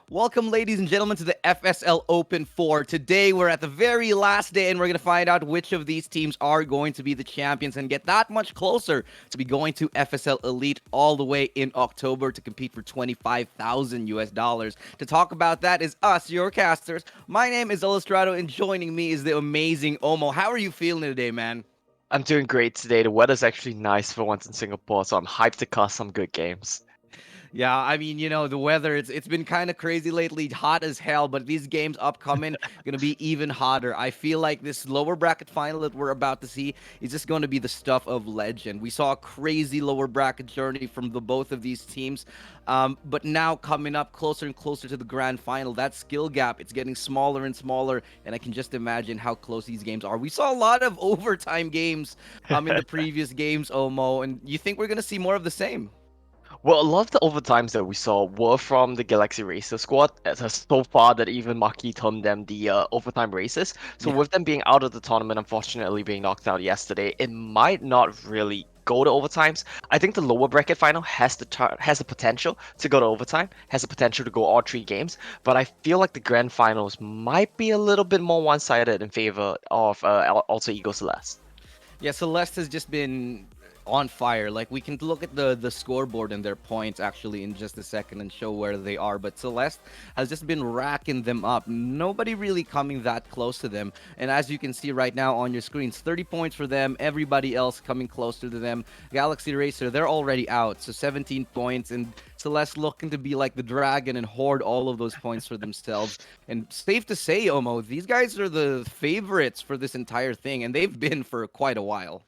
Welcome, ladies and gentlemen, to the FSL Open 4. Today, we're at the very last day, and we're going to find out which of these teams are going to be the champions and get that much closer to be going to FSL Elite all the way in October to compete for 25,000 US dollars. To talk about that is us, your casters. My name is Illustrato, and joining me is the amazing Omo. How are you feeling today, man? I'm doing great today. The weather's actually nice for once in Singapore, so I'm hyped to cast some good games. Yeah, I mean, the weather it's been kind of crazy lately, hot as hell, but these games upcoming going to be even hotter. I feel like this lower bracket final that we're about to see is just going to be the stuff of legend. We saw a crazy lower bracket journey from the both of these teams. But now coming up closer and closer to the grand final, that skill gap, it's getting smaller and smaller, and I can just imagine how close these games are. We saw a lot of overtime games in the previous games, Omo, and you think we're going to see more of the same? Well, a lot of the overtimes that we saw were from the Galaxy Racer squad, as so far that even Maki termed them the overtime races. So Yeah. with them being out of the tournament, unfortunately being knocked out yesterday, it might not really go to overtimes. I think the lower bracket final has the potential to go to overtime, has the potential to go all three games, but I feel like the grand finals might be a little bit more one-sided in favor of also Ego Celeste. Yeah, Celeste has just been on fire. Like we can look at the scoreboard and their points actually in just a second and show where they are. But Celeste has just been racking them up. Nobody really coming that close to them. And as you can see right now on your screens, 30 points for them. Everybody else coming closer to them. Galaxy Racer, they're already out, so 17 points. And Celeste looking to be like the dragon and hoard all of those points for themselves. And safe to say, Omo, these guys are the favorites for this entire thing, and they've been for quite a while.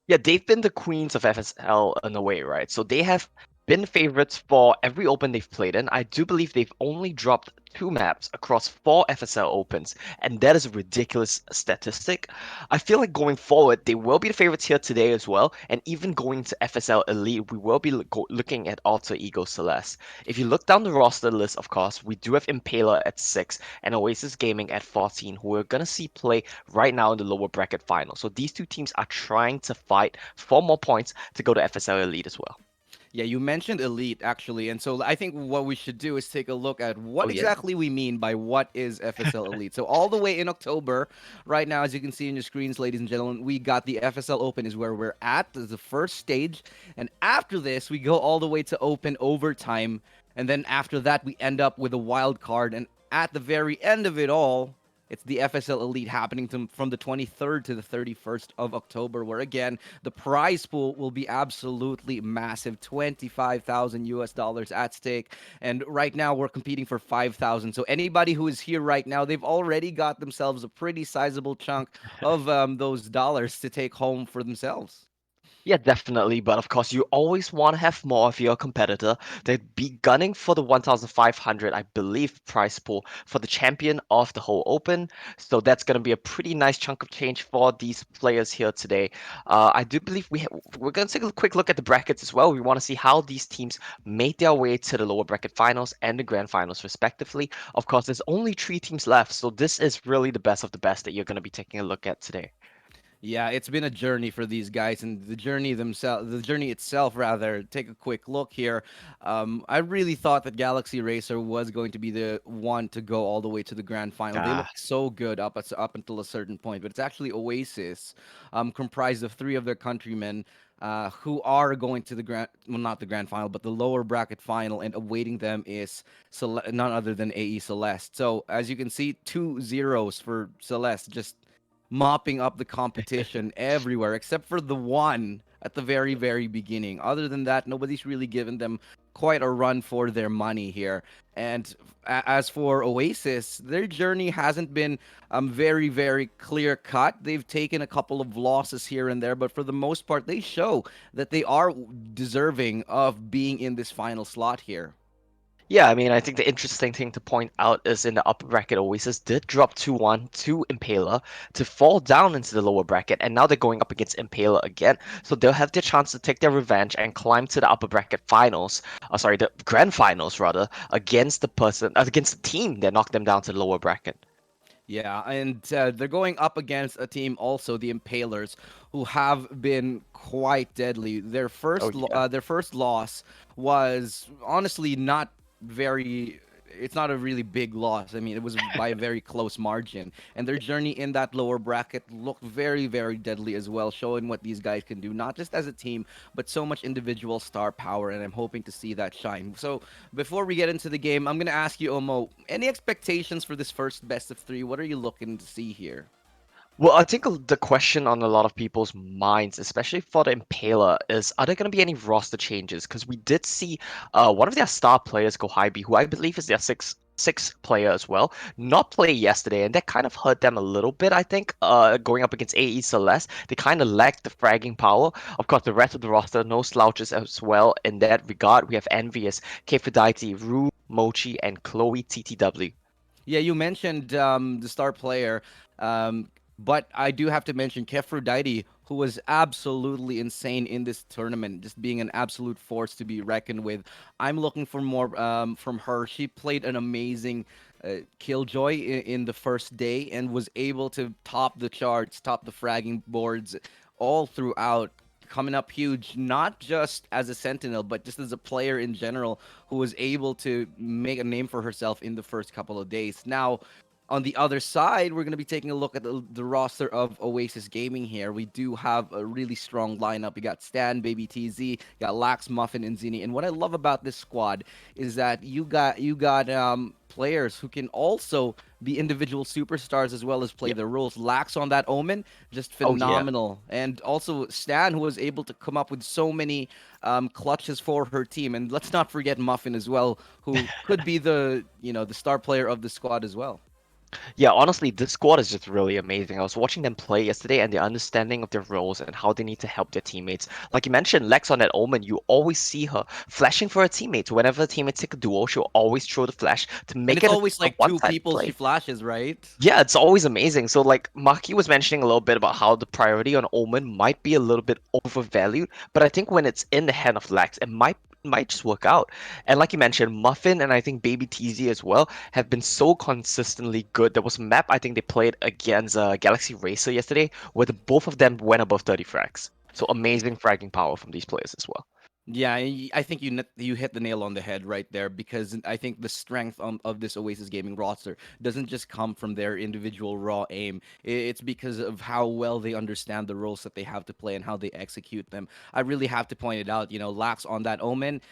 Yeah, they've been the queens of FSL in a way, right? So they have been favorites for every open they've played in. I do believe they've only dropped two maps across four FSL opens, and that is a ridiculous statistic. I feel like going forward, they will be the favorites here today as well, and even going to FSL Elite, we will be looking at Alter Ego Celeste. If you look down the roster list, of course, we do have Impaler at 6 and Oasis Gaming at 14, who we're gonna see play right now in the lower bracket final. So these two teams are trying to fight for more points to go to FSL Elite as well. Yeah, you mentioned elite actually, and so I think what we should do is take a look at Oh what yeah. exactly we mean by what is FSL Elite. So all the way in October, right now, as you can see in your screens, ladies and gentlemen, we got the FSL Open is where we're at. This is the first stage, and after this, we go all the way to Open overtime, and then after that, we end up with a wild card, and at the very end of it all, it's the FSL Elite happening from the 23rd to the 31st of October, where again, the prize pool will be absolutely massive, 25,000 US dollars at stake. And right now we're competing for 5,000. So anybody who is here right now, they've already got themselves a pretty sizable chunk of those dollars to take home for themselves. Yeah, definitely. But of course, you always want to have more if you're a competitor. They'd be gunning for the 1,500, I believe, prize pool for the champion of the whole open. So that's going to be a pretty nice chunk of change for these players here today. I do believe we're going to take a quick look at the brackets as well. We want to see how these teams made their way to the lower bracket finals and the grand finals, respectively. Of course, there's only three teams left, so this is really the best of the best that you're going to be taking a look at today. Yeah, it's been a journey for these guys, and the journey itself, rather. Take a quick look here. I really thought that Galaxy Racer was going to be the one to go all the way to the grand final. They Ah, looked so good up until a certain point, but it's actually Oasis, comprised of three of their countrymen. Who are going to the well, not the grand final, but the lower bracket final, and awaiting them is none other than AE Celeste. So, as you can see, 2 zeros for Celeste, just mopping up the competition everywhere except for the one at the very very beginning. Other than that, nobody's really given them quite a run for their money here. And as for Oasis, their journey hasn't been very very clear cut. They've taken a couple of losses here and there, but for the most part they show that they are deserving of being in this final slot here. yeah, I mean, I think the interesting thing to point out is in the upper bracket, Oasis did drop 2-1 to Impaler to fall down into the lower bracket, and now they're going up against Impaler again. So they'll have their chance to take their revenge and climb to the upper bracket finals, sorry, the grand finals rather, against the team that knocked them down to the lower bracket. Yeah, and they're going up against a team also, the Impalers, who have been quite deadly. Oh yeah. Their first loss was honestly not very. it's not a really big loss. I mean, it was by a very close margin, and their journey in that lower bracket looked very, very deadly as well, showing what these guys can do, not just as a team, but so much individual star power. And I'm hoping to see that shine. So before we get into the game, I'm gonna ask you, Omo, any expectations for this first best of three? What are you looking to see here? Well, I think the question on a lot of people's minds, especially for the Impaler, is are there going to be any roster changes? Because we did see one of their star players, Gohaibi, who I believe is their sixth player as well, not play yesterday, and that kind of hurt them a little bit. I think going up against AE Celeste, they kind of lacked the fragging power. Of course, the rest of the roster, no slouches as well. In that regard, we have Envious, Kefidite, Rue, Mochi, and Chloe TTW. Yeah, you mentioned the star player, um, but I do have to mention Kefrodite, who was absolutely insane in this tournament, just being an absolute force to be reckoned with. I'm looking for more from her. She played an amazing killjoy in the first day and was able to top the charts, top the fragging boards all throughout. Coming up huge, not just as a sentinel, but just as a player in general who was able to make a name for herself in the first couple of days. Now, on the other side, we're going to be taking a look at the roster of Oasis Gaming here. We do have a really strong lineup. You got Stan, Baby TZ, you got Lax, Muffin, and Zini. And what I love about this squad is that you got players who can also be individual superstars as well as play Yep. their roles. Lax on that Omen, just Oh yeah. phenomenal. And also Stan, who was able to come up with so many clutches for her team. And let's not forget Muffin as well, who could be the star player of the squad as well. Yeah, honestly, this squad is just really amazing. I was watching them play yesterday and their understanding of their roles and how they need to help their teammates. Like you mentioned, Lex on that Omen, you always see her flashing for her teammates. Whenever the teammates take a duel, she'll always throw the flash to And make it's it always a like two one-sided people she play. flashes, right? Yeah, it's always amazing. So, like, Maki was mentioning a little bit about how the priority on Omen might be a little bit overvalued, but I think when it's in the hand of Lex, it might just work out. And like you mentioned, Muffin and I think Baby TZ as well have been so consistently good. There was a map I think they played against Galaxy Racer yesterday where the both of them went above 30 frags. So amazing fragging power from these players as well. Yeah, I think you hit the nail on the head right there because I think the strength of this Oasis Gaming roster doesn't just come from their individual raw aim. It's because of how well they understand the roles that they have to play and how they execute them. I really have to point it out. Lax on that Omen,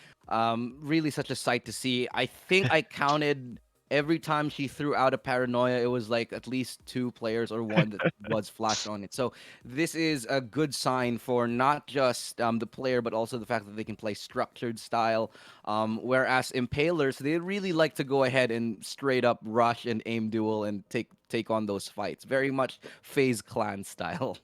really such a sight to see. I think I counted every time she threw out a paranoia, it was like at least two players or one that was flashed on it. So this is a good sign for not just the player, but also the fact that they can play structured style. Whereas Impalers, they really like to go ahead and straight up rush and aim duel and take on those fights. Very much phase clan style.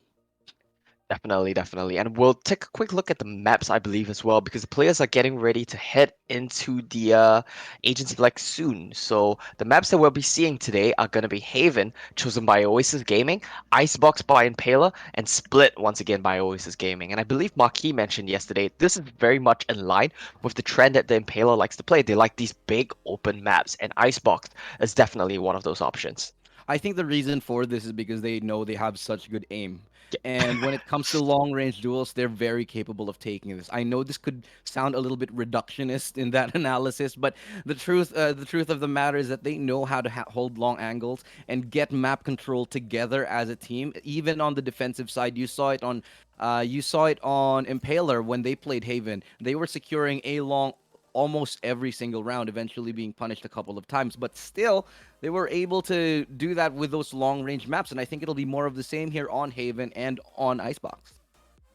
Definitely, definitely. And we'll take a quick look at the maps, I believe, as well, because the players are getting ready to head into the Agency Flex soon. So the maps that we'll be seeing today are going to be Haven, chosen by Oasis Gaming, Icebox by Impaler, and Split, once again, by Oasis Gaming. And I believe Marquis mentioned yesterday, this is very much in line with the trend that the Impaler likes to play. They like these big open maps, and Icebox is definitely one of those options. I think the reason for this is because they know they have such good aim. Yeah. And when it comes to long range duels, they're very capable of taking this. I know this could sound a little bit reductionist in that analysis, but the truth of the matter is that they know how to hold long angles and get map control together as a team. Even on the defensive side, you saw it on Impaler when they played Haven. They were securing a long almost every single round, eventually being punished a couple of times. But still, they were able to do that with those long range maps. And I think it'll be more of the same here on Haven and on Icebox.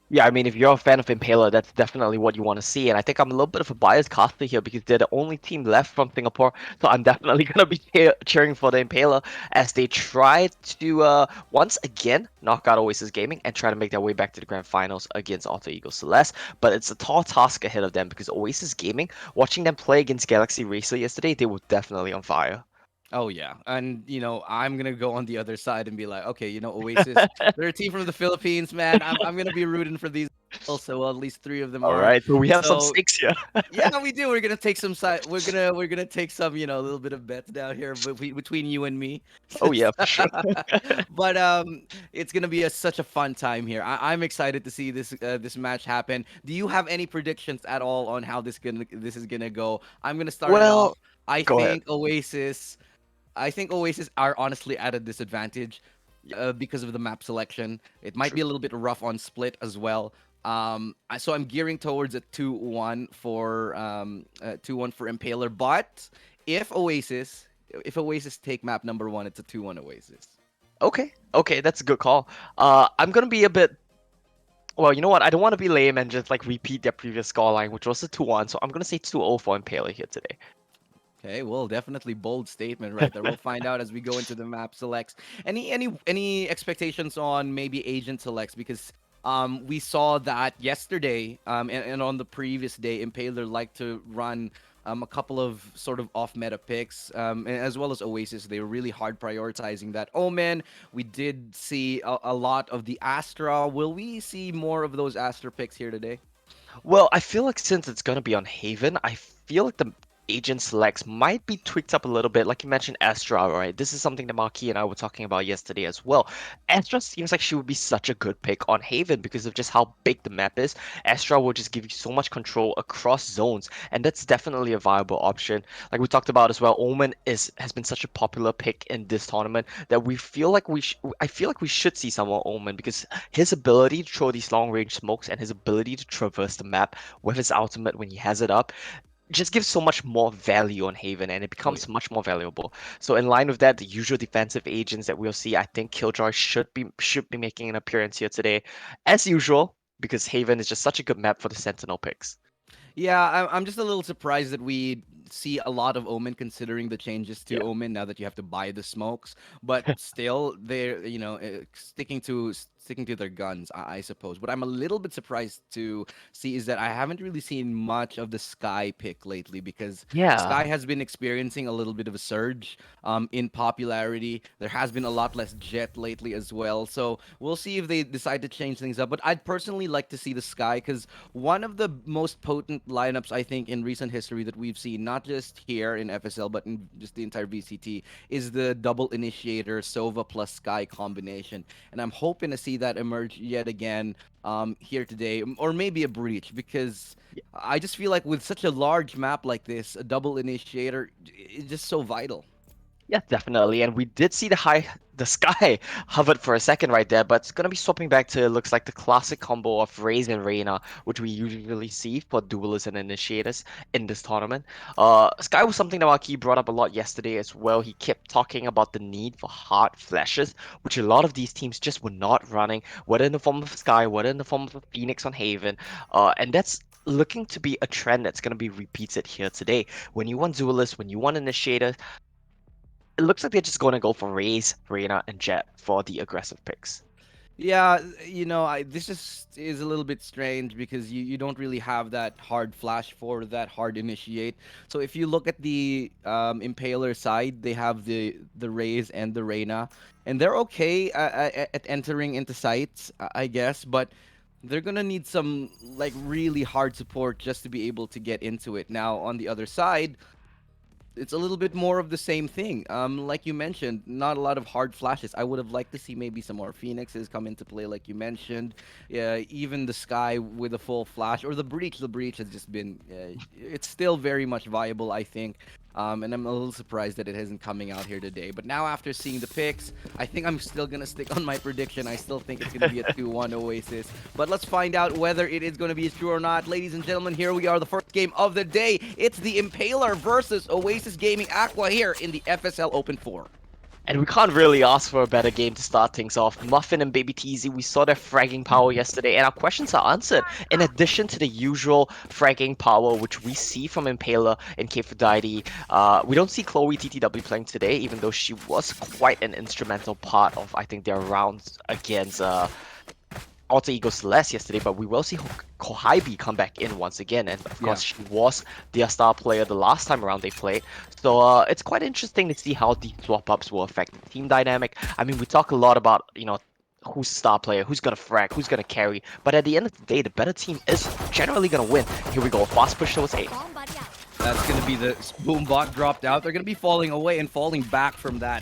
Yeah, I mean, if you're a fan of Impaler, that's definitely what you want to see. And I think I'm a little bit of a biased caster here because they're the only team left from Singapore. So I'm definitely going to be cheering for the Impaler as they try to once again knock out Oasis Gaming and try to make their way back to the grand finals against Alter Ego Celeste. But it's a tall task ahead of them because Oasis Gaming, watching them play against Galaxy Racer yesterday, they were definitely on fire. Oh yeah, and I'm gonna go on the other side and be like, okay, Oasis, they're a team from the Philippines, man. I'm gonna be rooting for these. So well, at least three of them All are. right, so we have some So stakes here. yeah, we do. We're gonna take some side. We're gonna take some, a little bit of bets down here between you and me. Oh yeah, for sure. But it's gonna be such a fun time here. I'm excited to see this match happen. Do you have any predictions at all on how this is gonna go? I'm gonna start it off. Well, I go ahead. think Oasis. I think Oasis are honestly at a disadvantage Yeah, because of the map selection. It might true. be a little bit rough on split as well. So I'm gearing towards a 2-1 for 2-1 for Impaler. But if Oasis if Oasis take map number one, it's a 2-1 Oasis. Okay, okay, that's a good call. I'm gonna be a bit. Well, you know what? I don't want to be lame and just like repeat their previous scoreline, which was a 2-1. So I'm gonna say 2-0 for Impaler here today. Okay, well, definitely bold statement right there. We'll find out as we go into the map selects. Any expectations on maybe agent selects because we saw that yesterday and on the previous day Impaler liked to run a couple of sort of off meta picks and as well as Oasis. They were really hard prioritizing that. Omen, we did see a lot of the Astra. Will we see more of those Astra picks here today? Well, I feel like since it's gonna be on Haven, I feel like the agent selects might be tweaked up a little bit. Like you mentioned, Astra, right? This is something that Marquis and I were talking about yesterday as well. Astra seems like she would be such a good pick on Haven because of just how big the map is. Astra will just give you so much control across zones, and that's definitely a viable option. Like we talked about as well, Omen has been such a popular pick in this tournament that we feel like I feel like we should see some more Omen because his ability to throw these long range smokes and his ability to traverse the map with his ultimate when he has it up just gives so much more value on Haven and it Oh yeah. becomes much more valuable. So in line with that, the usual defensive agents that we'll see, I think Killjoy should be making an appearance here today, as usual, because Haven is just such a good map for the Sentinel picks. Yeah, I'm just a little surprised that we see a lot of Omen considering the changes to Yeah. Omen now that you have to buy the smokes, but still they're sticking to their guns, I suppose. What I'm a little bit surprised to see is that I haven't really seen much of the Sky pick lately because Sky Yeah. has been experiencing a little bit of a surge in popularity. There has been a lot less Jet lately as well, so we'll see if they decide to change things up. But I'd personally like to see the Sky because one of the most potent lineups I think in recent history that we've seen, not just here in FSL but in just the entire VCT, is the double initiator Sova plus Sky combination, and I'm hoping to see that emerge yet again here today, or maybe a breach because. I just feel like with such a large map like this, a double initiator is just so vital. Yeah, definitely. And we did see the sky hovered for a second right there, but it's gonna be swapping back to looks like the classic combo of Raze and Reyna, which we usually see for duelists and initiators in this tournament. Sky was something that Maki brought up a lot yesterday as well. He kept talking about the need for hard flashes, which a lot of these teams just were not running, whether in the form of Sky, whether in the form of a Phoenix on Haven, and that's looking to be a trend that's going to be repeated here today. When you want duelists, when you want initiators, it looks like they're just going to go for Raze, Reyna, and Jet for the aggressive picks. Yeah, this just is a little bit strange because you don't really have that hard flash for that hard initiate. So if you look at the Impaler side, they have the Raze and the Reyna, and they're okay at entering into sites, I guess, but they're gonna need some like really hard support just to be able to get into it. Now on the other side, it's a little bit more of the same thing. Like you mentioned, not a lot of hard flashes. I would have liked to see maybe some more Phoenixes come into play, like you mentioned. Yeah, even the Sky with a full flash or the Breach. The Breach has just been. It's still very much viable, I think. And I'm a little surprised that it isn't coming out here today. But now, after seeing the picks, I think I'm still gonna stick on my prediction. I still think it's gonna be a 2-1 Oasis. But let's find out whether it is gonna be true or not, ladies and gentlemen. Here we are, the first game of the day. It's the Impaler versus Oasis Gaming Aqua here in the FSL Open 4. And we can't really ask for a better game to start things off. Muffin and Baby Teasy, we saw their fragging power yesterday, and our questions are answered. In addition to the usual fragging power, which we see from Impaler and Kphrodite, we don't see Chloe TTW playing today, even though she was quite an instrumental part of, I think, their rounds against Alter Ego Celeste yesterday, but we will see Kohaibi come back in once again, and of Yeah. course she was their star player the last time around they played. So it's quite interesting to see how these swap ups will affect the team dynamic. I mean, we talk a lot about who's star player, who's gonna frag, who's gonna carry. But at the end of the day, the better team is generally gonna win. Here we go, fast push towards A. That's going to be the boom bot dropped out. They're going to be falling away and falling back from that.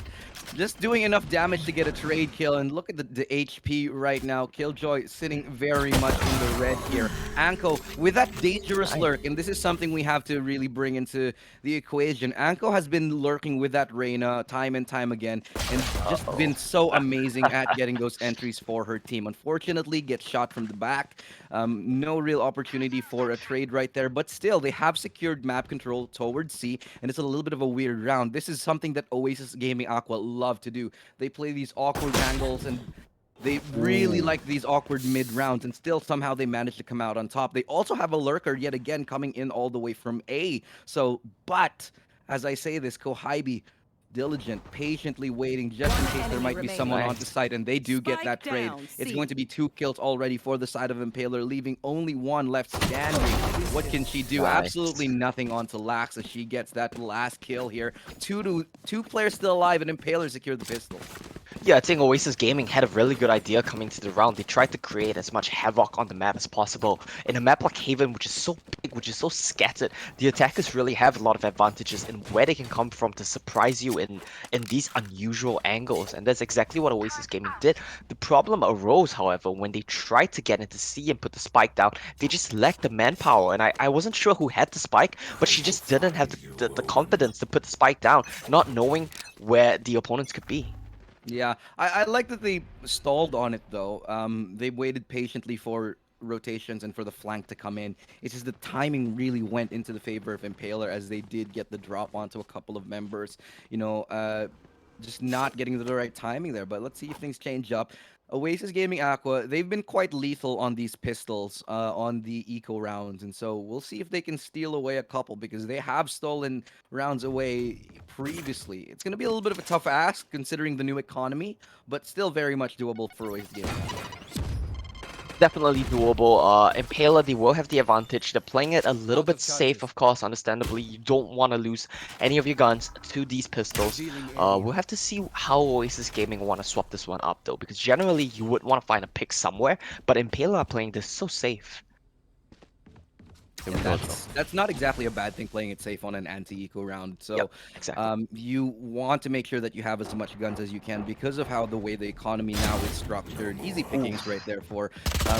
Just doing enough damage to get a trade kill. And look at the HP right now. Killjoy sitting very much in the red here. Anko with that dangerous lurk. And this is something we have to really bring into the equation. Anko has been lurking with that Reyna time and time again. And just been so amazing at getting those entries for her team. Unfortunately, gets shot from the back. No real opportunity for a trade right there. But still, they have secured map control towards C. And it's a little bit of a weird round. This is something that Oasis Gaming Aqua love to do. They play these awkward angles and they really like these awkward mid rounds, and still somehow they manage to come out on top. They also have a lurker yet again coming in all the way from A. So, but as I say this, Kohaibi diligent, patiently waiting just in case there might be someone on the site, and they do get that trade. It's going to be 2 kills already for the side of Impaler, leaving only one left standing. What can she do? Nice. Absolutely nothing onto Lax as she gets that last kill here. Two players still alive, and Impaler secured the pistol. Yeah, I think Oasis Gaming had a really good idea coming to the round. They tried to create as much havoc on the map as possible. In a map like Haven, which is so big, which is so scattered, the attackers really have a lot of advantages in where they can come from to surprise you in these unusual angles. And that's exactly what Oasis Gaming did. The problem arose, however, when they tried to get into C and put the spike down. They just lacked the manpower. And I wasn't sure who had the spike, but she just didn't have the confidence to put the spike down, not knowing where the opponents could be. Yeah, I like that they stalled on it though. They waited patiently for rotations and for the flank to come in. It's just the timing really went into the favor of Impaler as they did get the drop onto a couple of members. You know, just not getting the right timing there. But let's see if things change up. Oasis Gaming Aqua, they've been quite lethal on these pistols on the eco rounds, and so we'll see if they can steal away a couple because they have stolen rounds away previously. It's going to be a little bit of a tough ask considering the new economy, but still very much doable for Oasis Gaming Aqua. Definitely doable. Impaler, they will have the advantage. They're playing it a little bit safe, of course, understandably. You don't want to lose any of your guns to these pistols. We'll have to see how Oasis Gaming want to swap this one up, though, because generally you would want to find a pick somewhere, but Impaler are playing this so safe. And that's not exactly a bad thing playing it safe on an anti-eco round. So Yep, exactly. you want to make sure that you have as much guns as you can because of how the way the economy now is structured. Easy pickings right there for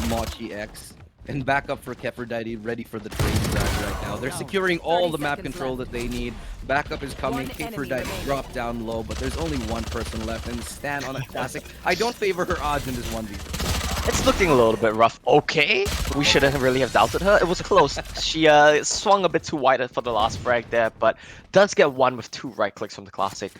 Mochi X. And backup for Keferdite, ready for the trade start right now. They're securing all the map control that they need. Backup is coming. Keferdite dropped down low, but there's only one person left. And Stan on a classic. I don't favor her odds in this 1v. It's looking a little bit rough. Okay, we shouldn't really have doubted her. It was close. She swung a bit too wide for the last frag there, but does get one with 2 right clicks from the classic.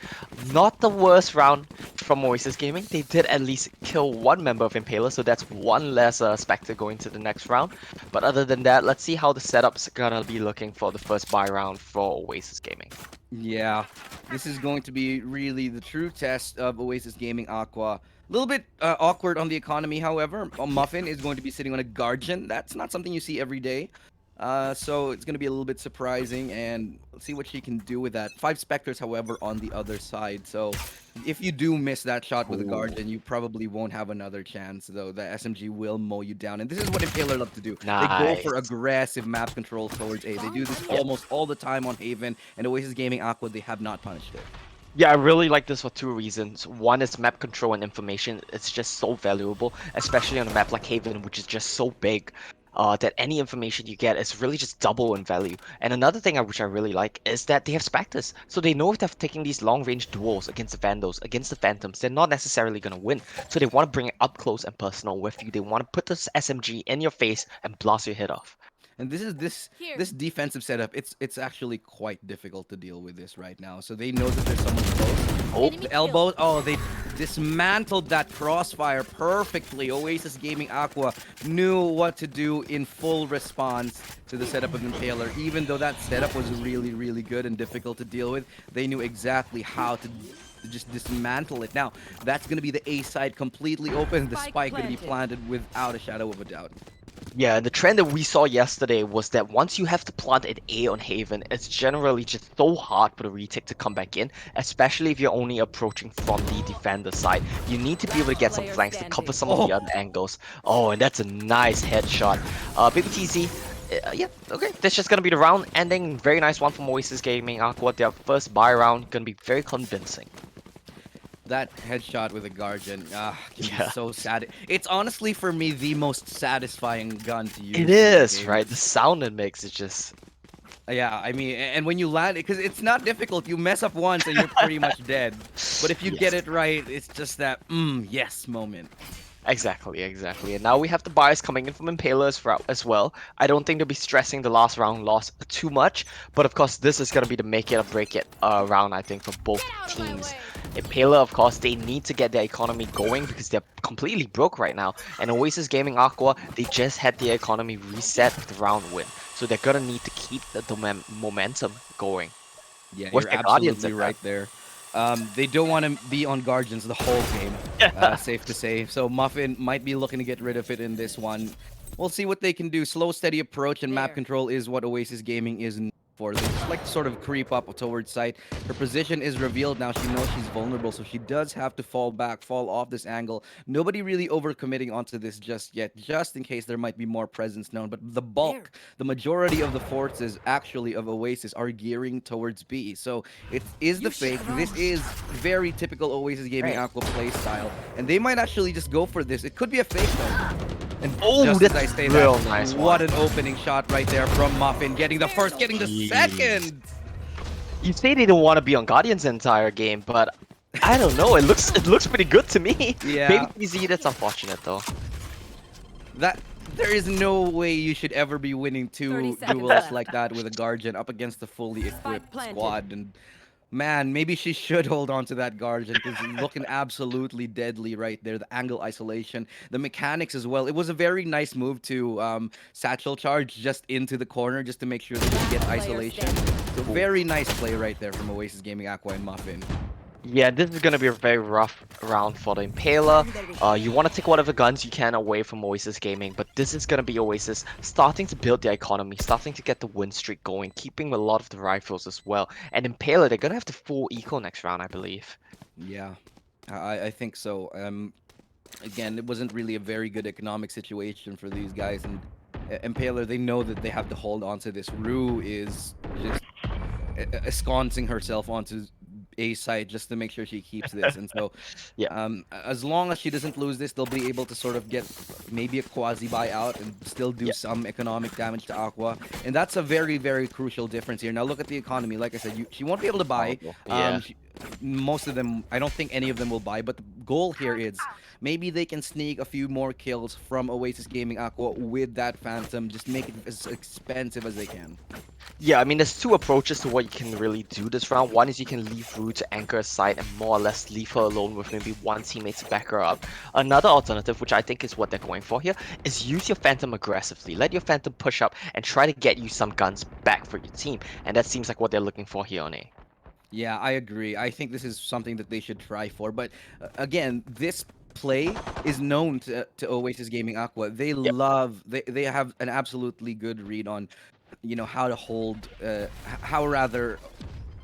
Not the worst round from Oasis Gaming. They did at least kill one member of Impaler, so that's one less Spectre going to the next round. But other than that, let's see how the setup's gonna be looking for the first buy round for Oasis Gaming. Yeah, this is going to be really the true test of Oasis Gaming Aqua. A little bit awkward on the economy, however. Muffin is going to be sitting on a Guardian. That's not something you see every day. So it's going to be a little bit surprising, and let's see what she can do with that. 5 Spectres, however, on the other side. So if you do miss that shot with a Guardian, you probably won't have another chance, though. The SMG will mow you down. And this is what Impaler love to do. Nice. They go for aggressive map control towards A. They do this almost all the time on Haven, and Oasis Gaming Aqua, they have not punished it. Yeah, I really like this for 2 reasons. One is map control and information. It's just so valuable, especially on a map like Haven, which is just so big. That any information you get is really just double in value. And another thing which I really like is that they have Spectres. So they know if they're taking these long-range duels against the Vandals, against the Phantoms, they're not necessarily going to win. So they want to bring it up close and personal with you. They want to put this SMG in your face and blast your head off. And this defensive setup, it's actually quite difficult to deal with this right now. So they know that there's someone close. Oh, the elbow. Oh, they dismantled that crossfire perfectly. Oasis Gaming Aqua knew what to do in full response to the setup of Impaler. Even though that setup was really, really good and difficult to deal with, they knew exactly how to to just dismantle it. Now, that's going to be the A side completely open, the Spike spike going to be planted. planted without a shadow of a doubt. Yeah, and the trend that we saw yesterday was that once you have to plant an A on Haven, it's generally just so hard for the retake to come back in, especially if you're only approaching from the defender side. You need to be able to Last get some player flanks to cover standing. some of the Oh, other angles. Oh, and that's a nice headshot. Baby TZ, yeah, okay, that's just gonna be the round ending. Very nice one from Oasis Gaming Aqua. Their first buy round gonna be very convincing. that headshot with a Guardian can be Yeah, so sad. It's honestly for me the most satisfying gun to it use in the is, game. right? The sound it makes is just Yeah, I mean, and when you land it, because it's not difficult, you mess up once and you're pretty much dead. But if you get yes. it right, it's just that yes moment. Exactly, exactly. And now we have the buys coming in from Impaler as well. I don't think they'll be stressing the last round loss too much, but of course this is going to be the make it or break it round, I think, for both Get out of my teams. way. Impaler, of course, they need to get their economy going because they're completely broke right now. And Oasis Gaming Aqua, they just had their economy reset with the round win. So they're going to need to keep the momentum going. Yeah, With you're their Guardians absolutely at that. right there. They don't want to be on Guardians the whole game, safe to say. So Muffin might be looking to get rid of it in this one. We'll see what they can do. Slow, steady approach and map There. control is what Oasis Gaming is known for. They just like to sort of creep up towards site. Her position is revealed now. She knows she's vulnerable, so she does have to fall back, fall off this angle. Nobody really overcommitting onto this just yet, just in case there might be more presence known. But the There. bulk, the majority of the forces actually of Oasis are gearing towards B. So it is the You should fake. run. This is very typical Oasis Gaming Right. Aqua play style. And they might actually just go for this. It could be a fake though. And Oh, just as I that's say that, real nice what one. an opening shot right there from Muffin. Getting the There's first, no getting the Jeez. second. You say they don't want to be on Guardians the entire game, but I don't know. It looks pretty good to me. Baby Yeah, TZ, that's unfortunate though. that there is no way you should ever be winning 30 two seconds duels left. like that with a Guardian up against a fully Spike equipped planted. squad. And man, maybe she should hold on to that Guardian because looking absolutely deadly right there. The angle isolation, the mechanics as well. It was a very nice move to satchel charge just into the corner just to make sure that you get Last player isolation. standing. So Ooh. very nice play right there from Oasis Gaming Aqua and Muffin. Yeah, this is gonna be a very rough round for the Impaler. You want to take whatever guns you can away from Oasis Gaming, but this is gonna be Oasis starting to build their economy, starting to get the win streak going, keeping a lot of the rifles as well. And Impaler, they're gonna have to full eco next round, I believe. Yeah, I think so. Again, it wasn't really a very good economic situation for these guys, and Impaler, they know that they have to hold on to this. Rue is just ensconcing herself onto A side just to make sure she keeps this, and so Yeah, as long as she doesn't lose this, they'll be able to sort of get maybe a quasi buyout and still do yeah, some economic damage to Aqua, and that's a very very crucial difference here. Now look at the economy. Like I said, she won't be able to buy. horrible. Um, Yeah. she, most of them, I don't think any of them will buy. But the goal here is maybe they can sneak a few more kills from Oasis Gaming Aqua with that Phantom. Just make it as expensive as they can. Yeah, I mean, there's two approaches to what you can really do this round. One is you can leave Rue to anchor a site and more or less leave her alone with maybe one teammate to back her up. Another alternative, which I think is what they're going for here, is use your Phantom aggressively. Let your Phantom push up and try to get you some guns back for your team. And that seems like what they're looking for here on A. Yeah, I agree. I think this is something that they should try for. But again, this play is known to Oasis Gaming Aqua. They Yep. love they have an absolutely good read on how to hold how rather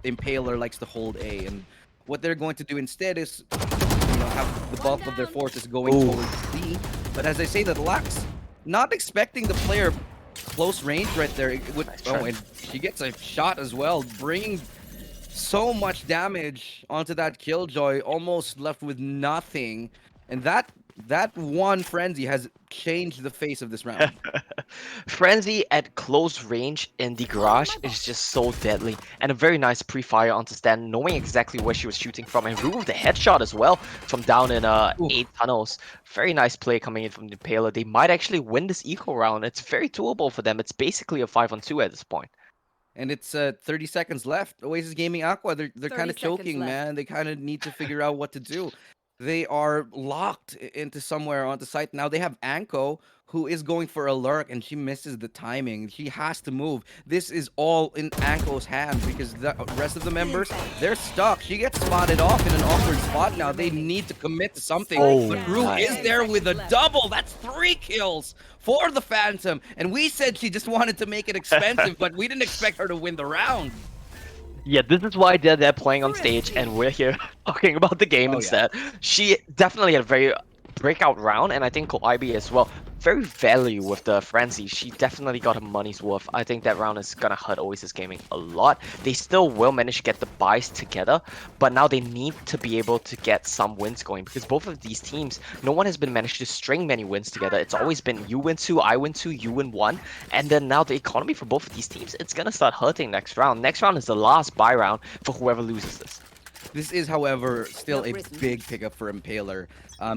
Impaler likes to hold A, and what they're going to do instead is have the One bulk of their down. forces going Ooh. towards B. But as I say that, Lax not expecting the player close range right there. Nice Oh, try. and she gets a shot as well, bringing so much damage onto that Killjoy, almost left with nothing. And that one frenzy has changed the face of this round. Frenzy at close range in the garage is just so deadly, and a very nice pre-fire onto Stan, knowing exactly where she was shooting from, and Rue with the headshot as well from down in Oof. 8 tunnels. Very nice play coming in from the Impaler. They might actually win this eco round. It's very doable for them. It's basically a 5-on-2 at this point. And it's 30 seconds left. Oasis Gaming Aqua, they're kind 30 of seconds choking, left. man. They kind of need to figure out what to do. They are locked into somewhere on the site. Now they have Anko, who is going for a lurk, and she misses the timing. She has to move. This is all in Anko's hands because the rest of the members, they're stuck. She gets spotted off in an awkward spot now. They need to commit to something. Oh, But Rue is nice. there with a double. That's 3 kills for the Phantom. And we said she just wanted to make it expensive, but we didn't expect her to win the round. Yeah, this is why they're playing on stage, and we're here talking about the game Oh, yeah. instead. She definitely had a very breakout round, and I think Koibi as well. Very value with the frenzy. She definitely got her money's worth. I think that round is gonna hurt Oasis Gaming a lot. They still will manage to get the buys together, but now they need to be able to get some wins going because both of these teams, no one has been managed to string many wins together. It's always been you win two, I win two, you win one, and then now the economy for both of these teams, it's gonna start hurting next round. Next round is the last buy round for whoever loses this. This is, however, still a big pickup for Impaler.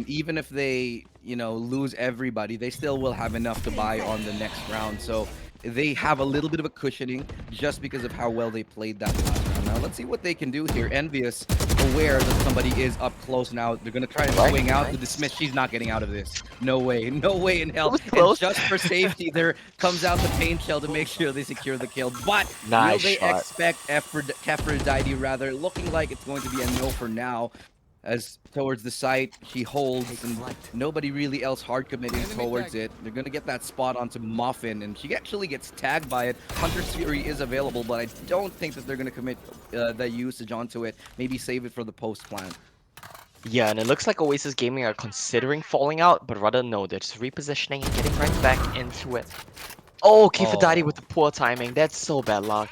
Even if they, lose everybody, they still will have enough to buy on the next round. So they have a little bit of a cushioning just because of how well they played that last round. Now let's see what they can do here. Envious, aware that somebody is up close now. They're gonna try to swing out to dismiss. She's not getting out of this. No way, no way in hell. was And close. just for safety, there comes out the paint shell to make sure they secure the kill. But Nice will they shot. expect Aphrodite rather? Looking like it's going to be a no for now. As towards the site, she holds, and nobody really else hard committing towards it. They're gonna get that spot onto Muffin, and she actually gets tagged by it. Hunter's Fury is available, but I don't think that they're gonna commit the usage onto it. Maybe save it for the post plan. Yeah, and it looks like Oasis Gaming are considering falling out, but rather no, they're just repositioning and getting right back into it. Oh, Kifadati with the poor timing. That's so bad luck.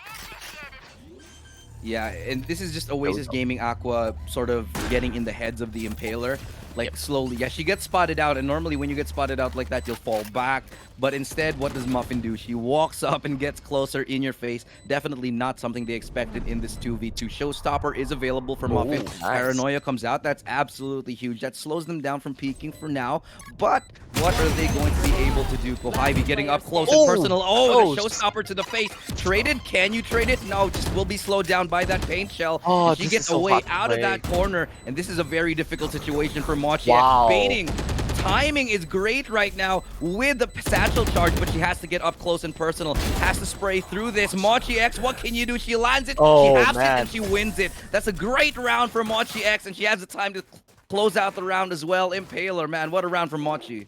Yeah, and this is just There we Oasis go. Gaming Aqua sort of getting in the heads of the Impaler. Like, slowly. Yeah, she gets spotted out, and normally when you get spotted out like that, you'll fall back. But instead, what does Muffin do? She walks up and gets closer in your face. Definitely not something they expected in this 2v2. Showstopper is available for Muffin. Nice. Paranoia comes out. That's absolutely huge. That slows them down from peeking for now. But what are they going to be able to do? Kohibi getting up close and personal. Oh, the Showstopper to the face. Traded? Can you trade it? No, just will be slowed down by that paint shell. Oh, She this gets is so away hard to out of play. that corner, and this is a very difficult situation for Mochi. Wow. Baiting. Timing is great right now with the satchel charge, but she has to get up close and personal. Has to spray through this. Mochi X, what can you do? She lands it, Oh, she halves it, man. and she wins it. That's a great round for Mochi X, and she has the time to close out the round as well. Impaler, man, what a round for Mochi.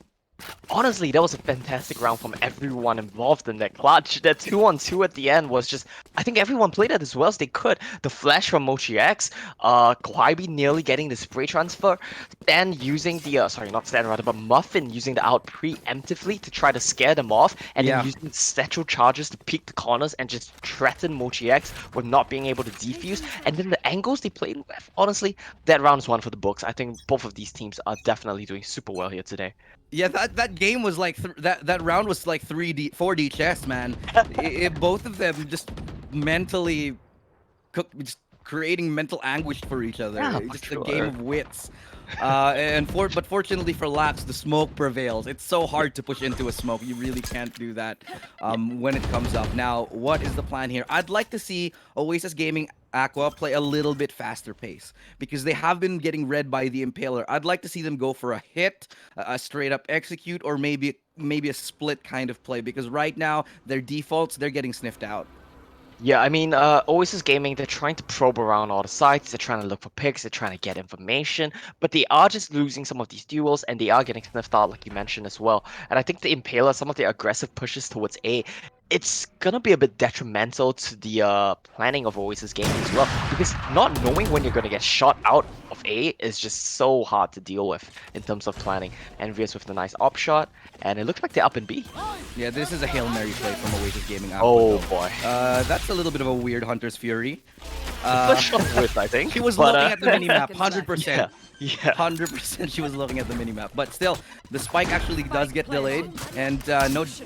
Honestly, that was a fantastic round from everyone involved in that clutch. That 2-on-2 at the end was just, I think everyone played it as well as they could. The flash from Mochi X, Kwaibi nearly getting the spray transfer, Stan using the, sorry, not Stan rather, but Muffin using the out preemptively to try to scare them off, and Yeah. then using satchel charges to peek the corners and just threaten Mochi X with not being able to defuse. And then the angles they played with, honestly, that round is one for the books. I think both of these teams are definitely doing super well here today. Yeah, that game was like that round was like 4D chess, man. Both of them just mentally just creating mental anguish for each other. Yeah, Just for a game sure. of wits. But fortunately for Laps, the smoke prevails. It's so hard to push into a smoke. You really can't do that when it comes up. Now, what is the plan here? I'd like to see Oasis Gaming Aqua play a little bit faster pace because they have been getting read by the Impaler. I'd like to see them go for a hit, a straight up execute, or maybe a split kind of play because right now their defaults, they're getting sniffed out. Yeah, I mean, Oasis Gaming, they're trying to probe around all the sites, they're trying to look for picks, they're trying to get information, but they are just losing some of these duels, and they are getting sniffed out, like you mentioned as well. And I think the Impaler, some of their aggressive pushes towards A, it's gonna be a bit detrimental to the planning of Oasis Gaming as well, because not knowing when you're gonna get shot out of A is just so hard to deal with in terms of planning. Envious with the nice op shot, and it looks like they're up in B. Yeah, this is a Hail Mary play from Oasis Gaming Aqua. Oh though. boy. That's a little bit of a weird Hunter's Fury. The shot with, I think. She was but, looking at the minimap, 100%. Yeah, yeah. 100% she was looking at the minimap. But still, the spike actually does get delayed, and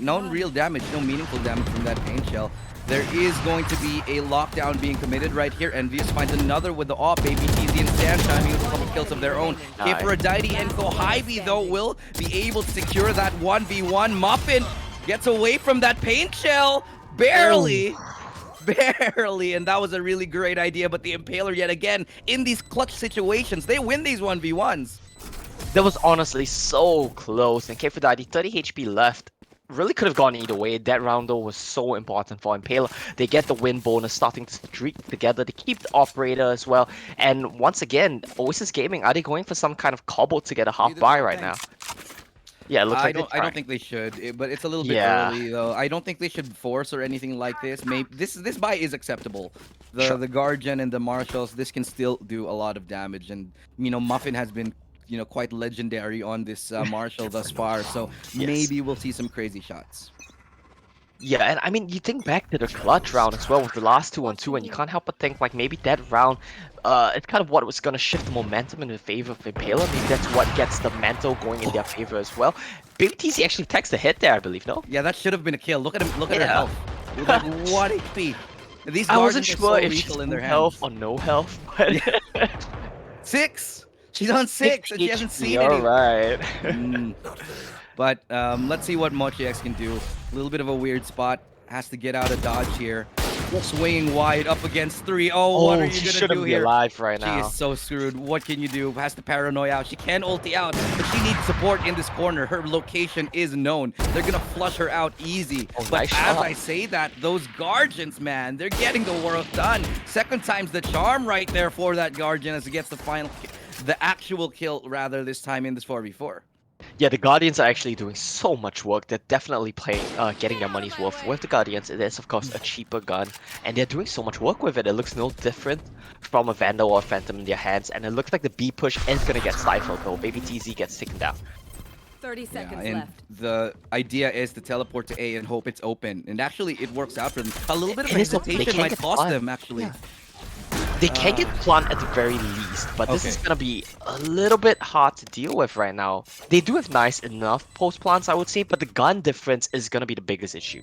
no real damage, no meaningful damage from that paint shell. There is going to be a lockdown being committed right here. Envious finds another with the AWP. Baby TZ and Stan chiming with a couple kills of their own. Nice. Aphrodite and Kohibi, though, will be able to secure that 1v1. Muffin gets away from that paint shell. Barely. Barely, and that was a really great idea, but the Impaler yet again, in these clutch situations, they win these 1v1s. That was honestly so close, and Kefudadi 30 HP left. Really could have gone either way. That round though was so important for Impaler. They get the win bonus, starting to streak together. They keep the operator as well. And once again, Oasis Gaming, are they going for some kind of combo to get a half buy right now? Yeah, it looks like they're I don't trying. think they should, but it's a little bit Yeah, early though. I don't think they should force or anything like this. Maybe this buy is acceptable. sure. The Guardian and the Marshals, this can still do a lot of damage, and Muffin has been quite legendary on this Marshal thus far. So Yes. maybe we'll see some crazy shots. Yeah, and I mean, you think back to the clutch round as well with the last 2-on-2, and you can't help but think like maybe that round, it's kind of what was gonna shift the momentum in the favor of Impaler. Maybe that's what gets the mental going in their favor as well. Baby TC actually takes the hit there, I believe, no? Yeah, that should have been a kill. Look at him. Look at her Yeah. health. With like what HP. These I wasn't Guardians are sure so if she's lethal in their full health hands. or no health, but Yeah. 6. She's on 6, and she hasn't seen any. Alright. Mm. But let's see what Mochi X can do. A little bit of a weird spot. Has to get out of dodge here. Swinging wide up against 3. Oh, what are you she gonna shouldn't do be here? alive right She now. is so screwed. What can you do? Has to paranoia out. She can ulti out, but she needs support in this corner. Her location is known. They're gonna flush her out easy. Oh, But nice as shot. I say that, those Guardians, man, they're getting the work done. Second time's the charm right there for that Guardian as it gets the the actual kill rather this time in this 4v4. Yeah, the Guardians are actually doing so much work. They're definitely playing, getting their money's worth with the Guardians. It is, of course, a cheaper gun, and they're doing so much work with it. It looks no different from a Vandal or a Phantom in their hands, and it looks like the B push is gonna get stifled though. Baby TZ gets taken down. 30 seconds and left. the idea is to teleport to A and hope it's open. And actually, it works out for them. A little bit of It is open. They hesitation can't might get cost fun. them, actually. Yeah. They can get plant at the very least, but this is Okay. gonna be a little bit hard to deal with right now. They do have nice enough post plants, I would say, but the gun difference is gonna be the biggest issue.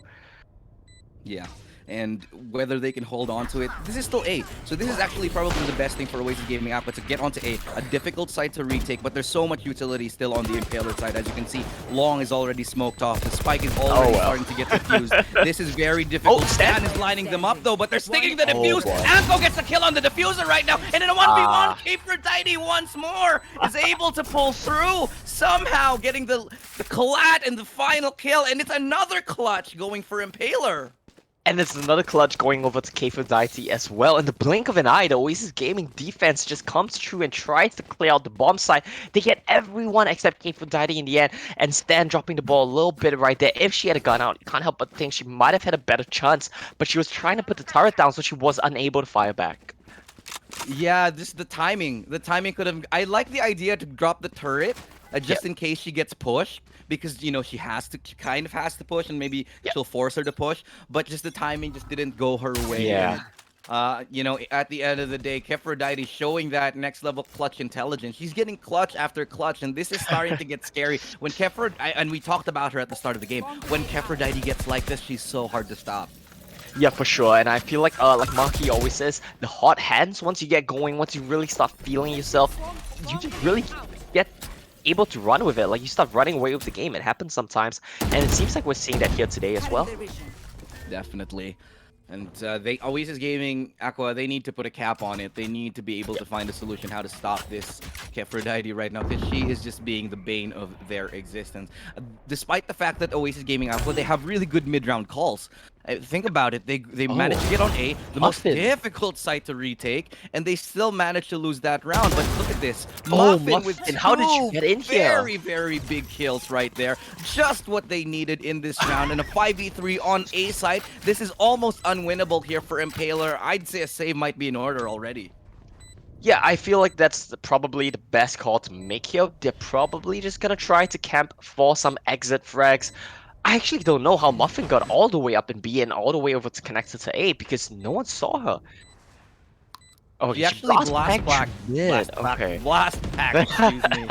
Yeah. And whether they can hold on to it, this is still A. So this is actually probably the best thing for Oasis Gaming Aqua to get onto A. A difficult site to retake, but there's so much utility still on the Impaler side. As you can see, Long is already smoked off. The Spike is already starting to get defused. This is very difficult. Stan is lining them up though, but they're sticking the defuse. boy. Anko gets a kill on the diffuser right now. And in a 1v1, Aphrodite once more is able to pull through. Somehow getting the collat and the final kill. And it's another clutch going for Impaler. And it's another clutch going over to K4Dicey as well. In the blink of an eye, the Oasis Gaming defense just comes through and tries to clear out the bomb site. They get everyone except K4Dicey in the end, and Stan dropping the ball a little bit right there. If she had a gun out, you can't help but think she might have had a better chance, but she was trying to put the turret down, so she was unable to fire back. Yeah, this the timing. The timing could have. I like the idea to drop the turret just in case she gets pushed, because she has to. She kind of has to push, and maybe she'll force her to push. But just the timing just didn't go her way. Yeah. And, at the end of the day, Kefrodite showing that next level clutch intelligence. She's getting clutch after clutch, and this is starting to get scary. When and we talked about her at the start of the game. When Kefrodite gets like this, she's so hard to stop. Yeah, for sure. And I feel like Marky always says, the hot hands, once you get going, once you really start feeling yourself, you just really get able to run with it. Like, you start running away with the game. It happens sometimes. And it seems like we're seeing that here today as well. Definitely. And Oasis Gaming Aqua, they need to put a cap on it. They need to be able to find a solution how to stop this Kefrodite right now, because she is just being the bane of their existence. Despite the fact that Oasis Gaming Aqua, they have really good mid-round calls. Think about it. They managed to get on A, the most Muffin. difficult site to retake, and they still managed to lose that round. But look at this. Oh, Muffin with Muffin. How did you two get in here? very, very big kills right there. Just what they needed in this round. And a 5v3 on A side. This is almost unwinnable here for Impaler. I'd say a save might be in order already. Yeah, I feel like that's probably the best call to make here. They're probably just gonna try to camp for some exit frags. I actually don't know how Muffin got all the way up in B and all the way over to connected to A, because no one saw her. Oh, She actually blast Okay. pack, excuse me.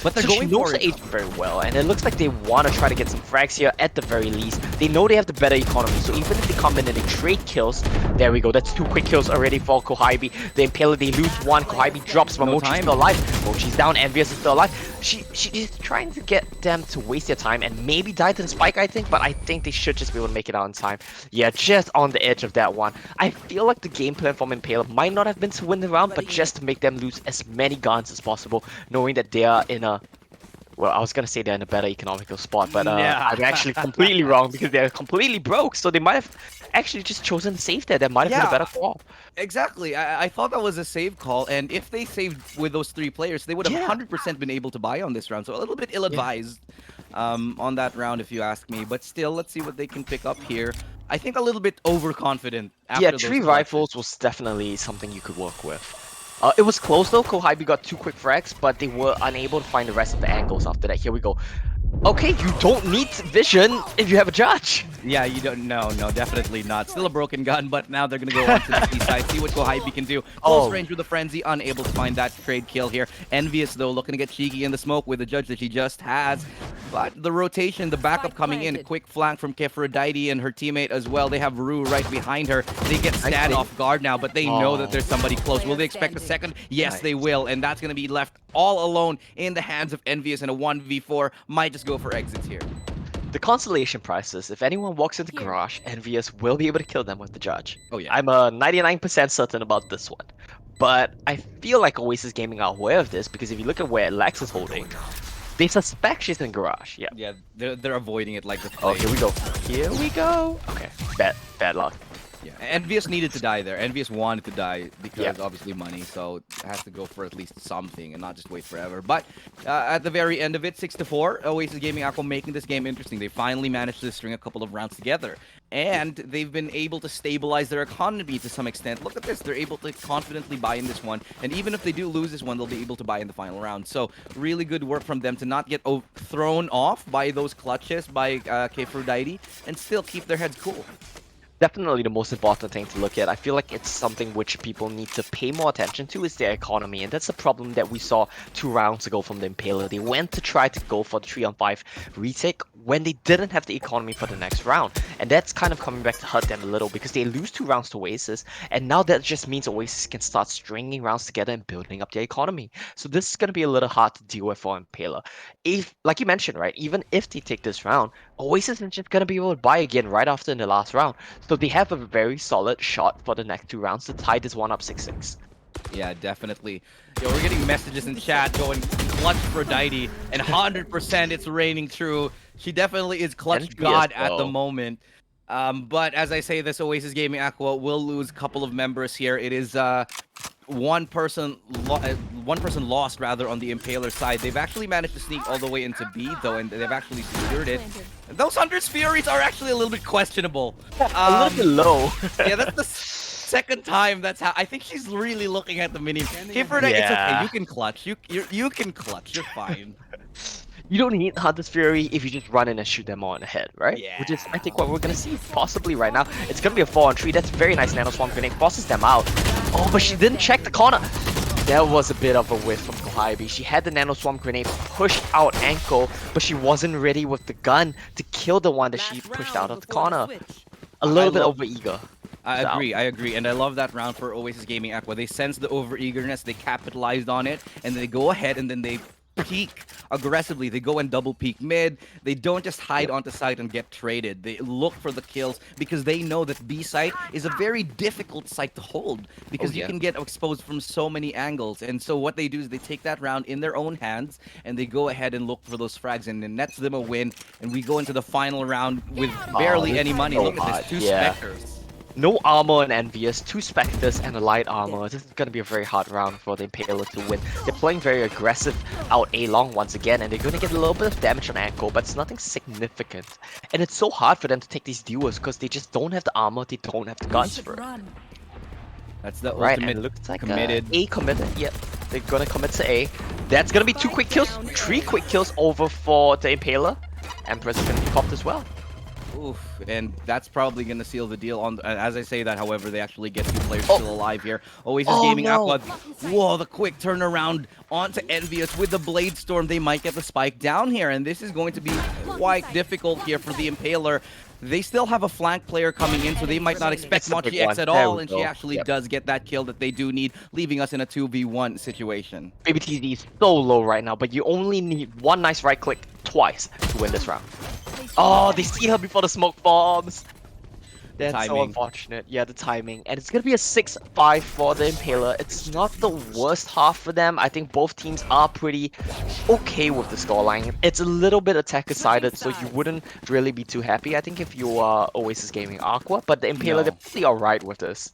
But they're So going she knows for the it. agent very well, and it looks like they want to try to get some frags here at the very least. They know they have the better economy, so even if they come in and they trade kills, there we go. That's 2 quick kills already for Kohibi. The Impaler, they lose 1. Kohibi drops, but No Mochi's time. still alive. Mochi's down, Envious is still alive. She's trying to get them to waste their time and maybe die to the spike, I think, but I think they should just be able to make it out in time. Yeah, just on the edge of that one. I feel like the game plan from Impaler might not have been to win the round, but just to make them lose as many guns as possible, knowing that they are in a well, I was gonna say they're in a better economical spot, but Yeah. I'm actually completely wrong because they're completely broke. So they might have actually just chosen to save there. That might have been a better Yeah, call. exactly. I thought that was a save call, and if they saved with those 3 players, they would have Yeah. 100% been able to buy on this round. So a little bit Yeah. ill-advised on that round, if you ask me. But still, let's see what they can pick up here. I think a little bit overconfident Yeah, after those three clutches. rifles was definitely something you could work with. It was close though. Kohibi got 2 quick frags, but they were unable to find the rest of the angles after that. Here we go. Okay, you don't need vision if you have a judge. Yeah, you don't. No, definitely not. Still a broken gun, but now they're gonna go on to the B side, see what Kohibi can do. Close Oh. range with the frenzy, unable to find that trade kill here. Envious though, looking to get cheeky in the smoke with the judge that she just has. But the rotation, the backup Spike coming in, planted. quick flank from Kefrodaidi and her teammate as well. They have Rue right behind her. They get stand off guard now, but they know that there's somebody close. Will they expect a second? Yes, Nice. they will, and that's gonna be left all alone in the hands of Envious in a 1v4. Might just go for exits here. The consolation prizes, if anyone walks into Here. Garage, Envious will be able to kill them with the judge. Oh, yeah. I'm 99% certain about this one. But I feel like Oasis Gaming are aware of this because if you look at where Lex is holding, they suspect she's in Garage. Yeah. Yeah, they're avoiding it like the Oh, plague. here we go. Here we go. Okay, bad luck. Yeah, Envious needed to die there. Envious wanted to die because Yeah. obviously money, so it has to go for at least something and not just wait forever. But at the very end of it, 6-4, Oasis Gaming Aqua making this game interesting. They finally managed to string a couple of rounds together, and they've been able to stabilize their economy to some extent. Look at this; they're able to confidently buy in this one, and even if they do lose this one, they'll be able to buy in the final round. So really good work from them to not get thrown off by those clutches by Kefrodaidi and still keep their heads cool. Definitely the most important thing to look at. I feel like it's something which people need to pay more attention to is their economy, and that's a problem that we saw 2 rounds ago from the Impaler. They went to try to go for the 3-on-5 retake when they didn't have the economy for the next round, and that's kind of coming back to hurt them a little because they lose 2 rounds to Oasis, and now that just means Oasis can start stringing rounds together and building up their economy. So this is going to be a little hard to deal with for Impaler. If, like you mentioned, right, even if they take this round, Oasis is just going to be able to buy again right after in the last round. So they have a very solid shot for the next 2 rounds to tie this one up 6-6. Yeah, definitely. Yo, we're getting messages in chat going clutch for Daidi, and 100% it's raining true. She definitely is clutch Envious, god at the though. moment. But as I say, this Oasis Gaming Aqua will lose a couple of members here. It is one person lost rather on the Impaler side. They've actually managed to sneak all the way into B though, and they've actually secured it. Those Hunter's Furies are actually a little bit questionable. A little bit low. Yeah, that's the second time that's how. I think she's really looking at the mini. Kefrodaidi, it's okay. Yeah. You can clutch. You can clutch. You're fine. You don't need Hunter's Fury if you just run in and shoot them all in the head, right? Yeah. Which is, I think, what we're gonna see possibly right now. It's gonna be a 4-on-3. That's very nice Nano Swarm Grenade. Forces them out. Oh, but she didn't check the corner. That was a bit of a whiff from Kohibi. She had the Nano Swarm Grenade pushed out ankle, but she wasn't ready with the gun to kill the one that she pushed out of the corner. A little bit over-eager. I agree, and I love that round for Oasis Gaming Aqua. They sense the over-eagerness, they capitalized on it, and they go ahead and then they peek aggressively. They go and double peek mid. They don't just hide onto site and get traded. They look for the kills because they know that B site is a very difficult site to hold because you can get exposed from so many angles. And so what they do is they take that round in their own hands and they go ahead and look for those frags and it nets them a win. And we go into the final round with barely any money. so Look at hard. this, 2 Yeah. Spectres. No armor and Envious, 2 Spectres and a light armor. This is gonna be a very hard round for the Impaler to win. They're playing very aggressive out A-long once again, and they're gonna get a little bit of damage on ankle, but it's nothing significant. And it's so hard for them to take these duels because they just don't have the armor, they don't have the guns for it. That's the Right, ultimate and it looks like committed. A committed. Yep, they're gonna commit to A. That's gonna be 2 quick kills, 3 quick kills over for the Impaler. Empress is gonna be popped as well. Oof, and that's probably going to seal the deal. On as I say that, however, they actually get 2 players still alive here. Oasis Gaming Aqua, whoa, the quick turnaround onto Envious with the Blade Storm. They might get the spike down here, and this is going to be quite difficult here for the Impaler. They still have a flank player coming in, so they might not expect It's a big Mochi X one. at There all, we and she go. actually Yep. does get that kill that they do need, leaving us in a 2v1 situation. Baby TZ is so low right now, but you only need 1 nice right click twice to win this round. Oh, they see her before the smoke bombs. That's so timing. unfortunate. Yeah, the timing. And it's gonna be a 6-5 for the Impaler. It's not the worst half for them. I think both teams are pretty okay with the scoreline. It's a little bit attacker-sided, so you wouldn't really be too happy, I think, if you are Oasis Gaming Aqua. But the Impaler, they're No. pretty alright with this.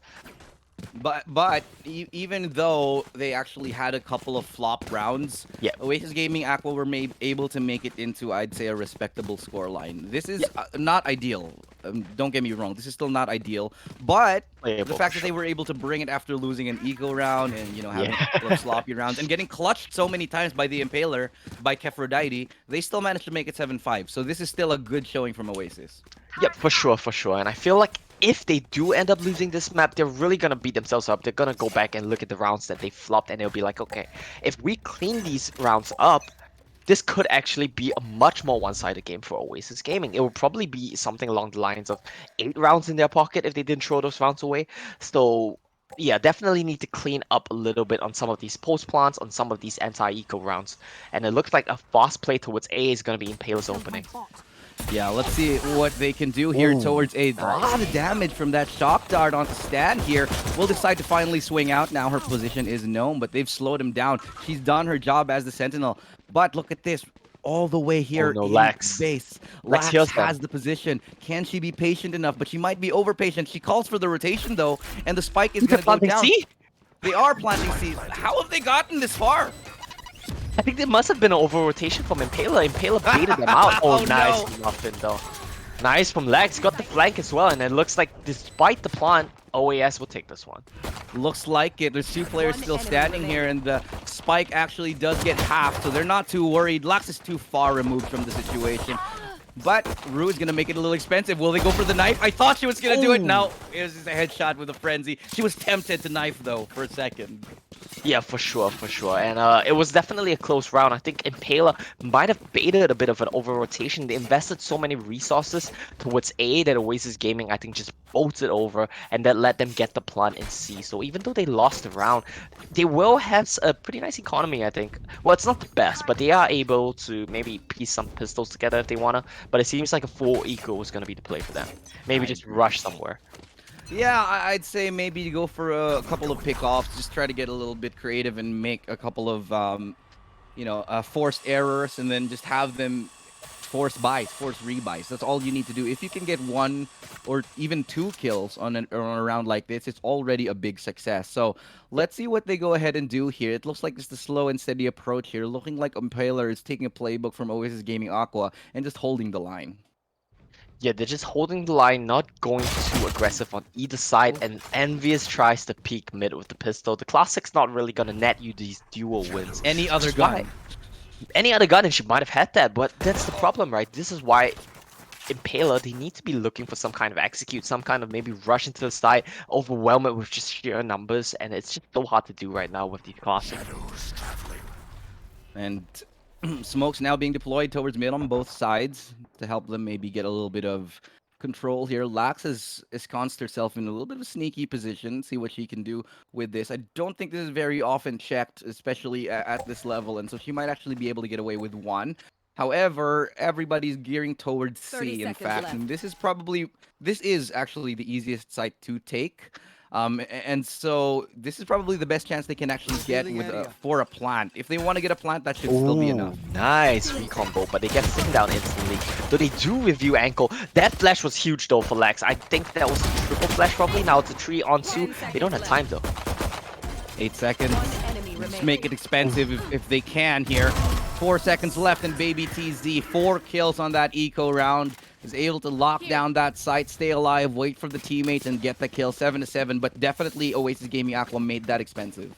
Even though they actually had a couple of flop rounds, Yeah. Oasis Gaming Aqua were able to make it into, I'd say, a respectable scoreline. This is Yeah. not ideal. Don't get me wrong. This is still not ideal. But the Playable, fact for that they sure. were able to bring it after losing an eco round and having a Yeah. couple of sloppy rounds and getting clutched so many times by the Impaler, by Kefrodite, they still managed to make it 7-5. So this is still a good showing from Oasis. Yep, for sure, for sure. And I feel like if they do end up losing this map, they're really gonna beat themselves up. They're gonna go back and look at the rounds that they flopped, and they'll be like, okay, if we clean these rounds up, this could actually be a much more one-sided game for Oasis Gaming. It would probably be something along the lines of 8 rounds in their pocket if they didn't throw those rounds away. So yeah, definitely need to clean up a little bit on some of these post plants, on some of these anti-eco rounds. And it looks like a fast play towards A is gonna be Impaler's opening. Yeah, let's see what they can do here towards A. Lot of damage from that shock dart onto Stan here. Will decide to finally swing out. Now her position is known, but they've slowed him down. She's done her job as the Sentinel. But look at this. All the way here no, in Lex. base. Lex Lax heals them. has the position. Can she be patient enough? But she might be over patient. She calls for the rotation though, and the spike is going to go Planting down. C? They are planting seeds. How have they gotten this far? I think there must have been an over-rotation from Impaler. Impaler baited them out. Oh, Oh, nice no. muffin though. Nice from Lex. Got the flank as well, and it looks like despite the plant, OAS will take this one. Looks like it. There's 2 players still standing here, and the spike actually does get halved, so they're not too worried. Lux is too far removed from the situation. But Rue is going to make it a little expensive. Will they go for the knife? I thought she was going to do it. No, it was just a headshot with a frenzy. She was tempted to knife, though, for a second. Yeah, for sure, for sure. And it was definitely a close round. I think Impaler might have baited a bit of an over-rotation. They invested so many resources towards A that Oasis Gaming, I think, just bolted over, and that let them get the plant in C. So even though they lost the round, they will have a pretty nice economy, I think. Well, it's not the best, but they are able to maybe piece some pistols together if they want to. But it seems like a full eco is going to be the play for them. Maybe just rush somewhere. Yeah, I'd say maybe go for a couple of pickoffs. Just try to get a little bit creative and make a couple of, forced errors, and then just have them force buys, force rebuys. That's all you need to do. If you can get 1 or even 2 kills on a round like this, it's already a big success. So let's see what they go ahead and do here. It looks like just a slow and steady approach here. Looking like Impaler is taking a playbook from Oasis Gaming Aqua and just holding the line. Yeah, they're just holding the line, not going too aggressive on either side, and Envious tries to peek mid with the pistol. The Classic's not really gonna net you these dual wins. Any other Which is why- gun. Any other gun, and she might have had that, but that's the problem, right? This is why Impaler, they need to be looking for some kind of execute, some kind of maybe rush into the side, overwhelm it with just sheer numbers, and it's just so hard to do right now with these Classics. And smokes now being deployed towards mid on both sides to help them maybe get a little bit of control here. Lax has ensconced herself in a little bit of a sneaky position, see what she can do with this. I don't think this is very often checked, especially at this level, and so she might actually be able to get away with 1. However, everybody's gearing towards 30 C, in seconds fact, left. and this is actually the easiest site to take. And so this is probably the best chance they can actually get with for a plant. If they want to get a plant, that should still be enough. Nice recombo, but they get taken down instantly. Though they do review ankle. That flash was huge though for Lex. I think that was a triple flash probably. Now it's a 3 on 2. They don't have time though. 8 seconds. Enemy Just remaining. make it expensive if they can here. 4 seconds left, and Baby TZ, 4 kills on that eco round. Is able to lock down that site, stay alive, wait for the teammates, and get the kill. 7-7, but definitely Oasis Gaming Aqua made that expensive.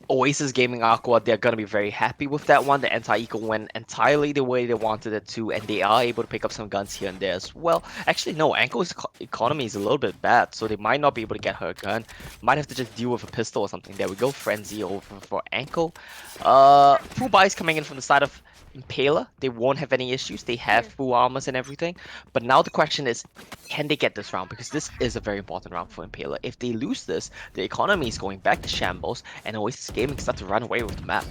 Oasis Gaming Aqua, they're going to be very happy with that one. The anti-eco went entirely the way they wanted it to, and they are able to pick up some guns here and there as well. Actually, no, Anko's economy is a little bit bad, so they might not be able to get her a gun. Might have to just deal with a pistol or something. There we go, Frenzy over for Anko. Full buys coming in from the side of Impaler. They won't have any issues. They have full armors and everything. But now the question is, can they get this round? Because this is a very important round for Impaler. If they lose this, the economy is going back to shambles, and Oasis Gaming start to run away with the map.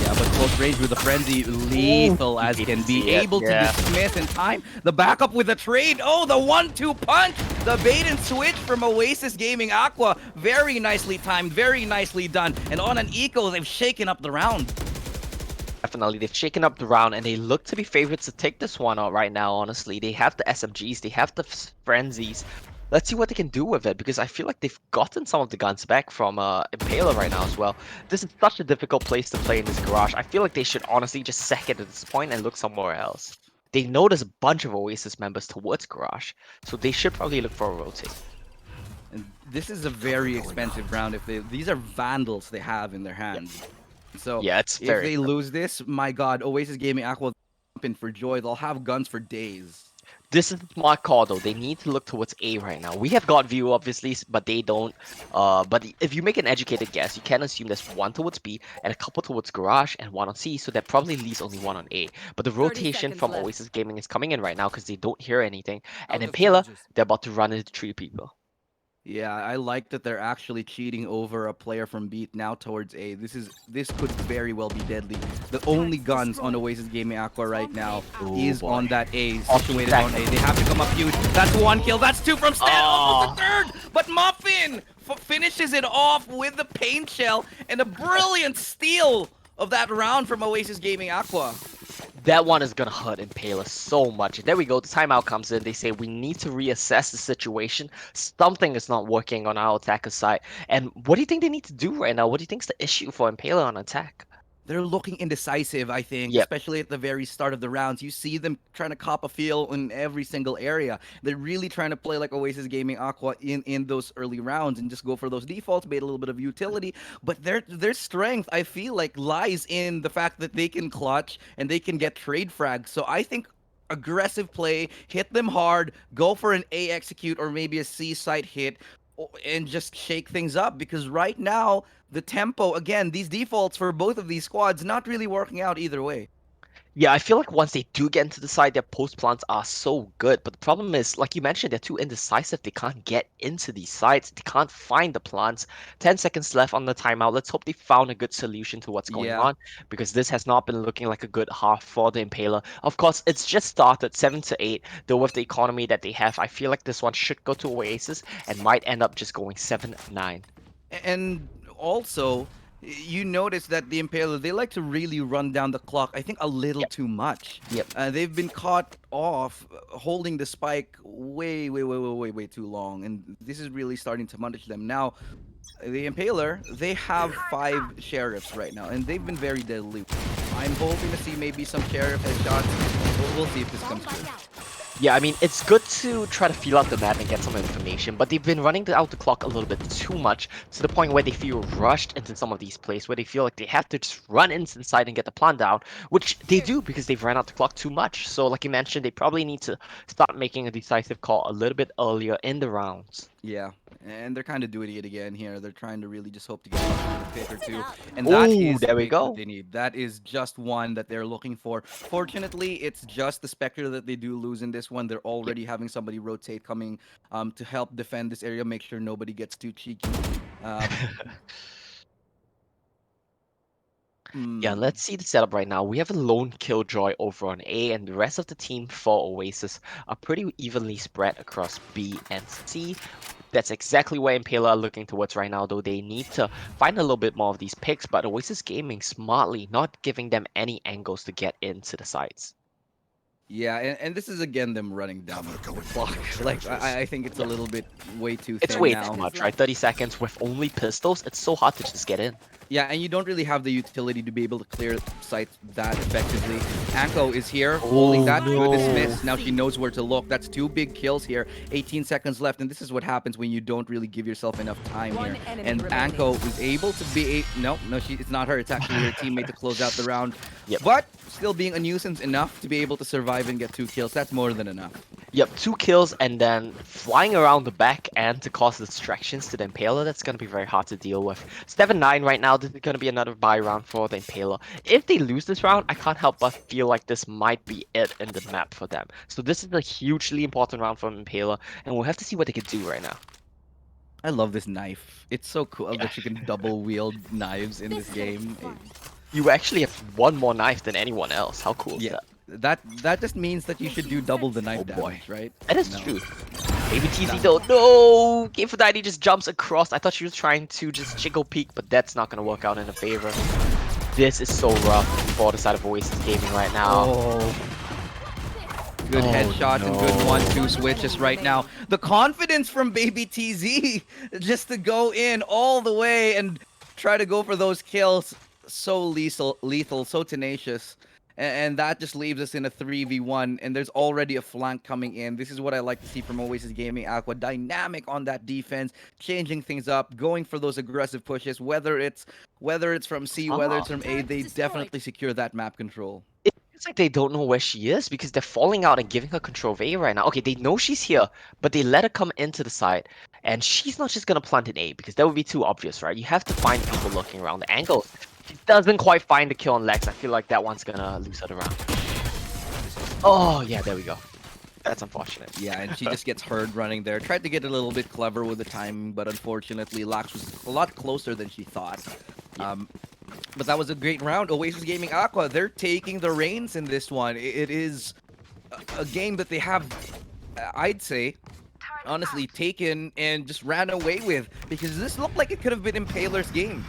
Yeah, but close range with the frenzy, Ooh, lethal he as didn't can be, see it. able to Yeah. dismiss in time. The backup with the trade. Oh, the 1-2 punch. The bait and switch from Oasis Gaming Aqua. Very nicely timed, very nicely done. And on an eco, they've shaken up the round. Definitely, they've shaken up the round and they look to be favorites to take this one out right now, honestly. They have the SMGs, they have the frenzies. Let's see what they can do with it because I feel like they've gotten some of the guns back from Impaler right now as well. This is such a difficult place to play in this garage. I feel like they should honestly just sack it at this point and look somewhere else. They know there's a bunch of Oasis members towards garage, so they should probably look for a rotate. And this is a very expensive round. If these are vandals they have in their Yeah, hands. So yeah, it's if very. they lose this, my God, Oasis Gaming Aqua jumping for joy. They'll have guns for days. This is a smart call though. They need to look towards A right now. We have got view obviously, but they don't. But if you make an educated guess, you can assume there's one towards B and a couple towards Garage and one on C. So that probably leaves only one on A. But the 30 rotation seconds from left. Oasis Gaming is coming in right now because they don't hear anything. And Out of Impaler, charges. they're about to run into three people. Yeah, I like that they're actually cheating over a player from Beat now towards A. This could very well be deadly. The only guns on Oasis Gaming Aqua right now Oh is boy. on that A, Off situated back. on A. They have to come up huge. That's one kill. That's two from Stan. Almost Oh. a third. But Muffin finishes it off with the paint shell and a brilliant steal of that round from Oasis Gaming Aqua. That one is gonna hurt Impaler so much. There we go. The timeout comes in. They say we need to reassess the situation. Something is not working on our attacker side. And what do you think they need to do right now? What do you think is the issue for Impaler on attack? They're looking indecisive, I think, Yep. especially at the very start of the rounds. You see them trying to cop a feel in every single area. They're really trying to play like Oasis Gaming Aqua in those early rounds and just go for those defaults, bait a little bit of utility. But their strength, I feel like, lies in the fact that they can clutch and they can get trade frags. So I think aggressive play, hit them hard, go for an A execute or maybe a C site hit, and just shake things up because right now the tempo again, these defaults for both of these squads not really working out either way. Yeah, I feel like once they do get into the side, their post plants are so good. But the problem is, like you mentioned, they're too indecisive. They can't get into these sites. They can't find the plants. 10 seconds left on the timeout. Let's hope they found a good solution to what's going Yeah. on because this has not been looking like a good half for the Impaler. Of course, it's just started 7 to 8. Though with the economy that they have, I feel like this one should go to Oasis and might end up just going 7-9. And also, you notice that the Impaler, they like to really run down the clock, I think a little Yep. too much. Yep. They've been caught off holding the spike way too long, and this is really starting to punish them. Now, the Impaler, they have 5 sheriffs right now, and they've been very deadly. I'm hoping to see maybe some sheriff headshots. We'll see if this comes through. Yeah, I mean, it's good to try to feel out the map and get some information, but they've been running out the clock a little bit too much to the point where they feel rushed into some of these plays, where they feel like they have to just run inside and get the plan down, which they do because they've ran out the clock too much. So, like you mentioned, they probably need to start making a decisive call a little bit earlier in the rounds. Yeah, and they're kind of doing it again here. They're trying to really just hope to get a pick or two, and that Ooh, is the there we pick that go. they need. That is just one that they're looking for. Fortunately, it's just the Spectre that they do lose in this one. They're already having somebody rotate coming to help defend this area, make sure nobody gets too cheeky. Um, Yeah, hmm. let's see the setup right now. We have a lone killjoy over on A, and the rest of the team for Oasis are pretty evenly spread across B and C. That's exactly where Impaler are looking towards right now, though they need to find a little bit more of these picks, but Oasis Gaming smartly not giving them any angles to get into the sites. Yeah, and this is again them running down the clock. Like I think it's a Yeah. little bit way too It's thin way now. too much, right? 30 seconds with only pistols, it's so hard to just get in. Yeah, and you don't really have the utility to be able to clear sites that effectively. Anko is here, holding that good dismiss. Now she knows where to look. That's 2 big kills here. 18 seconds left, and this is what happens when you don't really give yourself enough time One here. enemy And remaining. Anko is able to be no, it's not her. It's actually her teammate to close out the round. Yep. But still being a nuisance enough to be able to survive and get 2 kills. That's more than enough. Yep, 2 kills and then flying around the back and to cause distractions to the Impaler, that's going to be very hard to deal with. 7-9 right now, this is going to be another bye round for the Impaler. If they lose this round, I can't help but feel like this might be it in the map for them. So this is a hugely important round for Impaler, and we'll have to see what they can do right now. I love this knife. It's so cool Yeah. that you can double wield knives in this game. You actually have one more knife than anyone else. How cool is Yeah, that? that just means that you should do double the knife Oh boy. damage, right? That is No. true. Maybe TZ though. No! Game for Dynasty just jumps across. I thought she was trying to just jiggle peek, but that's not gonna work out in her favor. This is so rough for the side of Oasis Gaming right now. Oh. Good Oh, headshots and good no. 1-2 switches right now. The confidence from Baby TZ just to go in all the way and try to go for those kills. So lethal, so tenacious. And that just leaves us in a 3v1, and there's already a flank coming in. This is what I like to see from Oasis Gaming Aqua. Dynamic on that defense, changing things up, going for those aggressive pushes, whether it's from C, whether it's from A, they definitely secure that map control. It feels like they don't know where she is because they're falling out and giving her control of A right now. Okay, they know she's here, but they let her come into the side. And she's not just gonna plant an A because that would be too obvious, right? You have to find people looking around the angles. She doesn't quite find the kill on Lex. I feel like that one's gonna lose her the round. Oh, yeah, there we go. That's unfortunate. Yeah, and she just gets heard running there. Tried to get a little bit clever with the timing, but unfortunately, Lax was a lot closer than she thought. But that was a great round. Oasis Gaming Aqua, they're taking the reins in this one. It is a game that they have, I'd say, honestly, taken and just ran away with, because this looked like it could have been Impaler's game.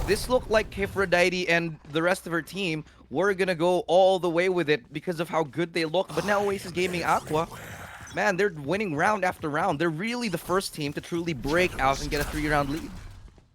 This looked like Aphrodite and the rest of her team were gonna go all the way with it because of how good they look. But now Oasis Gaming Aqua, man, they're winning round after round. They're really the first team to truly break out and get a 3-round lead.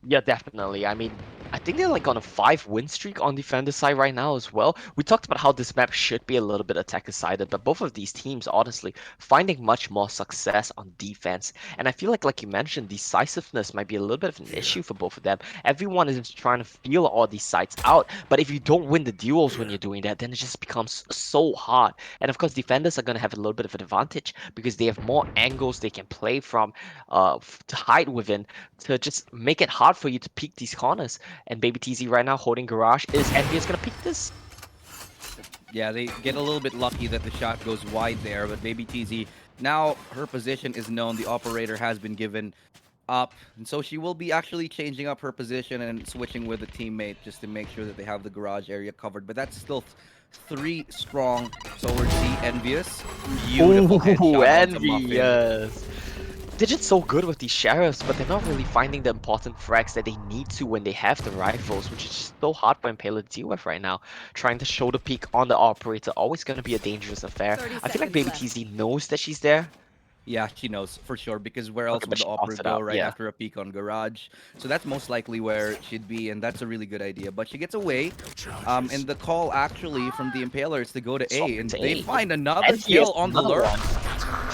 Yeah, definitely. I mean, I think they're like on a 5-win streak on defender side right now as well. We talked about how this map should be a little bit attacker-sided, but both of these teams, honestly, finding much more success on defense. And I feel like you mentioned, decisiveness might be a little bit of an issue for both of them. Everyone is just trying to feel all these sides out, but if you don't win the duels when you're doing that, then it just becomes so hard. And of course, defenders are going to have a little bit of an advantage because they have more angles they can play from to hide within to just make it hard for you to peek these corners. And Baby TZ right now holding Garage. Is Envious gonna peek this? Yeah, they get a little bit lucky that the shot goes wide there, but Baby TZ, now her position is known. The operator has been given up, and so she will be actually changing up her position and switching with a teammate just to make sure that they have the garage area covered. But that's still 3 strong towards the Envious. Beautiful headshot onto Muffin. Envious. They're just so good with these sheriffs, but they're not really finding the important frags that they need to when they have the rifles, which is just so hard for Impaler to deal with right now. Trying to show the peak on the operator, always going to be a dangerous affair. I feel like Baby TZ knows that she's there. Yeah, she knows for sure, because where else Okay, would but the she operator tossed it go out, right yeah. after a peek on garage? So that's most likely where she'd be, and that's a really good idea. But she gets away, and the call actually from the Impaler is to go to A, and they find another kill on the lurk.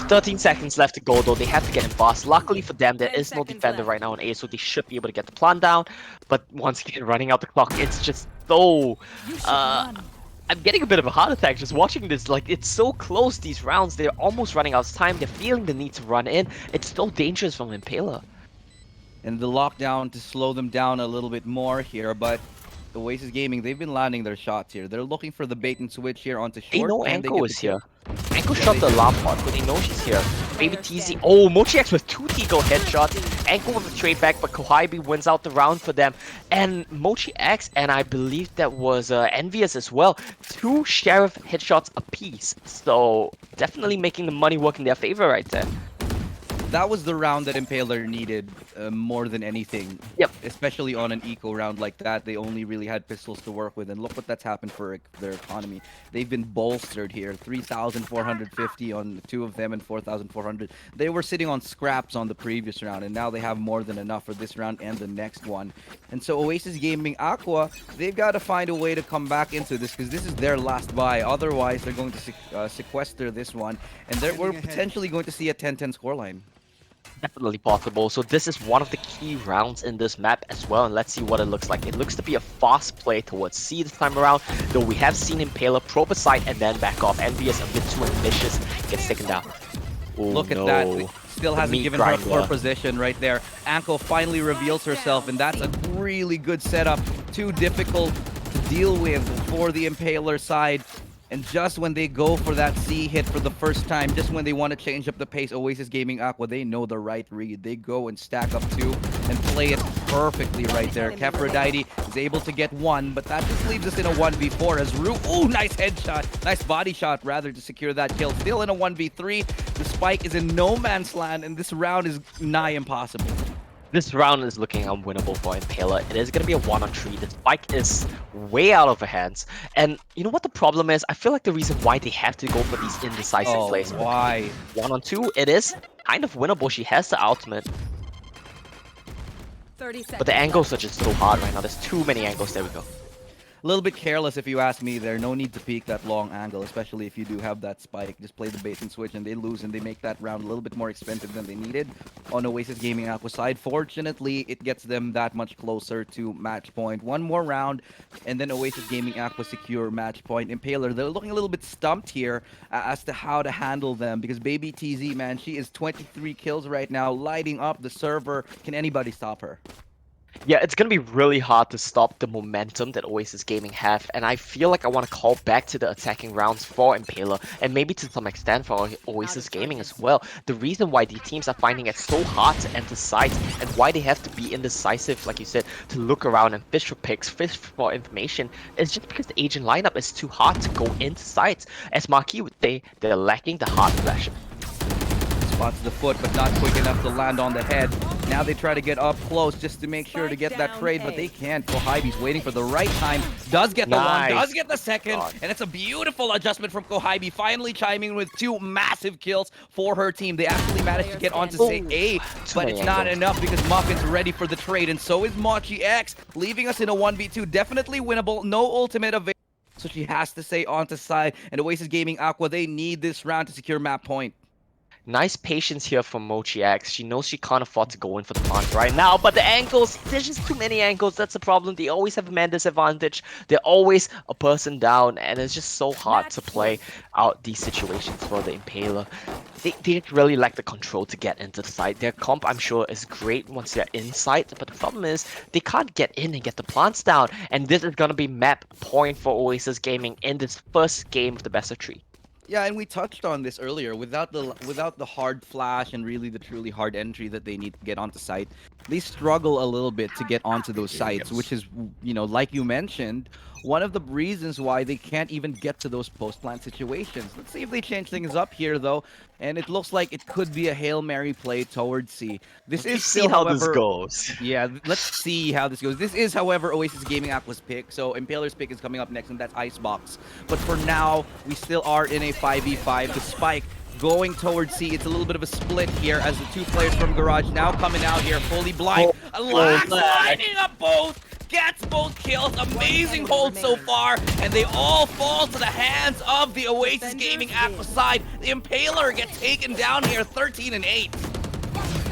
13 seconds left to go though. They have to get him fast. Luckily for them, there 10 is no seconds defender left. right now on A, so they should be able to get the plant down. But once again, running out the clock, it's just so... You should run. I'm getting a bit of a heart attack just watching this. Like, it's so close, these rounds. They're almost running out of time. They're feeling the need to run in. It's so dangerous from Impaler. And the lockdown to slow them down a little bit more here, but the Oasis Gaming, they've been landing their shots here. They're looking for the bait and switch here onto short. They know and Anko get is the kill. here. Anko shot the alarm bot, but they know she's here. Baby TZ. Oh, Mochi X with 2 Tigo headshots. Anko with a trade back, but Kohaibi wins out the round for them. And Mochi X, and I believe that was Envious as well. 2 Sheriff headshots apiece. So definitely making the money work in their favor right there. That was the round that Impaler needed more than anything. Yep. Especially on an eco round like that, they only really had pistols to work with, and look what that's happened for their economy. They've been bolstered here, 3,450 on 2 of them and 4,400. They were sitting on scraps on the previous round, and now they have more than enough for this round and the next one. And so Oasis Gaming Aqua, they've got to find a way to come back into this, because this is their last buy. Otherwise, they're going to sequester this one, and we're potentially going to see a 10-10 scoreline. Definitely possible. So this is one of the key rounds in this map as well, and let's see what it looks like. It looks to be a fast play towards C this time around, though we have seen Impaler probe a site and then back off. Envious a bit too ambitious, gets taken down. Oh, Look at no. that. Still hasn't meat given her a grinder. core position right there. Anko finally reveals herself, and that's a really good setup. Too difficult to deal with for the Impaler side. And just when they go for that C hit for the first time, just when they want to change up the pace, Oasis Gaming Aqua, they know the right read. They go and stack up two and play it perfectly right there. Kefrodite is able to get one, but that just leaves us in a 1v4 as Rue, ooh, nice headshot, nice body shot rather to secure that kill. Still in a 1v3, the spike is in no man's land, and this round is nigh impossible. This round is looking unwinnable for Impaler. It is going to be a 1-on-3. The spike is way out of her hands. And you know what the problem is? I feel like the reason why they have to go for these indecisive plays. Why? 1-on-2, it is kind of winnable. She has the ultimate. 30 seconds. But the angles are just so hard right now. There's too many angles. There we go. A little bit careless if you ask me there. No need to peek that long angle, especially if you do have that spike. Just play the bait and switch and they lose and they make that round a little bit more expensive than they needed on Oasis Gaming Aqua side. Fortunately, it gets them that much closer to match point. One more round and then Oasis Gaming Aqua secure match point. Impaler, they're looking a little bit stumped here as to how to handle them because Baby TZ, man, she is 23 kills right now, lighting up the server. Can anybody stop her? Yeah, it's going to be really hard to stop the momentum that Oasis Gaming have, and I feel like I want to call back to the attacking rounds for Impaler, and maybe to some extent for Oasis Gaming as well. The reason why the teams are finding it so hard to enter sites, and why they have to be indecisive, like you said, to look around and fish for picks, fish for information, is just because the agent lineup is too hard to go into sites. As Marquis would say, they're lacking the hard flash. Spots the foot, but not quick enough to land on the head. Now they try to get up close just to make sure to get that trade, but they can't. Kohibe's waiting for the right time. Does get the one, does get the second, and it's a beautiful adjustment from Kohibe, finally chiming in with two massive kills for her team. They actually managed to get onto say A, but it's not enough because Muffin's ready for the trade, and so is Mochi X, leaving us in a 1v2. Definitely winnable, no ultimate available, so she has to stay onto side, and Oasis Gaming Aqua, they need this round to secure map point. Nice patience here from Mochi X. She knows she can't afford to go in for the punch right now, but the angles, there's just too many angles. That's the problem. They always have a man disadvantage. They're always a person down, and it's just so hard to play out these situations for the Impaler. They really lack the control to get into the site. Their comp, I'm sure, is great once they're inside, but the problem is they can't get in and get the plants down, and this is going to be map point for Oasis Gaming in this first game of the best of 3. Yeah, and we touched on this earlier. Without the hard flash and really the truly hard entry that they need to get onto site, they struggle a little bit to get onto those sites, which is, you know, like you mentioned, one of the reasons why they can't even get to those post-plant situations. Let's see if they change things up here, though. And it looks like it could be a Hail Mary play towards C. This is still, how however, this goes. Yeah, let's see how this goes. This is, however, Oasis Gaming Aqua's pick. So Impaler's pick is coming up next, and that's Icebox. But for now, we still are in a 5v5. The spike going towards C. It's a little bit of a split here as the two players from Garage now coming out here fully blind. Lax lining up both. Gets both kills. Amazing hold so far. And they all fall to the hands of the Oasis Gaming Aqua side. The Impaler gets taken down here 13-8.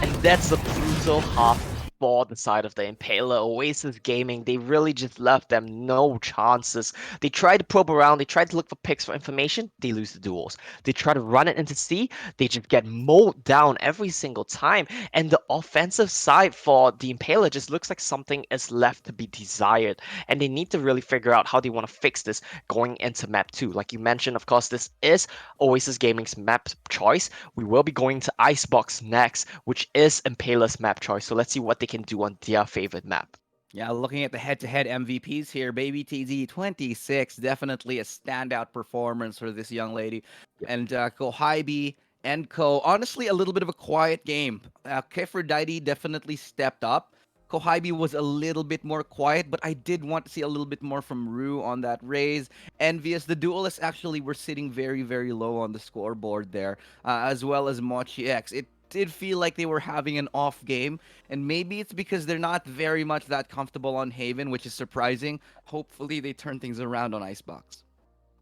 And that's the brutal half for the side of the Impaler. Oasis Gaming, they really just left them no chances. They try to probe around, they try to look for picks for information, they lose the duels. They try to run it into C, they just get mowed down every single time. And the offensive side for the Impaler just looks like something is left to be desired. And they need to really figure out how they want to fix this going into map 2. Like you mentioned, of course, this is Oasis Gaming's map choice. We will be going to Icebox next, which is Impaler's map choice. So let's see what they can do on their favorite map. Yeah, looking at the head-to-head MVPs here, Baby TZ 26, definitely a standout performance for this young lady. And Kohibe and Co, honestly, a little bit of a quiet game. Kefrodite definitely stepped up. Kohibe was a little bit more quiet, but I did want to see a little bit more from Rue on that raise. Envious, the duelists actually were sitting very, very low on the scoreboard there, as well as Mochi X. It did feel like they were having an off game, and maybe it's because they're not very much that comfortable on Haven, which is surprising. Hopefully they turn things around on Icebox.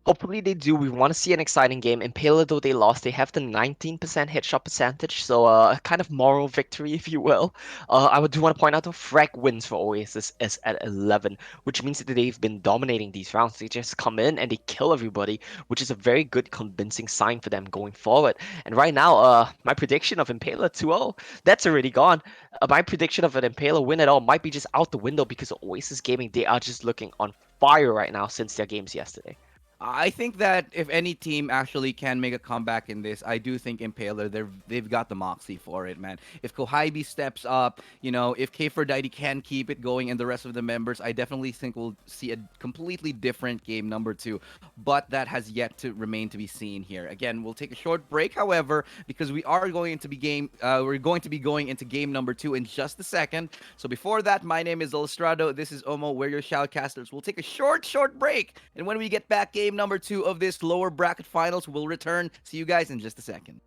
Hopefully they do. We want to see an exciting game. Impaler, though they lost, they have the 19% headshot percentage, so a kind of moral victory, if you will. I do want to point out the frag wins for Oasis is at 11, which means that they've been dominating these rounds. They just come in and they kill everybody, which is a very good, convincing sign for them going forward. And right now, my prediction of Impaler 2-0, that's already gone. My prediction of an Impaler win at all might be just out the window because Oasis Gaming, they are just looking on fire right now since their games yesterday. I think that if any team actually can make a comeback in this, I do think Impaler they've got the moxie for it, man. If Kohibi steps up, if Kferdite can keep it going and the rest of the members, I definitely think we'll see a completely different game number two. But that has yet to remain to be seen here. Again, we'll take a short break, however, because we're going to be going into game number two in just a second. So before that, my name is Estrado. This is Omo. We're your shoutcasters. We'll take a short break, and when we get back, game number two of this lower bracket finals will return. See you guys in just a second.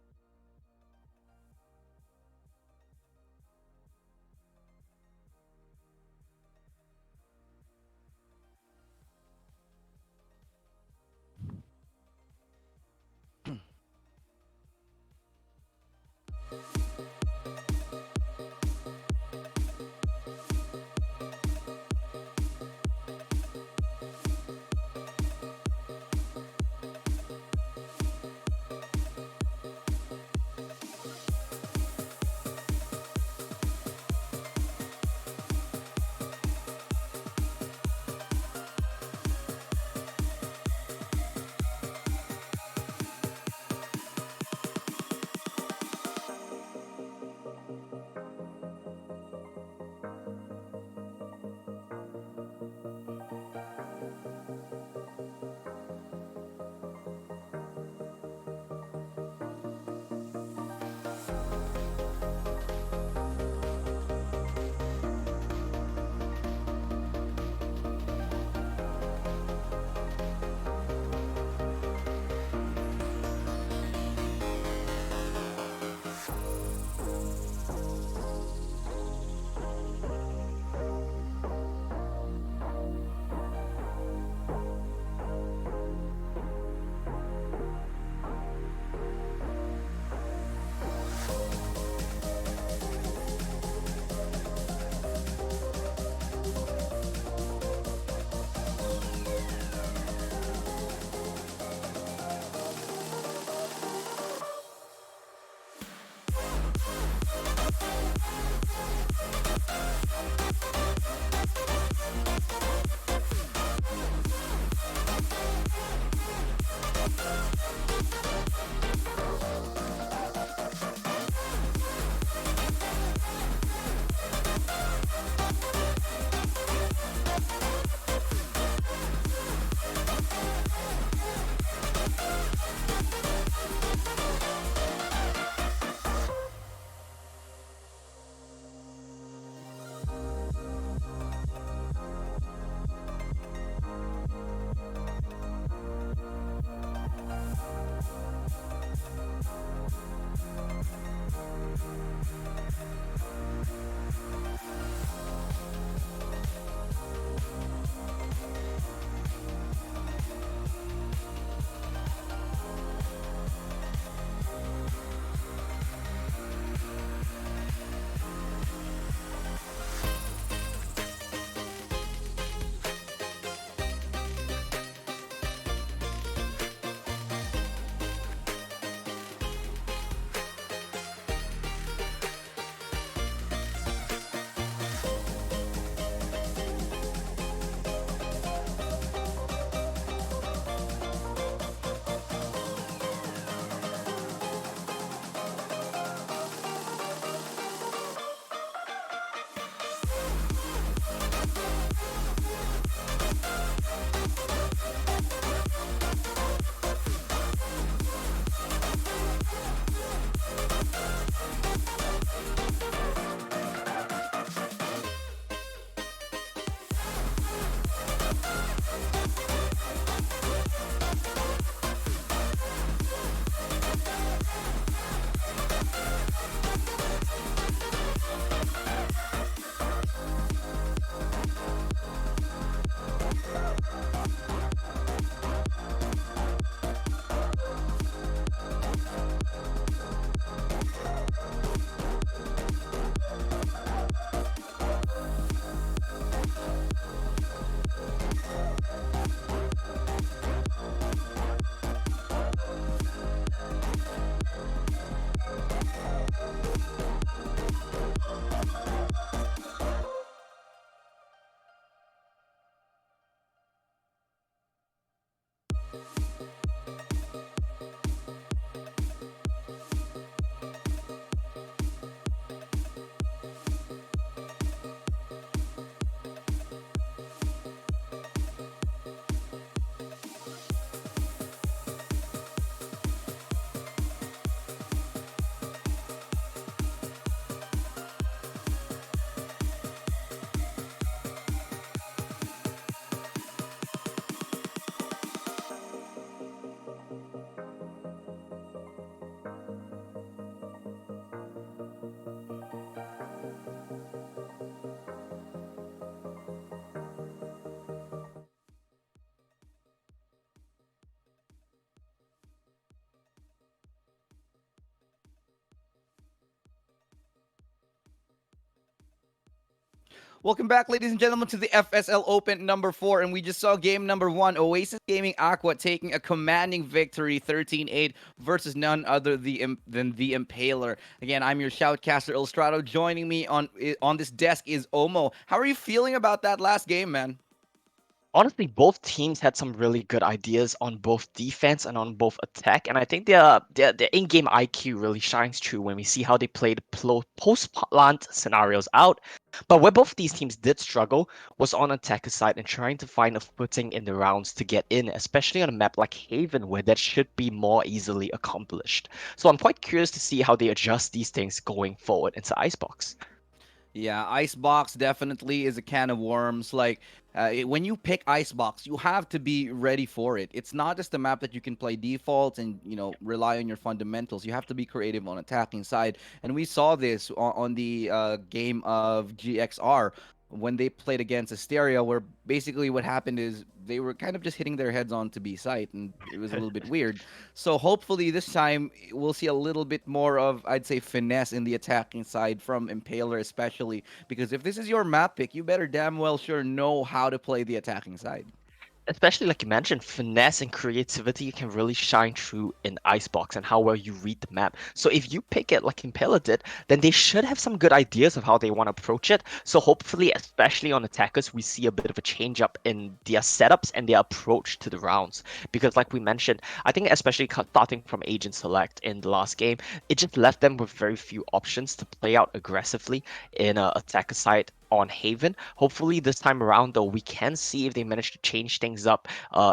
Welcome back, ladies and gentlemen, to the FSL Open number 4. And we just saw game number 1, Oasis Gaming Aqua taking a commanding victory 13-8 versus none other than the Impaler. Again, I'm your shoutcaster, Illustrato. Joining me on this desk is Omo. How are you feeling about that last game, man? Honestly, both teams had some really good ideas on both defense and on both attack, and I think their in-game IQ really shines through when we see how they played post-plant scenarios out. But where both these teams did struggle was on attacker side and trying to find a footing in the rounds to get in, especially on a map like Haven, where that should be more easily accomplished. So I'm quite curious to see how they adjust these things going forward into Icebox. Yeah, Icebox definitely is a can of worms. Like, when you pick Icebox, you have to be ready for it. It's not just a map that you can play default and, rely on your fundamentals. You have to be creative on attacking side. And we saw this on the game of GXR when they played against Asteria, where basically what happened is they were kind of just hitting their heads onto B site, and it was a little bit weird. So hopefully this time we'll see a little bit more of, I'd say, finesse in the attacking side from Impaler, especially because if this is your map pick, you better damn well sure know how to play the attacking side. Especially like you mentioned, finesse and creativity can really shine through in Icebox and how well you read the map. So if you pick it like Impala did, then they should have some good ideas of how they want to approach it. So hopefully, especially on attackers, we see a bit of a change up in their setups and their approach to the rounds. Because like we mentioned, I think especially starting from Agent Select in the last game, it just left them with very few options to play out aggressively in a attacker side on Haven. Hopefully, this time around, though, we can see if they manage to change things up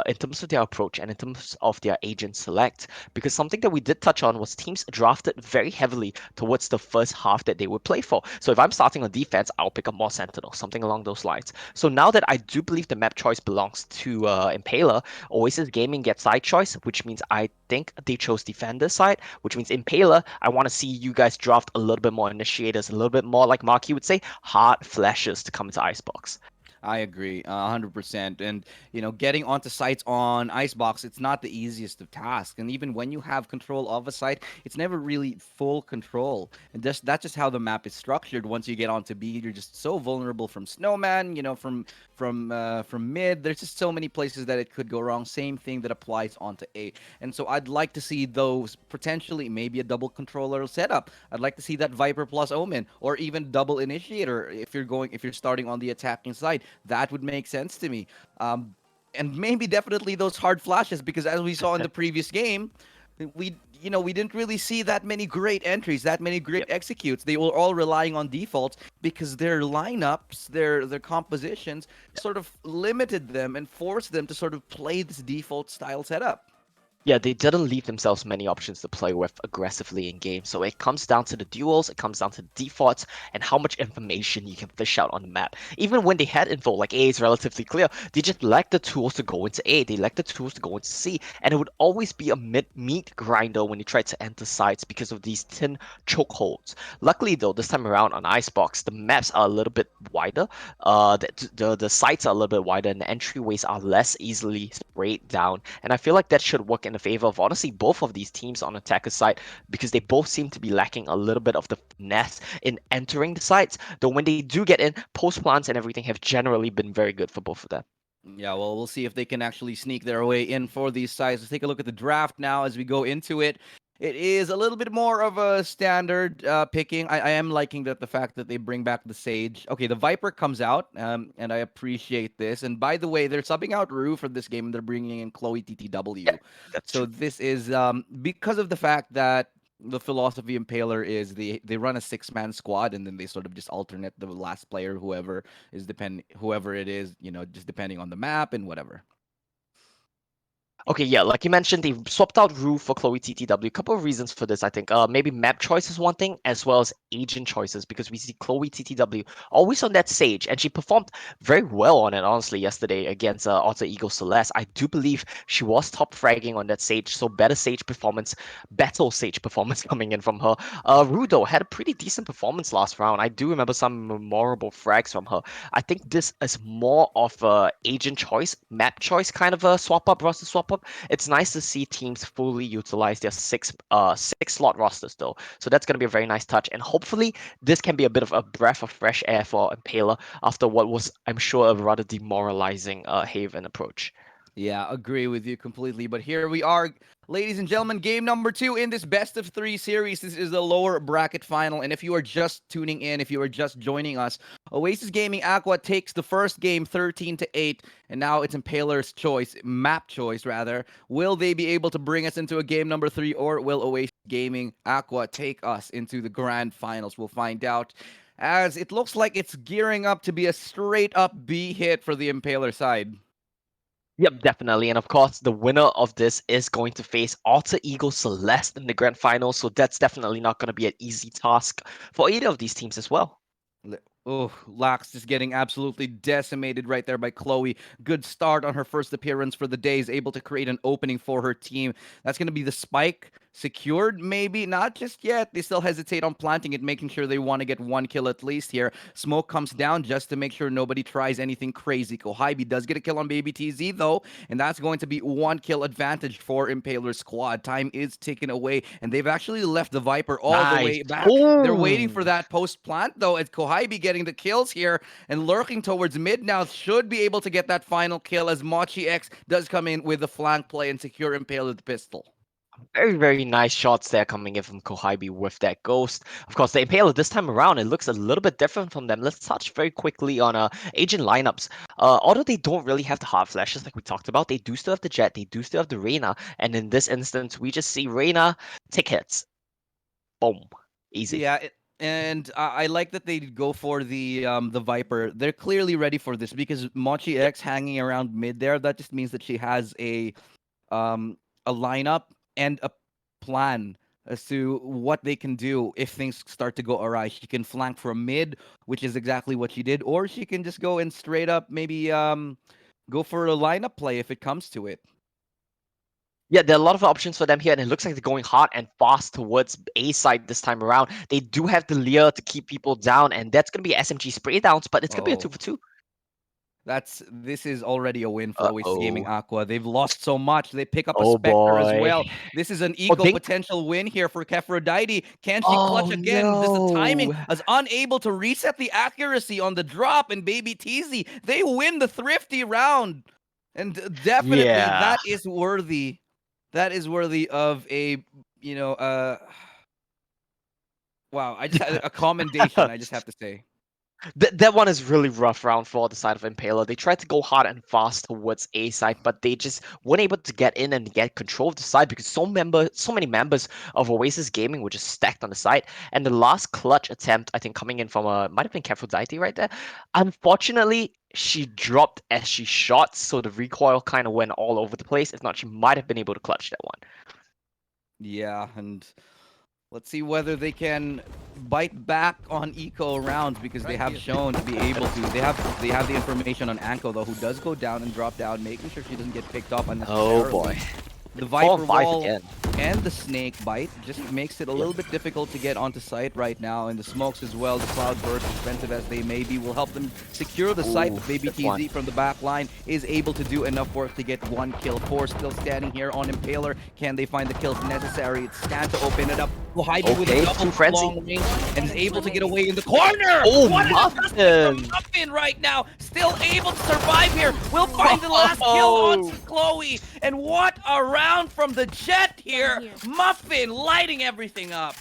in terms of their approach and in terms of their agent select. Because something that we did touch on was teams drafted very heavily towards the first half that they would play for. So if I'm starting on defense, I'll pick up more Sentinel, something along those lines. So now that I do believe the map choice belongs to Impaler, Oasis Gaming gets side choice, which means I think they chose defender side, which means Impaler, I want to see you guys draft a little bit more initiators, a little bit more like Marky would say, hard flashes to come into Icebox. I agree, 100%. And getting onto sites on Icebox, it's not the easiest of tasks. And even when you have control of a site, it's never really full control. And that's just how the map is structured. Once you get onto B, you're just so vulnerable from Snowman, from mid. There's just so many places that it could go wrong. Same thing that applies onto A. And so I'd like to see those potentially maybe a double controller setup. I'd like to see that Viper plus Omen or even double initiator if you're starting on the attacking side. That would make sense to me. And maybe definitely those hard flashes because as we saw in the previous game, we didn't really see that many great entries, that many great Yep. executes. They were all relying on defaults because their lineups, their compositions sort of limited them and forced them to sort of play this default style setup. Yeah, they didn't leave themselves many options to play with aggressively in game. So it comes down to the duels, it comes down to the defaults, and how much information you can fish out on the map. Even when they had info, like A is relatively clear, they just lacked the tools to go into A, they lacked the tools to go into C, and it would always be a meat grinder when you try to enter sites because of these thin chokeholds. Luckily though, this time around on Icebox, the maps are a little bit wider, the sites are a little bit wider, and the entryways are less easily sprayed down, and I feel like that should work in the favor of honestly both of these teams on attacker side because they both seem to be lacking a little bit of the finesse in entering the sites. Though when they do get in, post plants and everything have generally been very good for both of them. Yeah, well, we'll see if they can actually sneak their way in for these sides. Let's take a look at the draft now as we go into it. It is a little bit more of a standard picking. I am liking the fact that they bring back the Sage. Okay, the Viper comes out, and I appreciate this. And by the way, they're subbing out Rue for this game, and they're bringing in Chloe Yeah, TTW. that's So true. this is because of the fact that the philosophy Impaler is they run a six-man squad, and then they sort of just alternate the last player, whoever it is, just depending on the map and whatever. Okay, yeah, like you mentioned, they swapped out Rue for Chloe TTW. A couple of reasons for this, I think. Maybe map choice is one thing, as well as agent choices, because we see Chloe TTW always on that stage, and she performed very well on it, honestly, yesterday against Alter Ego Celeste. I do believe she was top fragging on that stage, so battle stage performance coming in from her. Rue, though, had a pretty decent performance last round. I do remember some memorable frags from her. I think this is more of a agent choice, map choice kind of a swap up, roster swap up up. It's nice to see teams fully utilize their six slot rosters though. So that's going to be a very nice touch, and hopefully this can be a bit of a breath of fresh air for Impaler after what was, I'm sure, a rather demoralizing Haven approach. Yeah, agree with you completely. But here we are, ladies and gentlemen, game number 2 in this best of 3 series. This is the lower bracket final. And if you are just tuning in, if you are just joining us, Oasis Gaming Aqua takes the first game 13-8. And now it's Impaler's choice, map choice rather. Will they be able to bring us into a game number 3, or will Oasis Gaming Aqua take us into the grand finals? We'll find out, as it looks like it's gearing up to be a straight up B hit for the Impaler side. Yep, definitely. And of course, the winner of this is going to face Alter Ego Celeste in the grand final. So that's definitely not going to be an easy task for either of these teams as well. Oh, Lax just getting absolutely decimated right there by Chloe. Good start on her first appearance for the day. Is able to create an opening for her team. That's going to be the spike. Secured, maybe not just yet. They still hesitate on planting it, making sure they want to get 1 kill at least here. Smoke comes down just to make sure nobody tries anything crazy. Kohibi does get a kill on Baby TZ though, and that's going to be 1 kill advantage for Impaler's squad. Time is ticking away, and they've actually left the Viper all the Nice. way back. They're waiting for that post plant though, as Kohibi getting the kills here and lurking towards mid now, should be able to get that final kill as Mochi X does come in with the flank play and secure Impaler with the pistol. Very, very nice shots there coming in from Kohibi with that ghost. Of course, the Impaler this time around, it looks a little bit different from them. Let's touch very quickly on agent lineups. Although they don't really have the hard flashes like we talked about, they do still have the Jet, they do still have the Reyna, and in this instance, we just see Reyna take hits. Boom. Easy. Yeah, and I like that they go for the Viper. They're clearly ready for this because Mochi X hanging around mid there, that just means that she has a lineup and a plan as to what they can do if things start to go awry. She can flank from mid, which is exactly what she did, or she can just go and straight up maybe go for a lineup play if it comes to it. Yeah, there are a lot of options for them here, and it looks like they're going hard and fast towards A side this time around. They do have the Lear to keep people down, and that's going to be SMG spray downs, but it's going to be a 2 Oh. for 2. This is already a win for Oasis Gaming Uh-oh. Aqua. They've lost so much. They pick up a Oh Spectre as boy. well. This is an Oh, eco potential win here for Kefrodite. Can she Oh clutch again? Does the timing no. is unable to reset the accuracy on the drop, and Baby Teasy, they win the thrifty round. And definitely Yeah. that is worthy. That is worthy of a, wow, I just had a commendation, I just have to say. That one is really rough round for the side of Impaler. They tried to go hard and fast towards A side, but they just weren't able to get in and get control of the side because so many members of Oasis Gaming were just stacked on the side. And the last clutch attempt, I think, coming in from might have been Kefrodite right there. Unfortunately, she dropped as she shot, so the recoil kind of went all over the place. If not, she might have been able to clutch that one. Yeah, and let's see whether they can bite back on eco rounds, because they have shown to be able to. They have the information on Anko though, who does go down and drop down, making sure she doesn't get picked up unnecessarily. Oh boy. The 4 Viper and 5 wall again. and the snake bite just makes it a little bit difficult to get onto site right now, and the smokes as well. The cloud burst, expensive as they may be, will help them secure the site. But Baby that's one. TZ from the back line is able to do enough work to get 1 kill. 4 still standing here on Impaler. Can they find the kills necessary? It's Stan to open it up. Kohibi with a Okay, double too frenzy. long range and is able to get away in the corner. Oh, What is Muffin! from Muffin right now? Still able to survive here. We'll find the last kill on Chloe. And what a round from the Jet here. Muffin lighting everything up.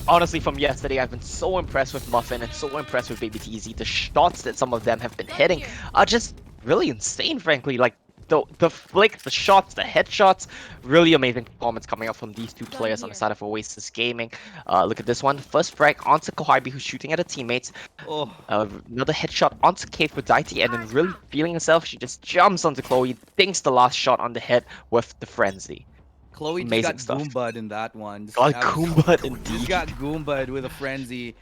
Honestly, from yesterday, I've been so impressed with Muffin and so impressed with Baby TZ. The shots that some of them have been hitting are just really insane, frankly. Like, the flicks, the shots, the headshots, really amazing performance coming out from these two players on the side of Oasis Gaming. Look at this one. First frag onto Kohibi, who's shooting at her teammates. Oh, Another headshot onto Kefrodite, and then really feeling herself, she just jumps onto Chloe, dinks the last shot on the head with the frenzy. Chloe just Amazing got stuff. Goomba'd in that one. God, That was- Goomba'd Just indeed. got Goomba'd with a frenzy.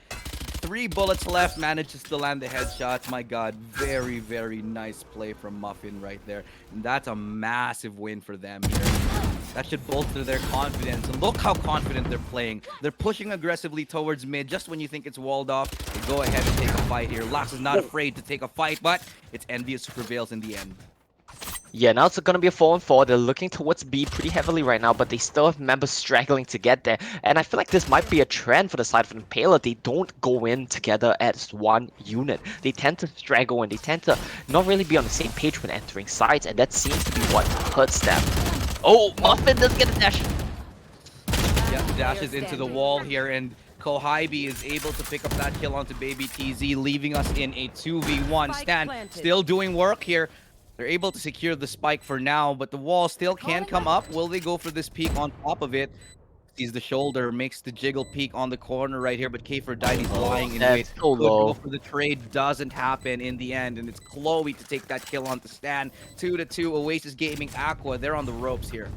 3 bullets left, manages to land the headshots. My god, very, very nice play from Muffin right there. And that's a massive win for them here. That should bolster their confidence. And look how confident they're playing. They're pushing aggressively towards mid. Just when you think it's walled off, they go ahead and take a fight here. Lax is not afraid to take a fight, but it's Envious who prevails in the end. Yeah, now it's gonna be a 4-on-4. They're looking towards B pretty heavily right now, but they still have members straggling to get there. And I feel like this might be a trend for the side of Impaler. They don't go in together as one unit. They tend to straggle and they tend to not really be on the same page when entering sides, and that seems to be what hurts them. Oh, Muffin does get a dash. Yeah, dashes into the wall here, and Kohaibi is able to pick up that kill onto Baby TZ, leaving us in a 2v1 Spike stand. planted. Still doing work here. They're able to secure the spike for now, but the wall still can come up. Will they go for this peek on top of it? Sees the shoulder, makes the jiggle peek on the corner right here, but K4Dity's lying in wait. That's so Could go low. for the trade, doesn't happen in the end, and it's Chloe to take that kill on the stand. 2-2, Oasis Gaming Aqua, they're on the ropes here.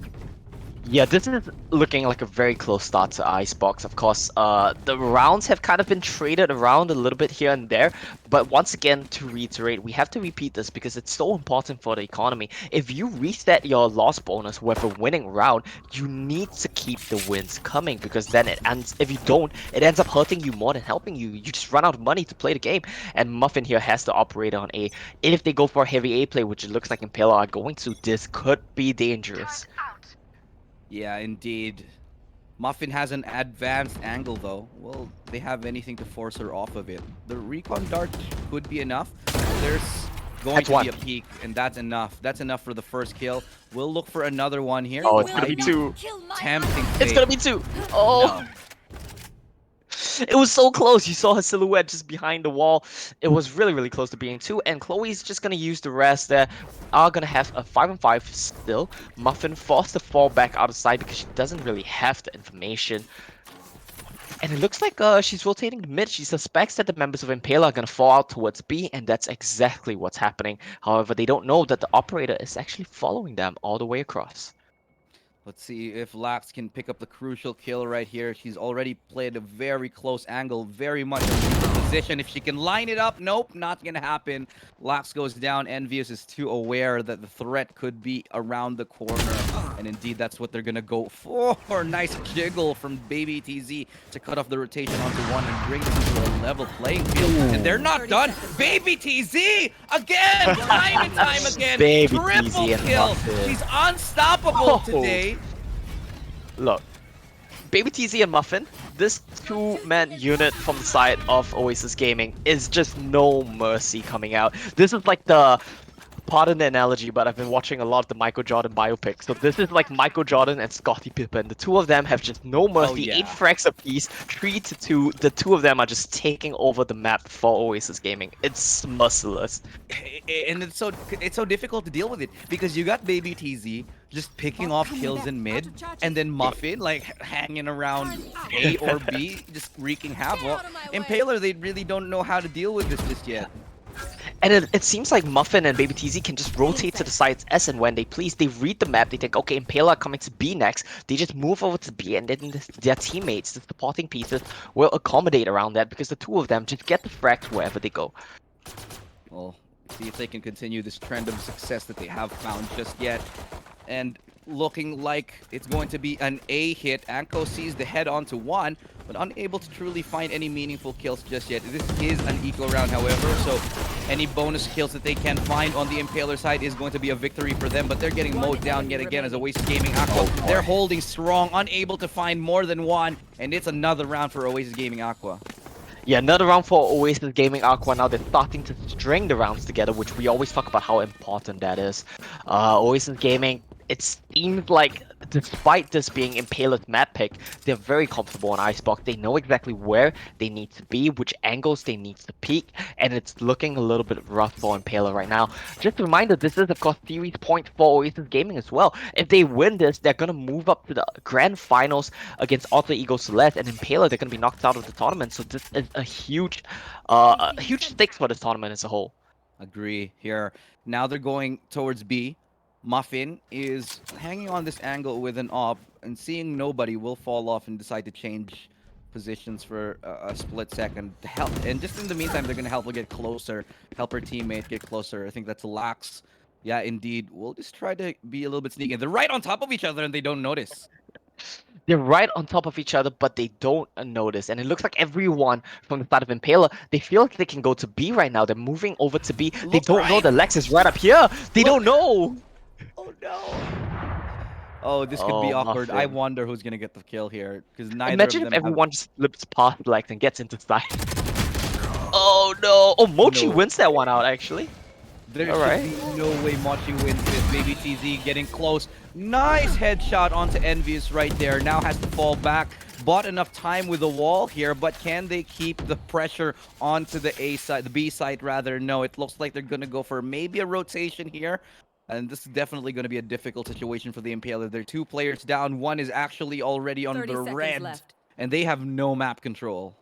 Yeah, this is looking like a very close start to Icebox. Of course, the rounds have kind of been traded around a little bit here and there, but once again, to reiterate, we have to repeat this because it's so important for the economy. If you reset your loss bonus with a winning round, you need to keep the wins coming, because then it ends. If you don't, it ends up hurting you more than helping you. You just run out of money to play the game, and Muffin here has to operate on A. If they go for a heavy A play, which it looks like Impaler are going to, this could be dangerous. Yeah, indeed. Muffin has an advanced angle though. Will they have anything to force her off of it? The recon dart could be enough. There's going That's to one. be a peek, and that's enough. That's enough for the first kill. We'll look for another one here. Oh, it's Will gonna be I two. Tempting It's fate. gonna be two. Oh. No. It was so close. You saw her silhouette just behind the wall. It was really, really close to being two. And Chloe's just gonna use the rest there. Are gonna have a 5-on-5 still. Muffin forced to fall back out of sight because she doesn't really have the information. And it looks like she's rotating the mid. She suspects that the members of Impaler are gonna fall out towards B, and that's exactly what's happening. However, they don't know that the operator is actually following them all the way across. Let's see if Lax can pick up the crucial kill right here. She's already played a very close angle, very much in the position. If she can line it up, nope, not gonna happen. Lax goes down. Envious is too aware that the threat could be around the corner. And indeed, that's what they're gonna go for. Nice jiggle from Baby TZ to cut off the rotation onto one and bring them to a level playing field. And they're not 30 done. seconds. Baby TZ again, time and time again. Baby Triple TZ and kill. Muffin. She's unstoppable today. Look, Baby TZ and Muffin, this two-man unit from the side of Oasis Gaming is just no mercy coming out. This is like the, pardon the analogy, but I've been watching a lot of the Michael Jordan biopics. So this is like Michael Jordan and Scottie Pippen. The two of them have just no mercy. yeah. 8 frags apiece, 3-2. The two of them are just taking over the map for Oasis Gaming. It's merciless. And it's so difficult to deal with it because you got Baby TZ just picking off kills in mid, and then Muffin like hanging around A or B, just wreaking havoc. Impaler, they really don't know how to deal with this just yet. And it seems like Muffin and Baby TZ can just rotate to the sides as and when they please. They read the map, they think, okay, Impaler are coming to B next. They just move over to B, and then their teammates, the supporting pieces, will accommodate around that because the two of them just get the frags wherever they go. Well, see if they can continue this trend of success that they have found just yet. And looking like it's going to be an A hit. Anko sees the head onto one, but unable to truly find any meaningful kills just yet. This is an eco round, however, so any bonus kills that they can find on the Impaler side is going to be a victory for them, but they're getting mowed down yet again as Oasis Gaming Aqua. They're holding strong, unable to find more than one, and it's another round for Oasis Gaming Aqua. Yeah, another round for Oasis Gaming Aqua. Now they're starting to string the rounds together, which we always talk about how important that is. Oasis Gaming, it seems like despite this being Impaler's map pick, they're very comfortable on Icebox. They know exactly where they need to be, which angles they need to peek, and it's looking a little bit rough for Impaler right now. Just a reminder, this is of course series point for Oasis Gaming as well. If they win this, they're gonna move up to the grand finals against Alter Ego Celeste, and Impaler, they're gonna be knocked out of the tournament. So this is a huge stakes for this tournament as a whole. Agree here. Now they're going towards B. Muffin is hanging on this angle with an op, and seeing nobody will fall off and decide to change positions for a split second to help. And just in the meantime, they're going to help her get closer, help her teammate get closer. I think that's Lax. Yeah, indeed. We'll just try to be a little bit sneaky. They're right on top of each other and they don't notice. They're right on top of each other, but they don't notice. And it looks like everyone from the side of Impaler, they feel like they can go to B right now. They're moving over to B. They Look don't know right. the Lex is right up here. They don't know. no. Oh, this could be Oh, awkward. I Muffin. wonder who's gonna get the kill here, because neither of Imagine if them have. everyone just flips past Lex and gets into side. Oh no! Oh, Mochi No. wins that one out actually. There All should right. be no way Mochi wins this. Baby TZ getting close. Nice headshot onto Envious right there. Now has to fall back. Bought enough time with the wall here, but can they keep the pressure onto the A side, the B side rather? No, it looks like they're gonna go for maybe a rotation here. And this is definitely going to be a difficult situation for the Impaler. They're 2 players down. One is actually already on 30 the seconds red, left. and they have no map control.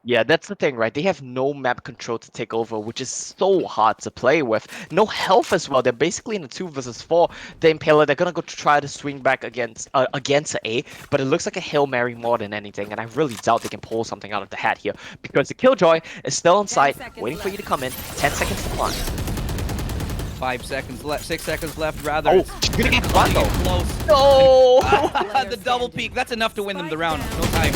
Yeah, that's the thing, right? They have no map control to take over, which is so hard to play with. No health as well. They're basically in a 2 versus 4. The Impaler, they're gonna go try to swing back against A, but it looks like a Hail Mary more than anything, and I really doubt they can pull something out of the hat here because the Killjoy is still on 10 site, seconds waiting for you left. to come in. 10 seconds to plant. 5 seconds left, 6 seconds left rather. Oh, It's you're gonna get one though. close. No! The double peek, that's enough to win them the round. No time.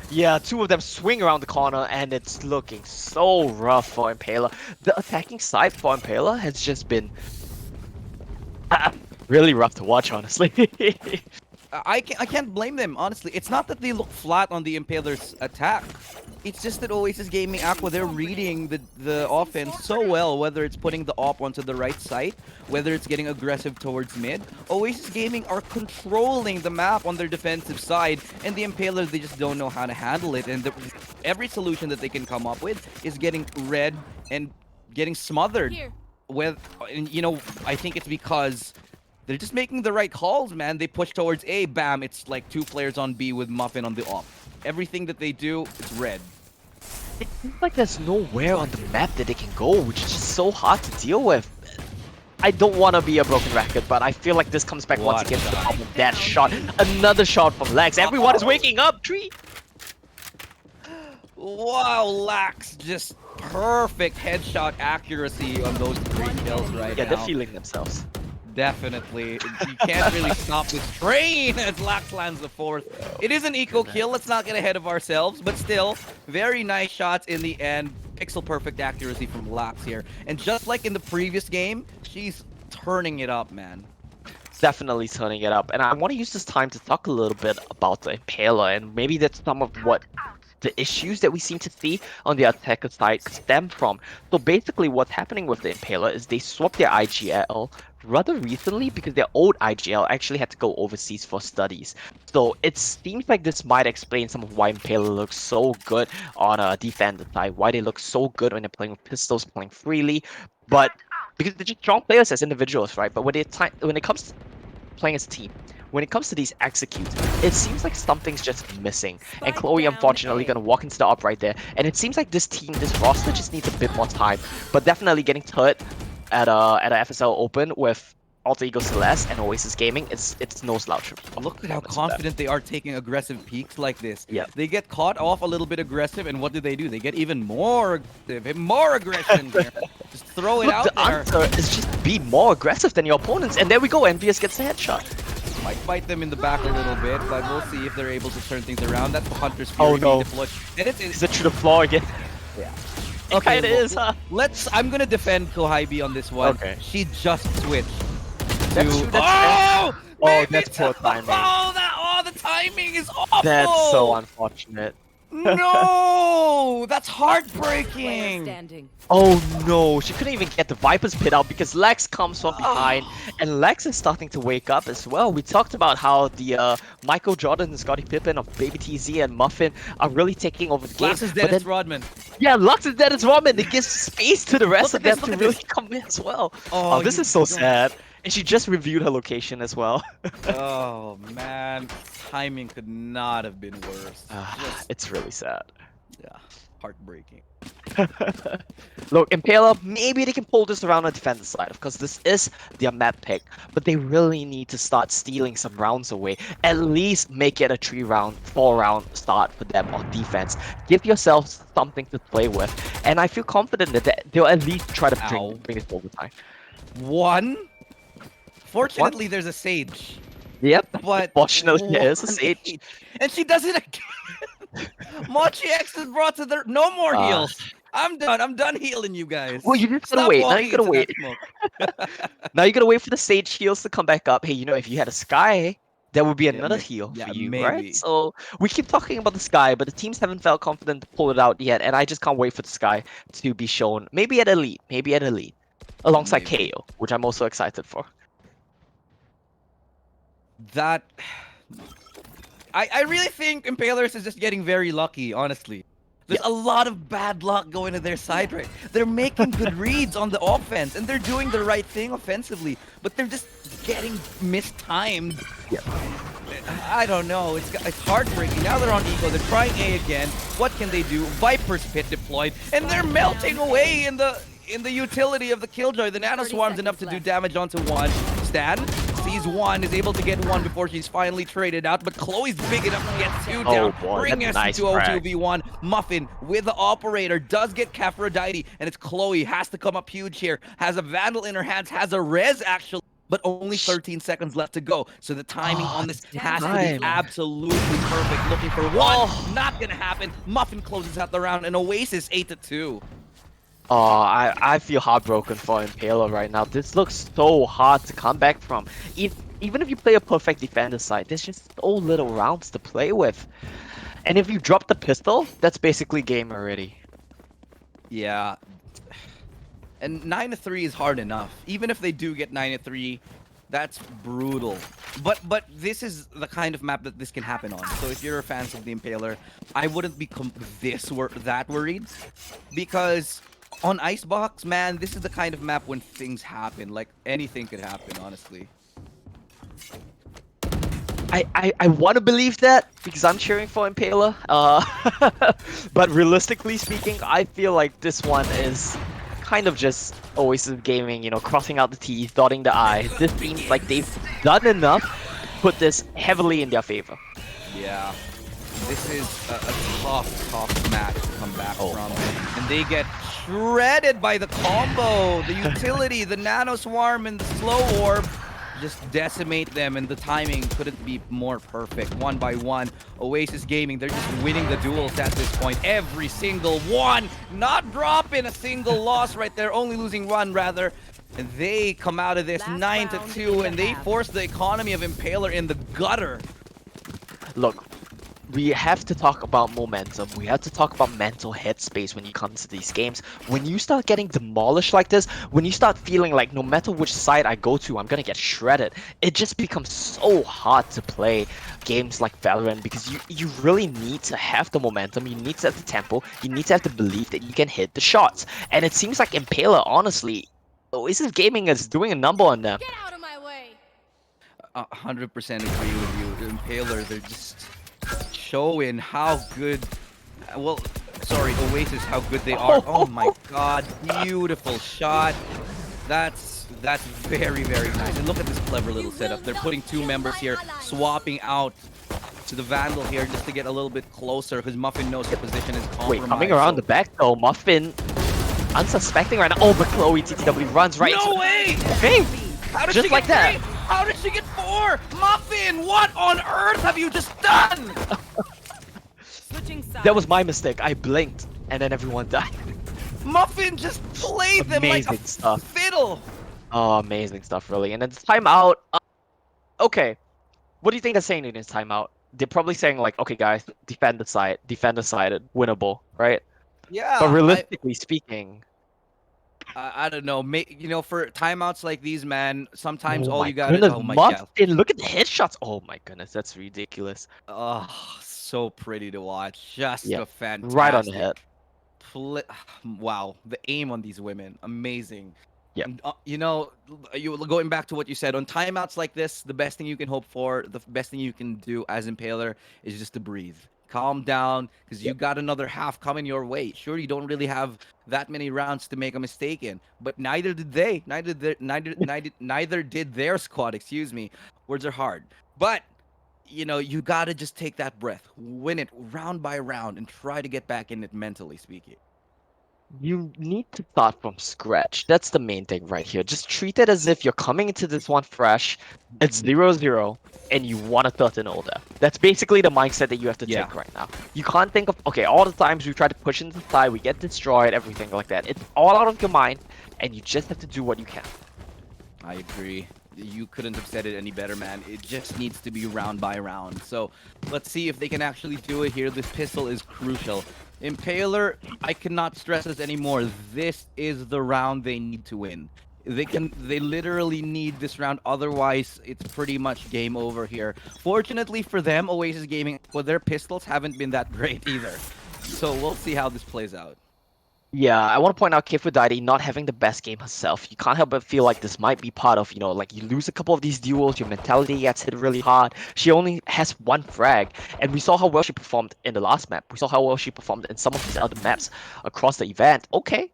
Yeah, 2 of them swing around the corner, and it's looking so rough for Impaler. The attacking side for Impaler has just been really rough to watch, honestly. I can't blame them, honestly. It's not that they look flat on the Impaler's attack. It's just that Oasis Gaming Aqua, they're reading the offense so well, whether it's putting the op onto the right side, whether it's getting aggressive towards mid. Oasis Gaming are controlling the map on their defensive side, and the Impaler, they just don't know how to handle it. And every solution that they can come up with is getting red and getting smothered. Here. And you know, I think it's because they're just making the right calls, man. They push towards A, bam, it's like 2 players on B with Muffin on the op. Everything that they do, it's red. It seems like there's nowhere on the map that they can go, which is just so hard to deal with. I don't want to be a broken record, but I feel like this comes back once What again to the the- problem of that shot. Another shot from Lex. Everyone is waking up, Tree! Wow, Lax, just perfect headshot accuracy on those 3 kills right Yeah, now. they're feeling themselves. Definitely. You can't really stop this train as Lax lands the 4th. It is an eco kill. Let's not get ahead of ourselves, but still, very nice shots in the end. Pixel perfect accuracy from Lax here. And just like in the previous game, she's turning it up, man. Definitely turning it up. And I want to use this time to talk a little bit about the Impaler, and maybe that's some of what the issues that we seem to see on the attacker side stem from. So basically what's happening with the Impaler is they swapped their IGL rather recently because their old IGL actually had to go overseas for studies. So it seems like this might explain some of why Impaler looks so good on a defender side, why they look so good when they're playing with pistols, playing freely, but because they're just strong players as individuals, right? But when it comes to playing as a team, when it comes to these executes, it seems like something's just missing. And Spike Chloe, down unfortunately, A. gonna walk into the up right there. And it seems like this team, this roster, just needs a bit more time. But definitely getting third at a FSL Open with Alter Ego Celeste and Oasis Gaming, it's no slouch. Look at how confident they are taking aggressive peaks like this. Yeah. They get caught off a little bit aggressive, and what do? They get even more aggressive, and more aggression here. Just throw it Look, out the there. answer is just be more aggressive than your opponents. And there we go, Envious gets the headshot. Might fight them in the back a little bit, but we'll see if they're able to turn things around. That's the Hunter's Oh, Fury no. being deployed. And Is it through the floor again? Yeah. It kinda well, is, huh? I'm gonna defend Kohaibi on this one. Okay. She just switched. That's to... true, that's Oh! Oh, baby, that's poor timing. The timing is awful! That's so unfortunate. No! That's Player heartbreaking! standing. Oh no, she couldn't even get the Viper's pit out because Lex comes from behind, and Lex is starting to wake up as well. We talked about how the Michael Jordan and Scottie Pippen of Baby TZ and Muffin are really taking over the game. Lux is but Dennis then- Rodman. Yeah, Lux is dead as well, man. It gives space to the rest Look of at them this, to look at really come in as well. Oh, This you is so don't- sad. And she just reviewed her location as well. Oh man, timing could not have been worse. Just, It's really sad. yeah, heartbreaking. Look, Impaler, maybe they can pull this around on the defensive side, because this is their map pick, but they really need to start stealing some rounds away. At least make it a 3-round, 4-round start for them on defense. Give yourself something to play with, and I feel confident that they'll at least try to Ow. bring it over time. One. Fortunately, there's a Sage. Yep, But fortunately, there is a one Sage. H. And she does it again. Mochi X is brought to the no more heals. I'm done. I'm done healing you Well, guys. you just gotta Stop wait. Now you walking gotta into wait. that smoke. Now you gotta wait for the Sage heals to come back up. Hey, if you had a Sky, that would be Yeah, another heal yeah, for you, right? maybe, So we keep talking about the Sky, but the teams haven't felt confident to pull it out yet, and I just can't wait for the Sky to be shown. Maybe at Elite, alongside maybe. KO, which I'm also excited for. That I really think Impalers is just getting very lucky, honestly. There's Yep. a lot of bad luck going to their side right. They're making good reads on the offense, and they're doing the right thing offensively, but they're just getting mistimed. Yep. I don't know. It's heartbreaking. Now they're on Eco. They're trying A again. What can they do? Viper's Pit deployed, and they're melting away in the utility of the Killjoy. The Nano 30 Swarm's enough to seconds do damage onto one. Stan sees one, is able to get one before she's finally traded out, but Chloe's big enough to get two down. Boy, Bring that's us nice to frag. 2v1. Muffin with the operator does get Caphrodite, and it's Chloe. Has to come up huge here. Has a Vandal in her hands, has a res actually. But only 13 seconds left to go. So the timing on this has to be time. absolutely perfect. Looking for one. Not going to happen. Muffin closes out the round, and Oasis 8-2. Oh, I feel heartbroken for Impaler right now. This looks so hard to come back from. Even if you play a perfect defender side, there's just so little rounds to play with. And if you drop the pistol, that's basically game already. Yeah. And 9-3 is hard enough. Even if they do get 9-3, that's brutal. But this is the kind of map that this can happen on. So if you're a fan of the Impaler, I wouldn't be that worried, because on Icebox, man, this is the kind of map when things happen. Like anything could happen, honestly. I want to believe that because I'm cheering for Impaler. But realistically speaking, I feel like this one is kind of just Oasis Gaming, crossing out the T's, dotting the I's. This seems like they've done enough to put this heavily in their favor. Yeah. This is a tough match to come back from. And they get shredded by the combo, the utility, the Nano Swarm, and the Slow Orb. Just decimate them, and the timing couldn't be more perfect. One by one, Oasis Gaming, they're just winning the duels at this point. Every single one, not dropping a single loss right there, only losing one rather. And they come out of this 9-2, and they force the economy of Impaler in the gutter. Look, we have to talk about momentum. We have to talk about mental headspace when you come to these games. When you start getting demolished like this, when you start feeling like no matter which side I go to, I'm gonna get shredded, it just becomes so hard to play games like Valorant, because you really need to have the momentum, you need to have the tempo, you need to have the belief that you can hit the shots. And it seems like Impaler, honestly, Oasis Gaming is doing a number on them. Get out of my way. 100% agree with you. Impaler, they're just showing how good, well, sorry, Oasis, how good they are. Oh my god, beautiful shot. That's very, very nice. And look at this clever little setup. They're putting two members here, swapping out to the Vandal here just to get a little bit closer, because Muffin knows the position is compromised. Wait, coming around the back though, Muffin, unsuspecting right now. Oh, but Chloe TTW runs right. No way! Hey, How did just she like get that. 3? How did she get 4? Muffin, what on earth have you just done? Switching sides. That was my mistake. I blinked, and then everyone died. Muffin just played them like a Amazing stuff. fiddle. Oh, amazing stuff, really. And then timeout. Okay, what do you think they're saying in this timeout? They're probably saying like, okay, guys, defend the side, winnable, right? Yeah, But realistically speaking, I don't know. For timeouts like these, man, sometimes oh all my you gotta. goodness, Oh my god. Muffin, look at the headshots. Oh my goodness, that's ridiculous. Oh, so pretty to watch. Just Yeah, a fantastic. right on the head. Wow, the aim on these women, amazing. Yeah. And, you going back to what you said on timeouts like this, the best thing you can hope for, the best thing you can do as Impaler is just to breathe, calm down, because you got another half coming your way. Sure, you don't really have that many rounds to make a mistake in, but neither did they. Neither did their squad. Excuse me. Words are hard, but you gotta just take that breath, win it round by round, and try to get back in it mentally speaking. You need to start from scratch. That's the main thing right here. Just treat it as if you're coming into this one fresh. It's 0-0, and you want a certain order. That's basically the mindset that you have to Yeah, take right now. You can't think of, okay, all the times we try to push into the side, we get destroyed, everything like that. It's all out of your mind, and you just have to do what you can. I agree. You couldn't have said it any better, man. It just needs to be round by round. So let's see if they can actually do it here. This pistol is crucial. Impaler, I cannot stress this anymore. This is the round they need to win. They literally need this round, otherwise it's pretty much game over here. Fortunately for them, Oasis Gaming, well, their pistols haven't been that great either. So we'll see how this plays out. Yeah, I want to point out Kifudide not having the best game herself. You can't help but feel like this might be part of, like you lose a couple of these duels, your mentality gets hit really hard. She only has one frag, and we saw how well she performed in the last map. We saw how well she performed in some of these other maps across the event. Okay,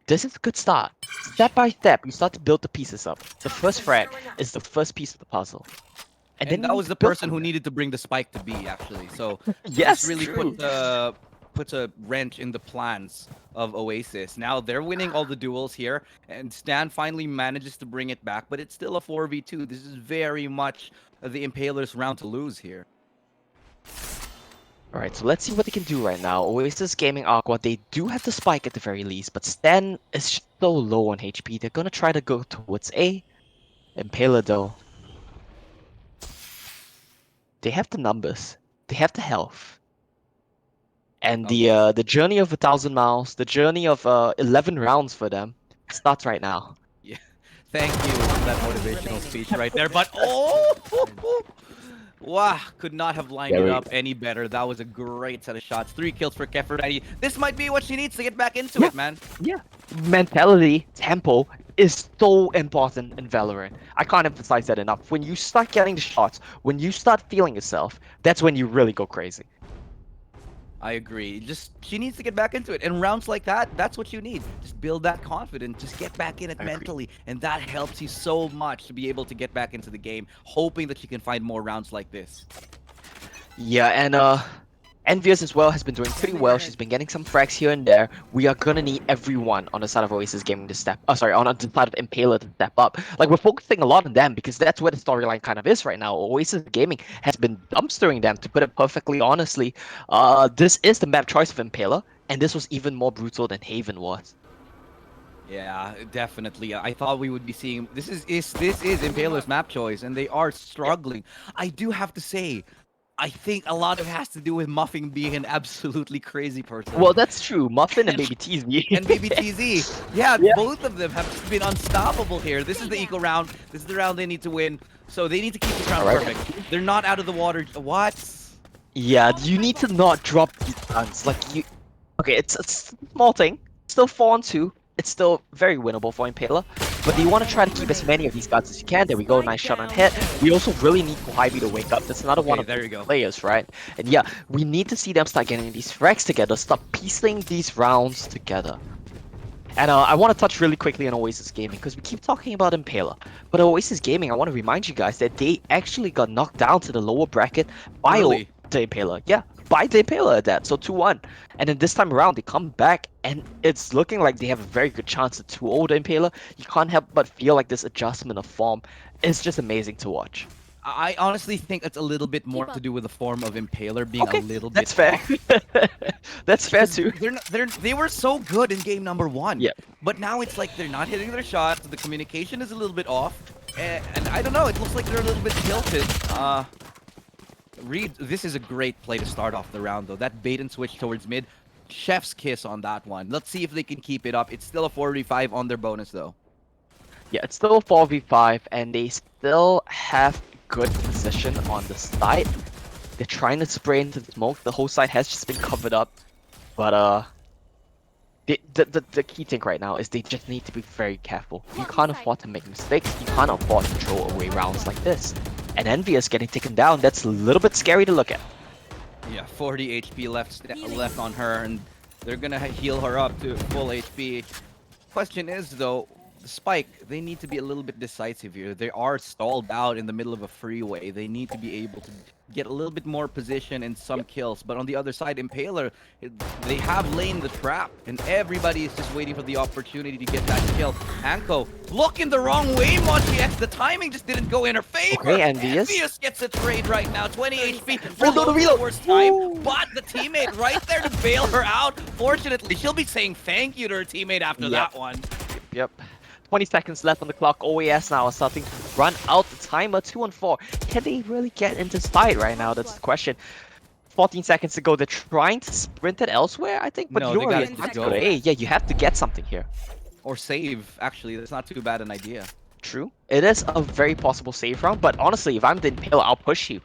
this is a good start. Step by step, you start to build the pieces up. The first frag is the first piece of the puzzle. And then And you that need was to the build person from who there. needed to bring the spike to B, actually. So this Yes, really true. puts a wrench in the plans of Oasis. Now they're winning all the duels here, and Stan finally manages to bring it back, but it's still a 4v2. This is very much the Impaler's round to lose here. Alright, so let's see what they can do right now. Oasis Gaming Aqua, they do have the spike at the very least, but Stan is just so low on HP. They're gonna try to go towards A. Impaler though, they have the numbers, they have the health, and Okay. the journey of 1,000 miles, the journey of 11 rounds for them starts right now. Yeah. Thank you for that motivational speech right there. But oh, wow, could not have lined There it we up go. any better. That was a great set of shots. 3 kills for Kefirati. This might be what she needs to get back into Yeah. it, man. Yeah, mentality, tempo is so important in Valorant. I can't emphasize that enough. When you start getting the shots, when you start feeling yourself, that's when you really go crazy. I agree. Just she needs to get back into it. And rounds like that, that's what you need. Just build that confidence. Just get back in it I agree. mentally. And that helps you so much to be able to get back into the game, hoping that you can find more rounds like this. Yeah, and Envious as well has been doing pretty well. She's been getting some frags here and there. We are gonna need everyone on the side of Oasis Gaming to step. Oh, sorry, on the side of Impaler to step up. Like we're focusing a lot on them because that's where the storyline kind of is right now. Oasis Gaming has been dumpstering them, to put it perfectly honestly. This is the map choice of Impaler, and this was even more brutal than Haven was. Yeah, definitely. I thought we would be seeing this is Impaler's map choice, and they are struggling. I do have to say, I think a lot of it has to do with Muffin being an absolutely crazy person. Well, that's true. Muffin and Baby TZ. And BBTZ. Yeah, Yeah. both of them have just been unstoppable here. This is the eco round. This is the round they need to win. So they need to keep this round Alright. perfect. They're not out of the water. What? Yeah, you need to not drop these guns. Like you, okay, it's a small thing. Still 4-on-2. It's still very winnable for Impaler. But you want to try to keep as many of these guns as you can. There we go, nice shot on hit. We also really need Kohibi to wake up. That's another one Okay, of there the you go. players, right? And yeah, we need to see them start getting these frags together, start piecing these rounds together. And I want to touch really quickly on Oasis Gaming because we keep talking about Impaler. But Oasis Gaming, I want to remind you guys that they actually got knocked down to the lower bracket by Early. the Impaler. Yeah, by the Impaler at that. So 2-1. And then this time around, they come back and it's looking like they have a very good chance to 2-0 the Impaler. You can't help but feel like this adjustment of form is just amazing to watch. I honestly think it's a little bit more to do with the form of Impaler being Okay, a little bit that's fair. off. That's fair Because too. they were so good in game number 1. Yeah. But now it's like they're not hitting their shots. The communication is a little bit off. And I don't know. It looks like they're a little bit tilted. Reed, this is a great play to start off the round, though. That bait and switch towards mid, chef's kiss on that one. Let's see if they can keep it up. It's still a 4v5 on their bonus, though. Yeah, it's still a 4v5, and they still have good position on the side. They're trying to spray into the smoke. The whole side has just been covered up. But the key thing right now is they just need to be very careful. You can't afford to make mistakes. You can't afford to throw away rounds like this. And Envious getting taken down, that's a little bit scary to look at. Yeah, 40 HP left on her, and they're gonna heal her up to full HP. Question is, though, Spike, they need to be a little bit decisive here. They are stalled out in the middle of a freeway. They need to be able to get a little bit more position and some kills. But on the other side, Impaler, they have laid the trap, and everybody is just waiting for the opportunity to get that kill. Anko, looking the wrong way, Mochi X. The timing just didn't go in her favor. Okay, Envious. Envious gets a trade right now. 20 HP. Oh, no, the reload. Worst time, but the teammate right there to bail her out. Fortunately, she'll be saying thank you to her teammate after that one. Yep. 20 seconds left on the clock. OAS now are starting to run out the timer. 2-on-4. Can they really get into fight right now? That's the question. 14 seconds to go. They're trying to sprint it elsewhere, I think. But No, you they don't really gotta have to go. go. Hey, yeah, you have to get something here. Or save, actually. That's not too bad an idea. True. It is a very possible save round. But honestly, if I'm the Impaler, I'll push you.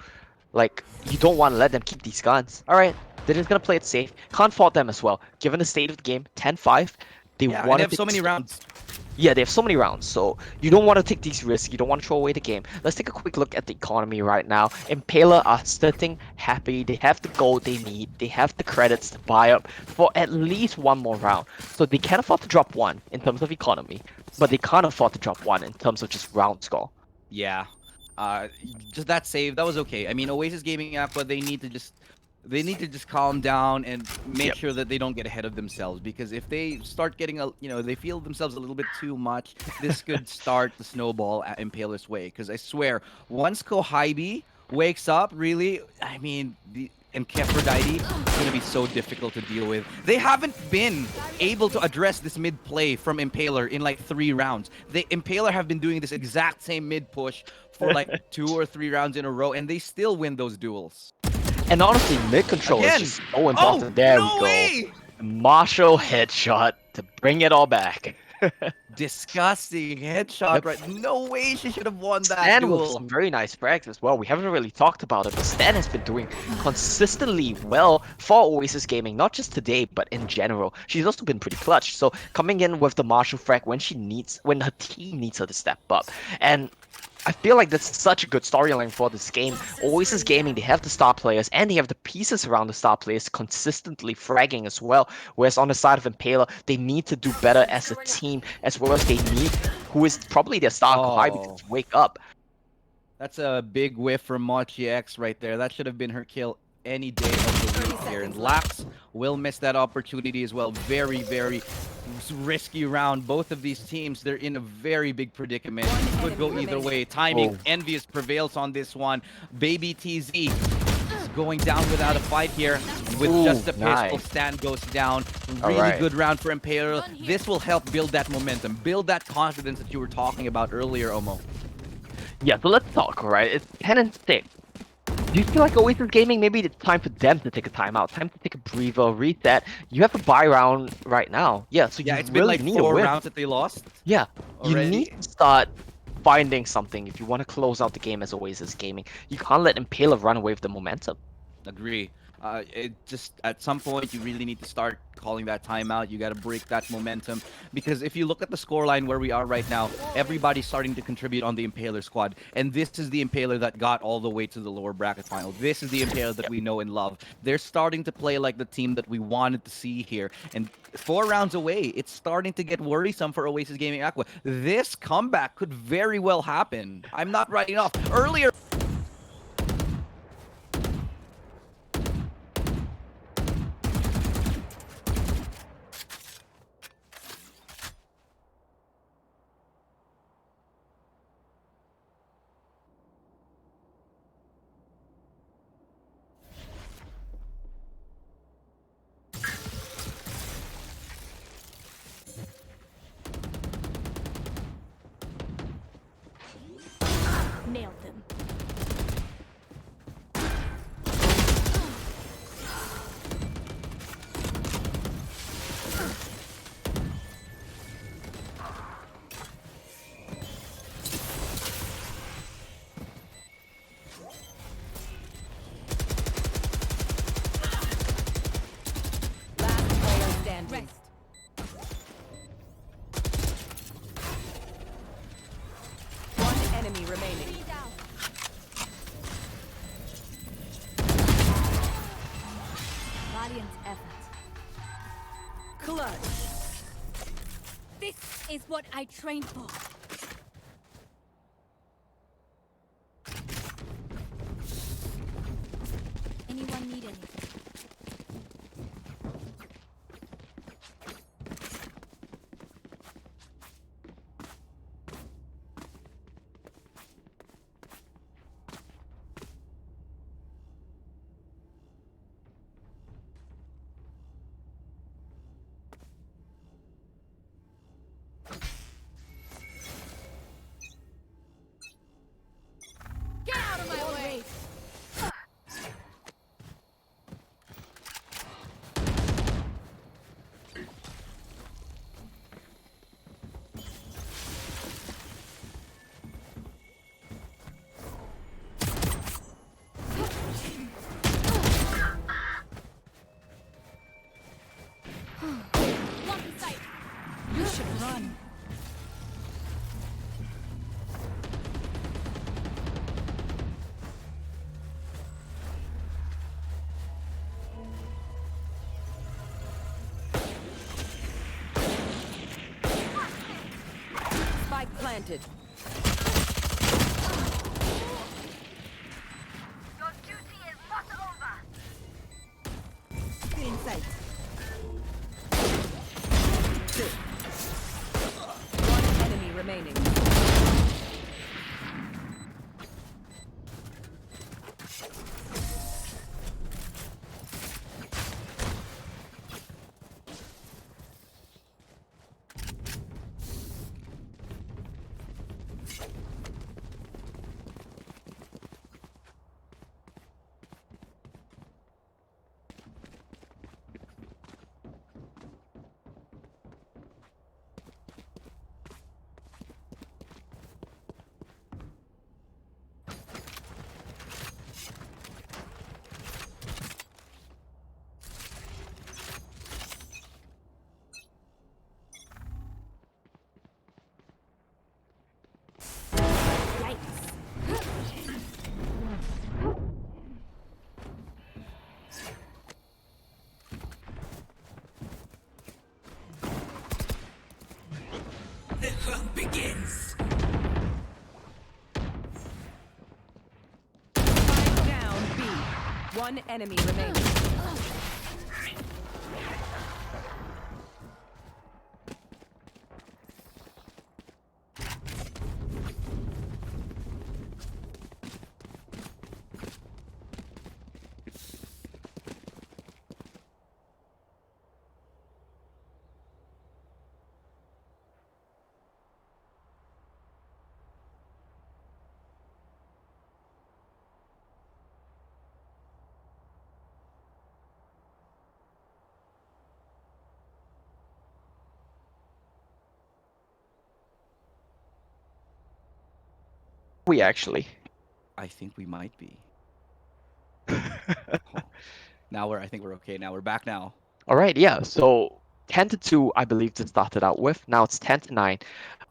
Like, you don't want to let them keep these guns. Alright, they're just going to play it safe. Can't fault them as well. Given the state of the game, 10-5. They Yeah, and want they to have so many rounds. Yeah, they have so many rounds, so you don't want to take these risks. You don't want to throw away the game. Let's take a quick look at the economy right now. Impaler are sitting happy. They have the gold they need. They have the credits to buy up for at least one more round. So they can afford to drop one in terms of economy, but they can't afford to drop one in terms of just round score. Yeah. Just that save, that was okay. I mean, Oasis Gaming Aqua, they need to just calm down and make sure that they don't get ahead of themselves, because if they start getting they feel themselves a little bit too much, this could start the snowball at Impaler's way. Because I swear, once Kohibi wakes up, really, I mean, and Kefrodite, it's going to be so difficult to deal with. They haven't been able to address this mid play from Impaler in like 3 rounds. Impaler have been doing this exact same mid push for like 2 or 3 rounds in a row, and they still win those duels. And honestly, mid control Again. is just so important. There no we go. Way! Marshall headshot to bring it all back. Disgusting headshot, Yep. right? No way she should have won that Stan with duel. some very nice frags as well. We haven't really talked about it, but Stan has been doing consistently well for Oasis Gaming, not just today, but in general. She's also been pretty clutch. So coming in with the Marshall frag when her team needs her to step up. And I feel like that's such a good storyline for this game. Oasis Gaming, they have the star players and they have the pieces around the star players consistently fragging as well. Whereas on the side of Impaler, they need to do better as a team, as well as they need who is probably their star Kohibi to wake up. That's a big whiff from Mochi X right there. That should have been her kill any day of the week here. And Lax will miss that opportunity as well. Very, very risky round. Both of these teams, they're in a very big predicament. Could go either way. Timing, Envious prevails on this one. Baby TZ is going down without a fight here. With just a pistol, nice. Stan goes down. Really good round for Impaler. This will help build that momentum, build that confidence that you were talking about earlier, Omo. Yeah, so let's talk, alright? It's 10-6. Do you feel like Oasis Gaming, maybe it's time for them to take a timeout, time to take a breather, reset? You have a buy round right now. Yeah, so Yeah, you it's been really like need 4 a win. rounds that they lost. Yeah, you already. need to start finding something if you want to close out the game as Oasis Gaming. You can't let Impaler run away with the momentum. Agree. It just at some point you really need to start calling that timeout. You got to break that momentum, because if you look at the scoreline where we are right now, everybody's starting to contribute on the Impaler squad, and this is the Impaler that got all the way to the lower bracket final. This is the Impaler that we know and love. They're starting to play like the team that we wanted to see here, and 4 rounds away, it's starting to get worrisome for Oasis Gaming Aqua. This comeback could very well happen. I'm not writing off. Earlier Nailed them. Last player standing. Rest. One enemy remaining. Valiant effort. Clutch. This is what I trained for. Anyone need anything? Get out of my way! Block in sight. You should run. Spike planted. Your duty is not over. In sight. One enemy remaining. The hunt begins. Spike down B. One enemy remaining. We actually. I think we might be. Oh. Now I think we're okay. Now we're back now. All right, yeah. So 10-2, I believe, to start it out with. Now it's 10-9.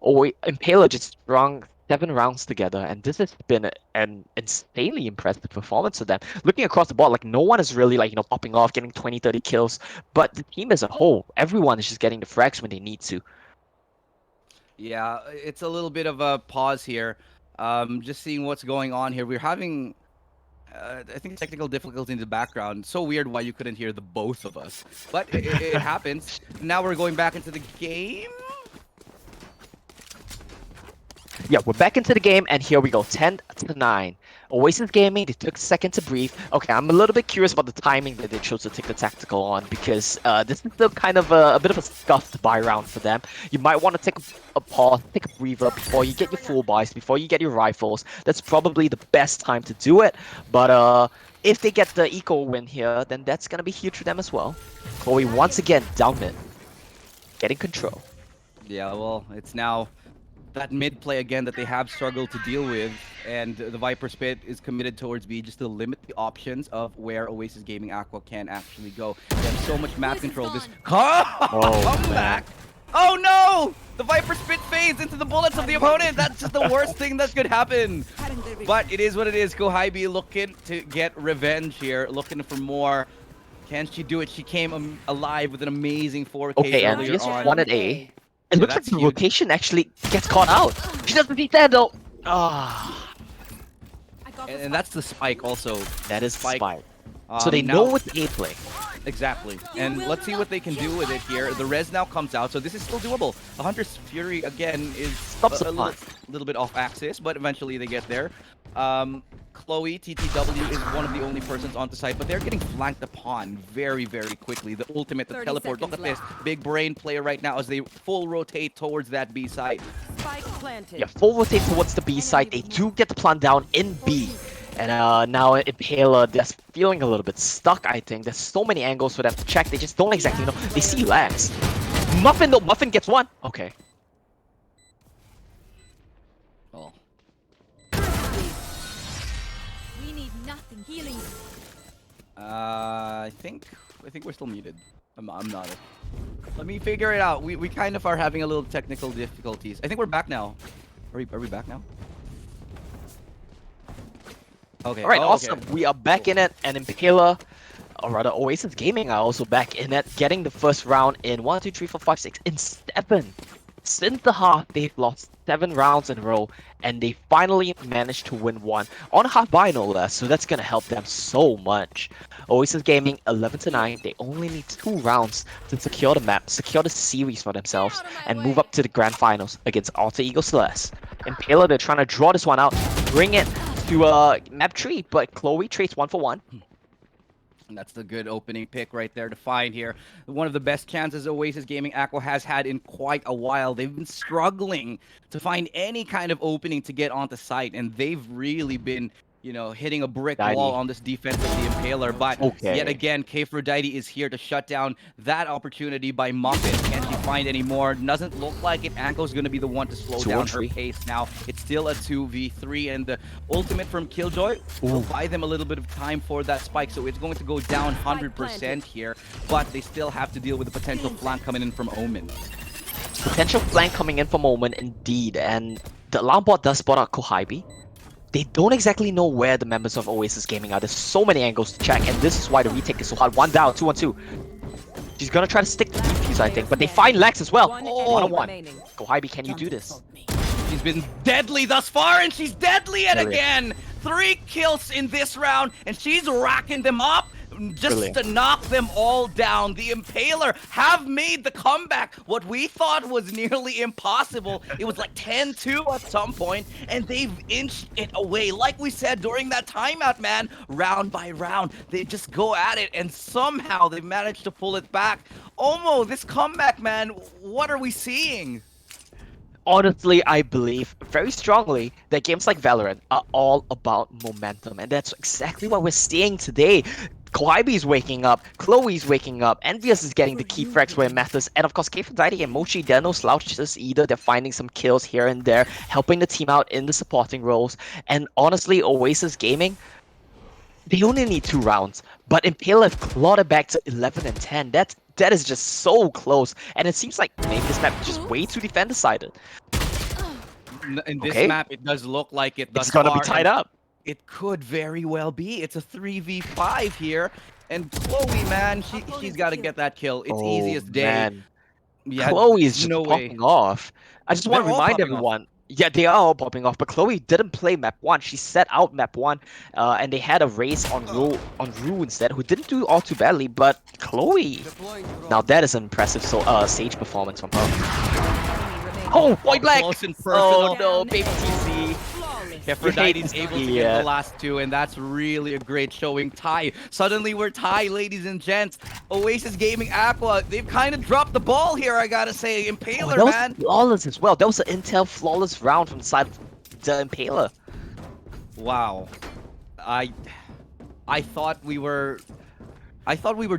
Impaler just strung 7 rounds together, and this has been an insanely impressive performance for them. Looking across the board, like no one is really like popping off, getting 20, 30 kills, but the team as a whole, everyone is just getting the frags when they need to. Yeah, it's a little bit of a pause here. Just seeing what's going on here. We're having, I think, technical difficulty in the background. So weird why you couldn't hear the both of us, but it happens. Now we're going back into the game. Yeah, we're back into the game, and here we go, 10-9. Oasis Gaming, they took a second to breathe. Okay, I'm a little bit curious about the timing that they chose to take the tactical on, because this is still kind of a bit of a scuffed buy round for them. You might want to take a pause, take a breather before you get your full buys, before you get your rifles. That's probably the best time to do it, but if they get the eco win here, then that's going to be huge for them as well. Chloe once again down mid, getting control. Yeah, well, it's now that mid play again that they have struggled to deal with, and the Viper Spit is committed towards B just to limit the options of where Oasis Gaming Aqua can actually go. They have so much map control. This comeback. Oh no! The Viper Spit fades into the bullets of the opponent. That's just the worst thing that could happen. But it is what it is. Kohibi looking to get revenge here, looking for more. Can she do it? She came alive with an amazing 4K Okay, and earlier just on. wanted A. It Yeah, looks like that's the huge. rotation actually gets caught out. She doesn't see that though. Ah, I got And that's the spike also. that is Spike. spike. So they Now know it's A play. exactly. And let's see what they can do with it here. The res now comes out, so this is still doable. The Hunter's Fury again is Stops the a punt. little bit off axis, but eventually they get there. Chloe, TTW is one of the only persons on the site, but they're getting flanked upon very, very quickly. The ultimate, the 30 teleport. Look at seconds this big brain player right now as they full rotate towards that B side. spike planted. Yeah, full rotate towards the B side. They do get the plant down in B. And now Impaler, they're feeling a little bit stuck, I think. There's so many angles for them to check. They just don't exactly know. They see lags. Muffin, though. Muffin gets one. Okay. Oh. We need nothing. Healing. I think we're still muted. I'm not. Let me figure it out. We kind of are having a little technical difficulties. I think we're back now. Are we back now? Okay. Alright, oh, awesome. okay. We are back in it, and Impaler, or rather Oasis Gaming are also back in it, getting the first round in 1, 2, 3, 4, 5, 6, in 7. Since the half, they've lost 7 rounds in a row, and they finally managed to win one on a half buy no less, so that's gonna help them so much. Oasis Gaming 11-9, they only need 2 rounds to secure the map, secure the series for themselves, and move up to the grand finals against Alter Ego Celeste. Impaler, they're trying to draw this one out, bring it to map 3, but Chloe trades 1 for 1. And that's the good opening pick right there to find here. One of the best chances Oasis Gaming Aqua has had in quite a while. They've been struggling to find any kind of opening to get onto site, and they've really been, you know, hitting a brick wall on this defense of the Impaler. But yet again, Kphrodite is here to shut down that opportunity by Muffin. Can't she find any more? Doesn't look like it. Anko's going to be the one to slow down her pace now. It's still a 2v3, and the ultimate from Killjoy will buy them a little bit of time for that spike. So it's going to go down 100% here, but they still have to deal with the potential flank coming in from Omen. Potential flank coming in from Omen, indeed, and the alarm bot does spot out Kohibi. They don't exactly know where the members of Oasis Gaming are. There's so many angles to check, and this is why the retake is so hard. 1 down, 2 on 2. She's gonna try to stick to defuse, I think, but they find Lex as well. 1-on-1. Kohibi, can you do this? She's been deadly thus far, and she's deadly yet Brilliant. again. 3 kills in this round, and she's racking them up just to knock them all down. The Impaler have made the comeback. What we thought was nearly impossible. It was like 10-2 at some point, and they've inched it away. Like we said during that timeout, man, round by round, they just go at it, and somehow they managed to pull it back. Omo, this comeback, man, what are we seeing? Honestly, I believe very strongly that games like Valorant are all about momentum, and that's exactly what we're seeing today. Kohibi's waking up, Chloe's waking up, Envious is getting the key frags where it matters, and of course Kphrodite and Mochi, they're no slouches either. They're finding some kills here and there, helping the team out in the supporting roles, and honestly, Oasis Gaming, they only need 2 rounds, but Impaler have clawed it back to 11-10. That is just so close, and it seems like maybe this map is just way too defender-sided. In this map, it does look like it. It's gonna be tied up. It could very well be. It's a 3v5 here, and Chloe, man, she's got to get that kill. It's easy as day. Man. Yeah, Chloe is just no way. popping off. I just want to They're all remind popping off. everyone. Yeah, they are all popping off, but Chloe didn't play map 1. She set out map 1, and they had a race on Rue instead, who didn't do all too badly, but Chloe, now that is an impressive Sage performance from her. Oh, point blank! Close and Oh personal. no, baby TC. Kphrodite's able to get the last 2, and that's really a great showing. Tie. Suddenly we're tied, ladies and gents. Oasis Gaming Aqua, they've kind of dropped the ball here, I gotta say. Impaler, that was man. flawless as well. That was an Intel flawless round from the side of the Impaler. Wow. I thought we were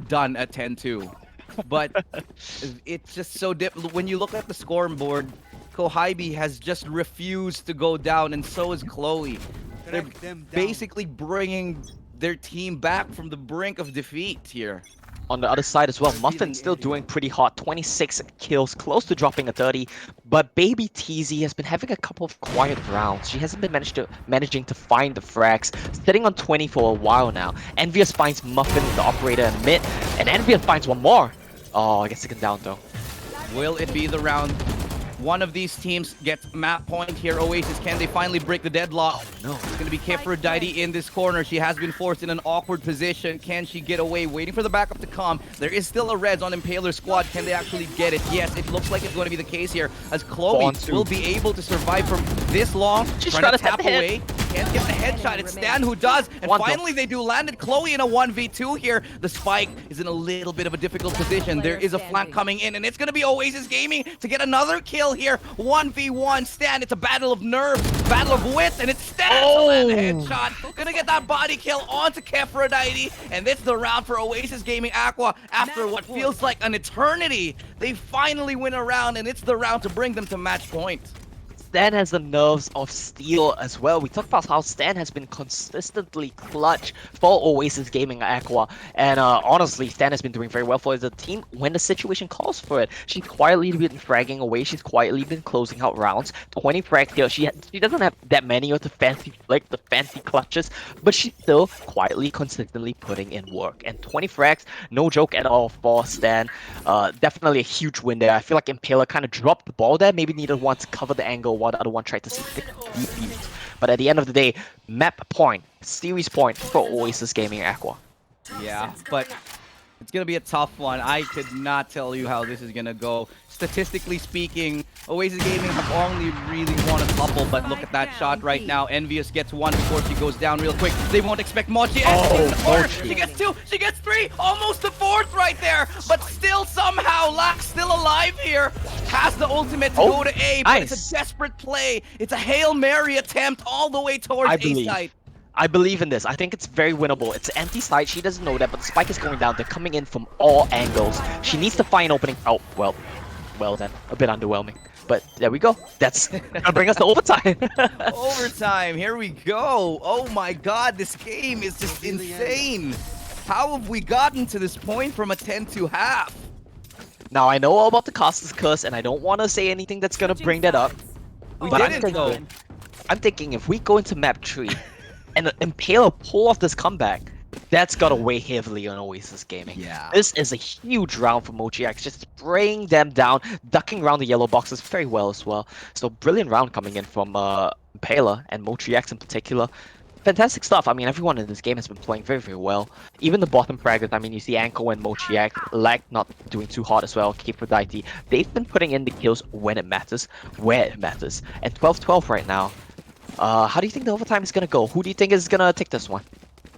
done at 10-2. But it's just so when you look at the scoreboard, Kohibi has just refused to go down, and so is Chloe. They're basically bringing their team back from the brink of defeat here. On the other side as well, Muffin's still doing pretty hot, 26 kills, close to dropping a 30, but Baby TZ has been having a couple of quiet rounds. She hasn't been managing to find the frags, sitting on 20 for a while now. Envious finds Muffin, the operator, in mid, and Envious finds one more. Oh, I guess second down though. Will it be the round One of these teams gets map point here. Oasis, can they finally break the deadlock? No. It's going to be Aphrodite in this corner. She has been forced in an awkward position. Can she get away? Waiting for the backup to come. There is still a res on Impaler squad. Can they actually get it? Yes, it looks like it's going to be the case here, as Chloe will be able to survive from this long. She's trying to tap tap away. Can't get the headshot. It's Stan who does. And finally they do landed Chloe in a 1v2 here. The spike is in a little bit of a difficult position. There is a flank coming in, and it's going to be Oasis Gaming to get another kill here. 1v1 Stan. It's a battle of nerves, battle of wits, and it's Stan to land a headshot. Gonna get that body kill onto Aphrodite, and it's the round for Oasis Gaming Aqua. After what feels like an eternity, they finally win a round, and it's the round to bring them to match point. Stan has the nerves of steel as well. We talked about how Stan has been consistently clutch for Oasis Gaming Aqua. And honestly, Stan has been doing very well for the team when the situation calls for it. She's quietly been fragging away. She's quietly been closing out rounds. 20 frags here. She doesn't have that many of the fancy clutches, but she's still quietly, consistently putting in work. And 20 frags, no joke at all for Stan. Definitely a huge win there. I feel like Impaler kind of dropped the ball there. Maybe needed one to cover the angle while the other one tried to stick deep beat. But at the end of the day, map point, series point for Oasis Gaming Aqua. Yeah, but it's going to be a tough one. I could not tell you how this is going to go. Statistically speaking, Oasis Gaming have only really won a couple, but look at that shot right now. Envious gets one before she goes down real quick. They won't expect Mochi. She gets two, she gets three, almost the fourth right there, but still somehow Lax still alive here. Has the ultimate to go to A, but it's a desperate play. It's a Hail Mary attempt all the way towards A side. I believe in this. I think it's very winnable. It's empty side. She doesn't know that, but the spike is going down. They're coming in from all angles. She needs to find an opening. Oh, well then. A bit underwhelming. But there we go. That's gonna bring us to overtime. Overtime. Here we go. Oh my god, this game is just insane. How have we gotten to this point from a 10-2 half? Now, I know all about the Caster's Curse, and I don't want to say anything that's gonna bring that up. But I'm thinking if we go into map 3, and Impaler pull off this comeback, that's gotta weigh heavily on Oasis Gaming. Yeah. This is a huge round for Mochiax, just spraying them down, ducking around the yellow boxes very well as well. So brilliant round coming in from Impaler and Mochiax in particular. Fantastic stuff. I mean, everyone in this game has been playing very, very well. Even the bottom fraggers, I mean, you see Anko and Mochiax, Lag not doing too hot as well, Aphrodite. They've been putting in the kills when it matters, where it matters. And 12-12 right now. How do you think the overtime is gonna go? Who do you think is gonna take this one?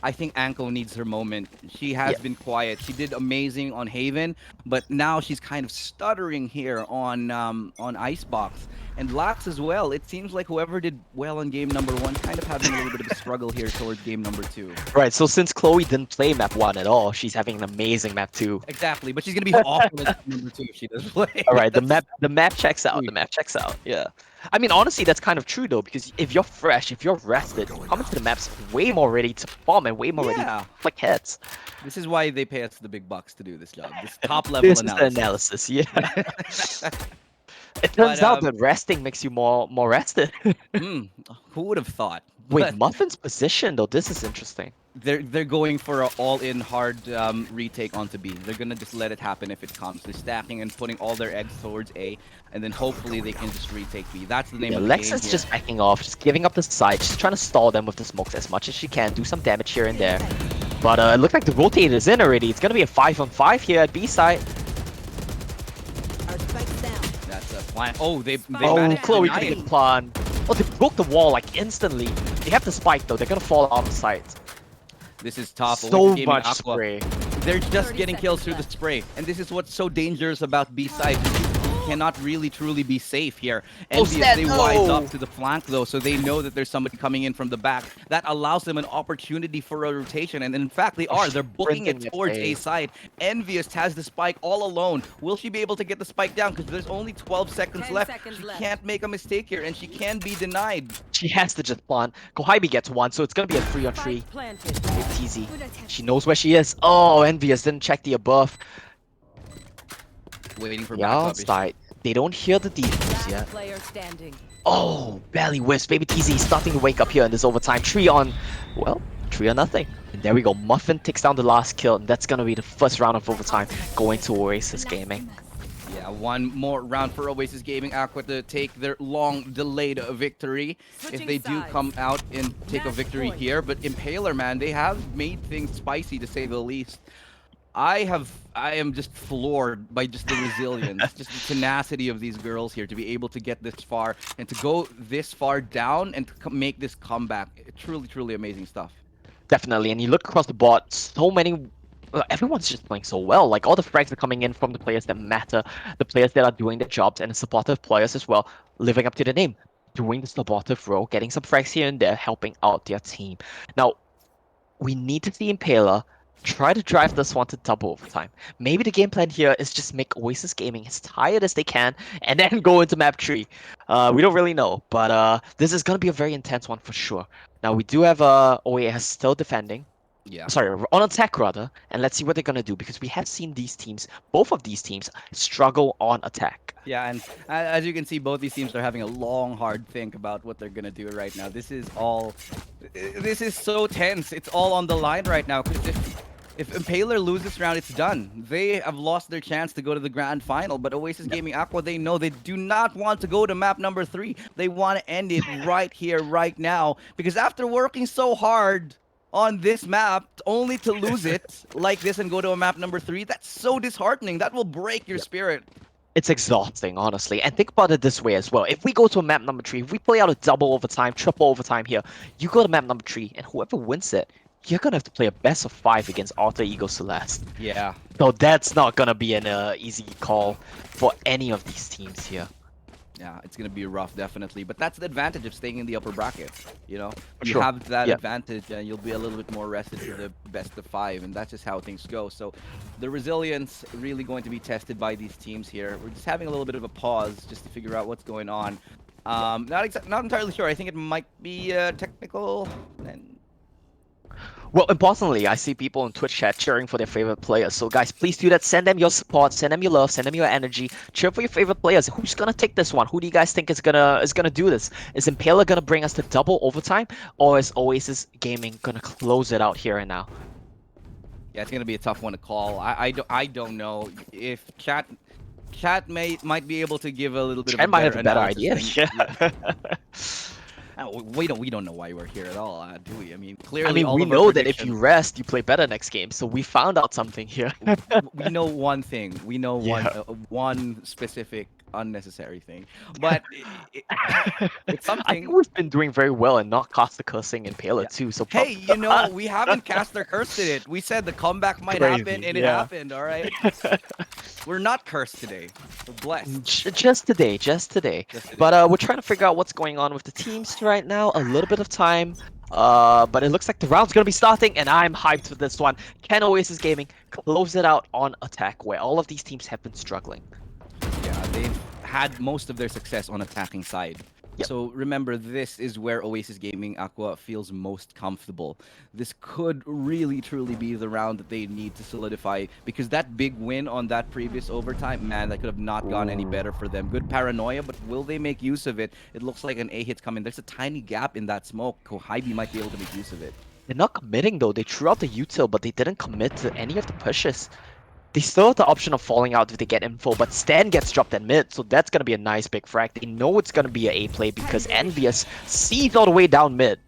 I think Anko needs her moment. She has been quiet. She did amazing on Haven, but now she's kind of stuttering here on Icebox. And Lax as well. It seems like whoever did well on game number 1 kind of having a little bit of a struggle here towards game number 2. Right, so since Chloe didn't play map 1 at all, she's having an amazing map 2. Exactly, but she's gonna be awful at number 2 if she does play. Alright, the map checks out. The map checks out, yeah. I mean, honestly, that's kind of true though, because if you're fresh, if you're rested, coming to the map's way more ready to bomb and way more ready to flick heads. This is why they pay us the big bucks to do this job. This top level analysis. Yeah. It turns out that resting makes you more rested. Who would have thought? Wait, But Muffin's position though, this is interesting. they're going for an all-in hard retake onto B. They're gonna just let it happen if it comes. They're stacking and putting all their eggs towards A, and then hopefully they can just retake B. That's the name of the Lex game is here. just backing off, just giving up the side, just trying to stall them with the smokes as much as she can, do some damage here and there. But it looks like the rotate is in already. It's gonna be a 5-on-5 here at B side. That's a plan. Oh, they managed Chloe to deny couldn't it. plan. Oh, they broke the wall like instantly. They have the spike though. They're gonna fall out of sight. This is tough. So Oasis Gaming much Aqua. spray. They're just getting kills through the spray, and this is what's so dangerous about B side. You cannot really truly be safe here. Envious, they wise up to the flank though, so they know that there's somebody coming in from the back. That allows them an opportunity for a rotation, and in fact they are. They're booking it towards A side. Envious has the spike all alone. Will she be able to get the spike down? Because there's only 12 seconds left. She can't make a mistake here, and she can be denied. She has to just plant. Kohaibi gets one, so it's gonna be a 3-on-3. TZ. She knows where she is. Oh, Envious didn't check the above. Waiting for Yeah, backup. outside. They don't hear the defense yet. Oh, belly wisp. Baby TZ is starting to wake up here in this overtime. 3 on nothing. And there we go. Muffin takes down the last kill, and that's gonna be the first round of overtime going to Oasis Gaming. Yeah, one more round for Oasis Gaming Aqua to take their long-delayed victory. If Switching they do sides. come out and take a Match victory point. here, but Impaler, man, they have made things spicy to say the least. I am just floored by just the resilience, just the tenacity of these girls here to be able to get this far and to go this far down and to make this comeback. Truly, truly amazing stuff. Definitely, and you look across the board, so many. Everyone's just playing so well. Like all the frags are coming in from the players that matter, the players that are doing their jobs, and the supportive players as well, living up to the name, doing the supportive role, getting some frags here and there, helping out their team. Now, we need to see Impaler try to drive this one to double overtime. Maybe the game plan here is just make Oasis Gaming as tired as they can and then go into map 3. We don't really know, but this is going to be a very intense one for sure. Now, we do have OAS still defending. Yeah. Sorry, on attack rather, and let's see what they're going to do because we have seen these teams, both of these teams, struggle on attack. Yeah, and as you can see, both these teams are having a long, hard think about what they're gonna do right now. This is so tense. It's all on the line right now. Because if Impaler loses this round, it's done. They have lost their chance to go to the grand final. But Oasis Gaming Aqua, they know they do not want to go to map number 3. They want to end it right here, right now. Because after working so hard on this map, only to lose it like this and go to a map number 3, that's so disheartening. That will break your spirit. It's exhausting, honestly. And think about it this way as well. If we go to a map number 3, if we play out a double overtime, triple overtime here, you go to map number 3, and whoever wins it, you're gonna have to play a best of 5 against Alter Ego Celeste. Yeah. So that's not gonna be an easy call for any of these teams here. Yeah, it's gonna be rough, definitely. But that's the advantage of staying in the upper bracket. You know, you Sure. have that Yeah. advantage, and you'll be a little bit more rested for the best of 5, and that's just how things go. So, the resilience really going to be tested by these teams here. We're just having a little bit of a pause just to figure out what's going on. Not entirely sure. I think it might be technical. And Well, importantly, I see people in Twitch chat cheering for their favorite players. So guys, please do that. Send them your support, send them your love, send them your energy. Cheer for your favorite players. Who's gonna take this one? Who do you guys think is gonna do this? Is Impaler gonna bring us to double overtime, or is Oasis Gaming gonna close it out here and now? yeah, it's gonna be a tough one to call. I don't know if chat might be able to give a little bit of a Chat might have a better analysis idea. thing. Yeah. We don't know why we're here at all, do we? I mean, clearly, I mean, all we of our know that if you predictions- rest, you play better next game. So we found out something here. we know one thing. We know Yeah. one specific unnecessary thing, but it's I something. think we've been doing very well and not cast the cursing in Impaler too. So Hey, you know, we haven't cast our curse in it. We said the comeback might Crazy, happen, and it yeah. happened. All right, we're not cursed today. We're blessed. Just today, just today. Just today. But we're trying to figure out what's going on with the teams right now. A little bit of time. But it looks like the round's gonna be starting, and I'm hyped for this one. Can Oasis Gaming close it out on attack, where all of these teams have been struggling? Yeah, they've had most of their success on attacking side. Yep. So remember, this is where Oasis Gaming Aqua feels most comfortable. This could really, truly be the round that they need to solidify, because that big win on that previous overtime, man, that could have not gone any better for them. Good paranoia, but will they make use of it? It looks like an A hit's coming. There's a tiny gap in that smoke. Kohaibi might be able to make use of it. They're not committing though. They threw out the util, but they didn't commit to any of the pushes. They still have the option of falling out if they get info, but Stan gets dropped at mid, so that's gonna be a nice big frag. They know it's gonna be an A play because Envious sees all the way down mid.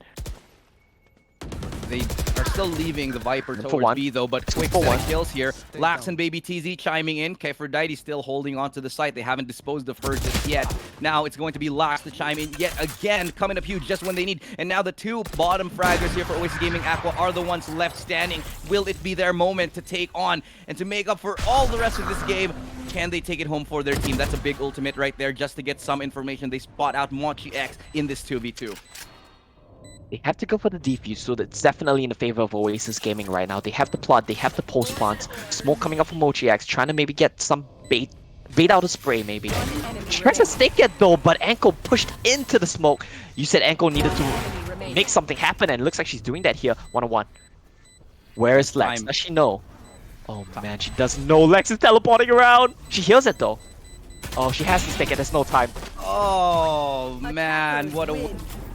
They are still leaving the Viper For towards one. B though, but quick For set one. of kills here. Lax and Baby TZ chiming in. Keferdite still holding onto the site. They haven't disposed of her just yet. Now it's going to be Lax to chime in yet again, coming up huge just when they need. And now the two bottom fraggers here for Oasis Gaming Aqua are the ones left standing. Will it be their moment to take on and to make up for all the rest of this game? Can they take it home for their team? That's a big ultimate right there just to get some information. They spot out Mochi X in this 2v2. They have to go for the defuse, so that's definitely in the favor of Oasis Gaming right now. They have the plot, they have the post plants, smoke coming up from Mochi X, trying to maybe get some bait out of spray maybe. Tries to stake it though, but Ankle pushed into the smoke. You said Ankle needed to make something happen, and it looks like she's doing that here, 1-on-1. Where is Lex? Time. Does she know? Oh man, she doesn't know. Lex is teleporting around. She heals it though. Oh, she has to stake it. There's no time. Oh man, what a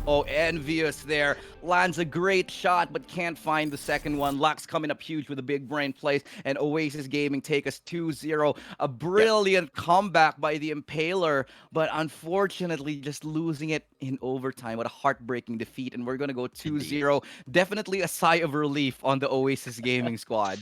Oh, envious there. Lands a great shot, but can't find the second one. Lux coming up huge with a big brain plays, and Oasis Gaming take us 2-0. A Yep. brilliant comeback by the Impaler, but unfortunately just losing it in overtime. What a heartbreaking defeat, and we're going to go Indeed. 2-0. Definitely a sigh of relief on the Oasis Gaming squad.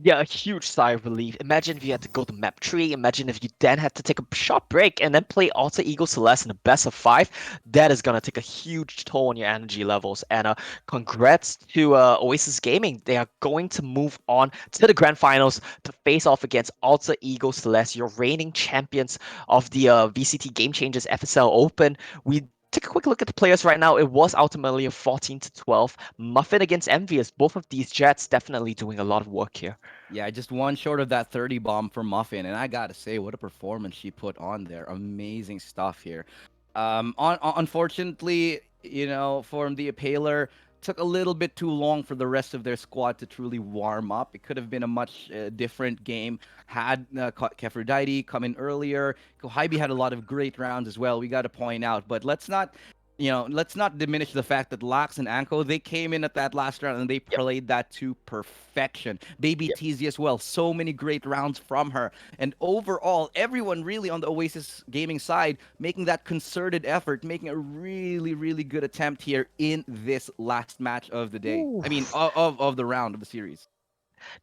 Yeah, a huge sigh of relief. Imagine if you had to go to map 3. Imagine if you then had to take a short break and then play Alter Ego Celeste in a best of 5. That is going to take a huge toll on your energy levels. And congrats to Oasis Gaming. They are going to move on to the grand finals to face off against Alter Ego Celeste, your reigning champions of the VCT Game Changers FSL Open. We take a quick look at the players right now. It was ultimately a 14-12 Muffin against Envious. Both of these Jets definitely doing a lot of work here. Yeah, just one short of that 30 bomb for Muffin, and I gotta say, what a performance she put on there. Amazing stuff here. Unfortunately, for the Impaler, took a little bit too long for the rest of their squad to truly warm up. It could have been a much different game had Keferdite come in earlier. Kohibi had a lot of great rounds as well. We got to point out, but let's not diminish the fact that Lax and Anko, they came in at that last round and they Yep. played that to perfection. Baby Yep. TZ as well, so many great rounds from her. And overall, everyone really on the Oasis Gaming side making that concerted effort, making a really, really good attempt here in this last match of the day. I mean, Oof. of the round of the series.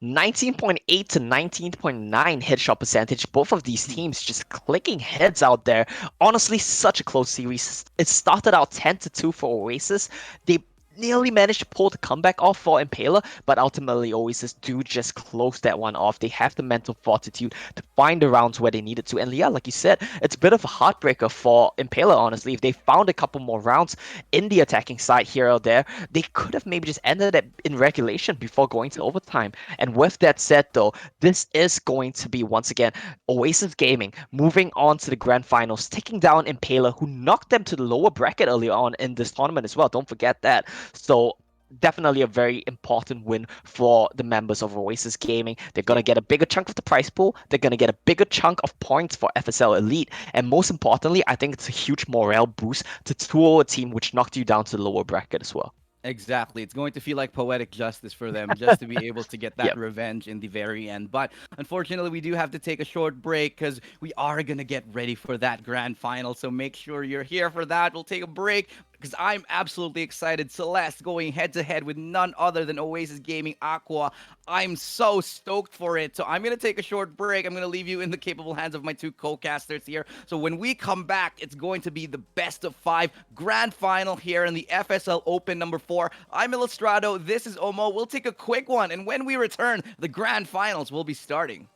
19.8 to 19.9 headshot percentage. Both of these teams just clicking heads out there. Honestly, such a close series. It started out 10-2 for Oasis. They nearly managed to pull the comeback off for Impaler, but ultimately Oasis do just close that one off. They have the mental fortitude to find the rounds where they needed to. And yeah, like you said, it's a bit of a heartbreaker for Impaler, honestly. If they found a couple more rounds in the attacking side here or there, they could have maybe just ended it in regulation before going to overtime. And with that said, though, this is going to be, once again, Oasis Gaming moving on to the grand finals, taking down Impaler, who knocked them to the lower bracket earlier on in this tournament as well. Don't forget that. So definitely a very important win for the members of Oasis Gaming. They're going to Yeah. get a bigger chunk of the prize pool. They're going to get a bigger chunk of points for FSL Elite. And most importantly, I think it's a huge morale boost to tour a team which knocked you down to the lower bracket as well. Exactly. It's going to feel like poetic justice for them just to be able to get that Yep. revenge in the very end. But unfortunately, we do have to take a short break because we are going to get ready for that grand final. So make sure you're here for that. We'll take a break because I'm absolutely excited. Celeste going head to head with none other than Oasis Gaming Aqua. I'm so stoked for it. So I'm going to take a short break. I'm going to leave you in the capable hands of my two co-casters here. So when we come back, it's going to be the best of 5 grand final here in the FSL Open number 4. I'm Illustrado. This is Omo. We'll take a quick one. And when we return, the grand finals will be starting.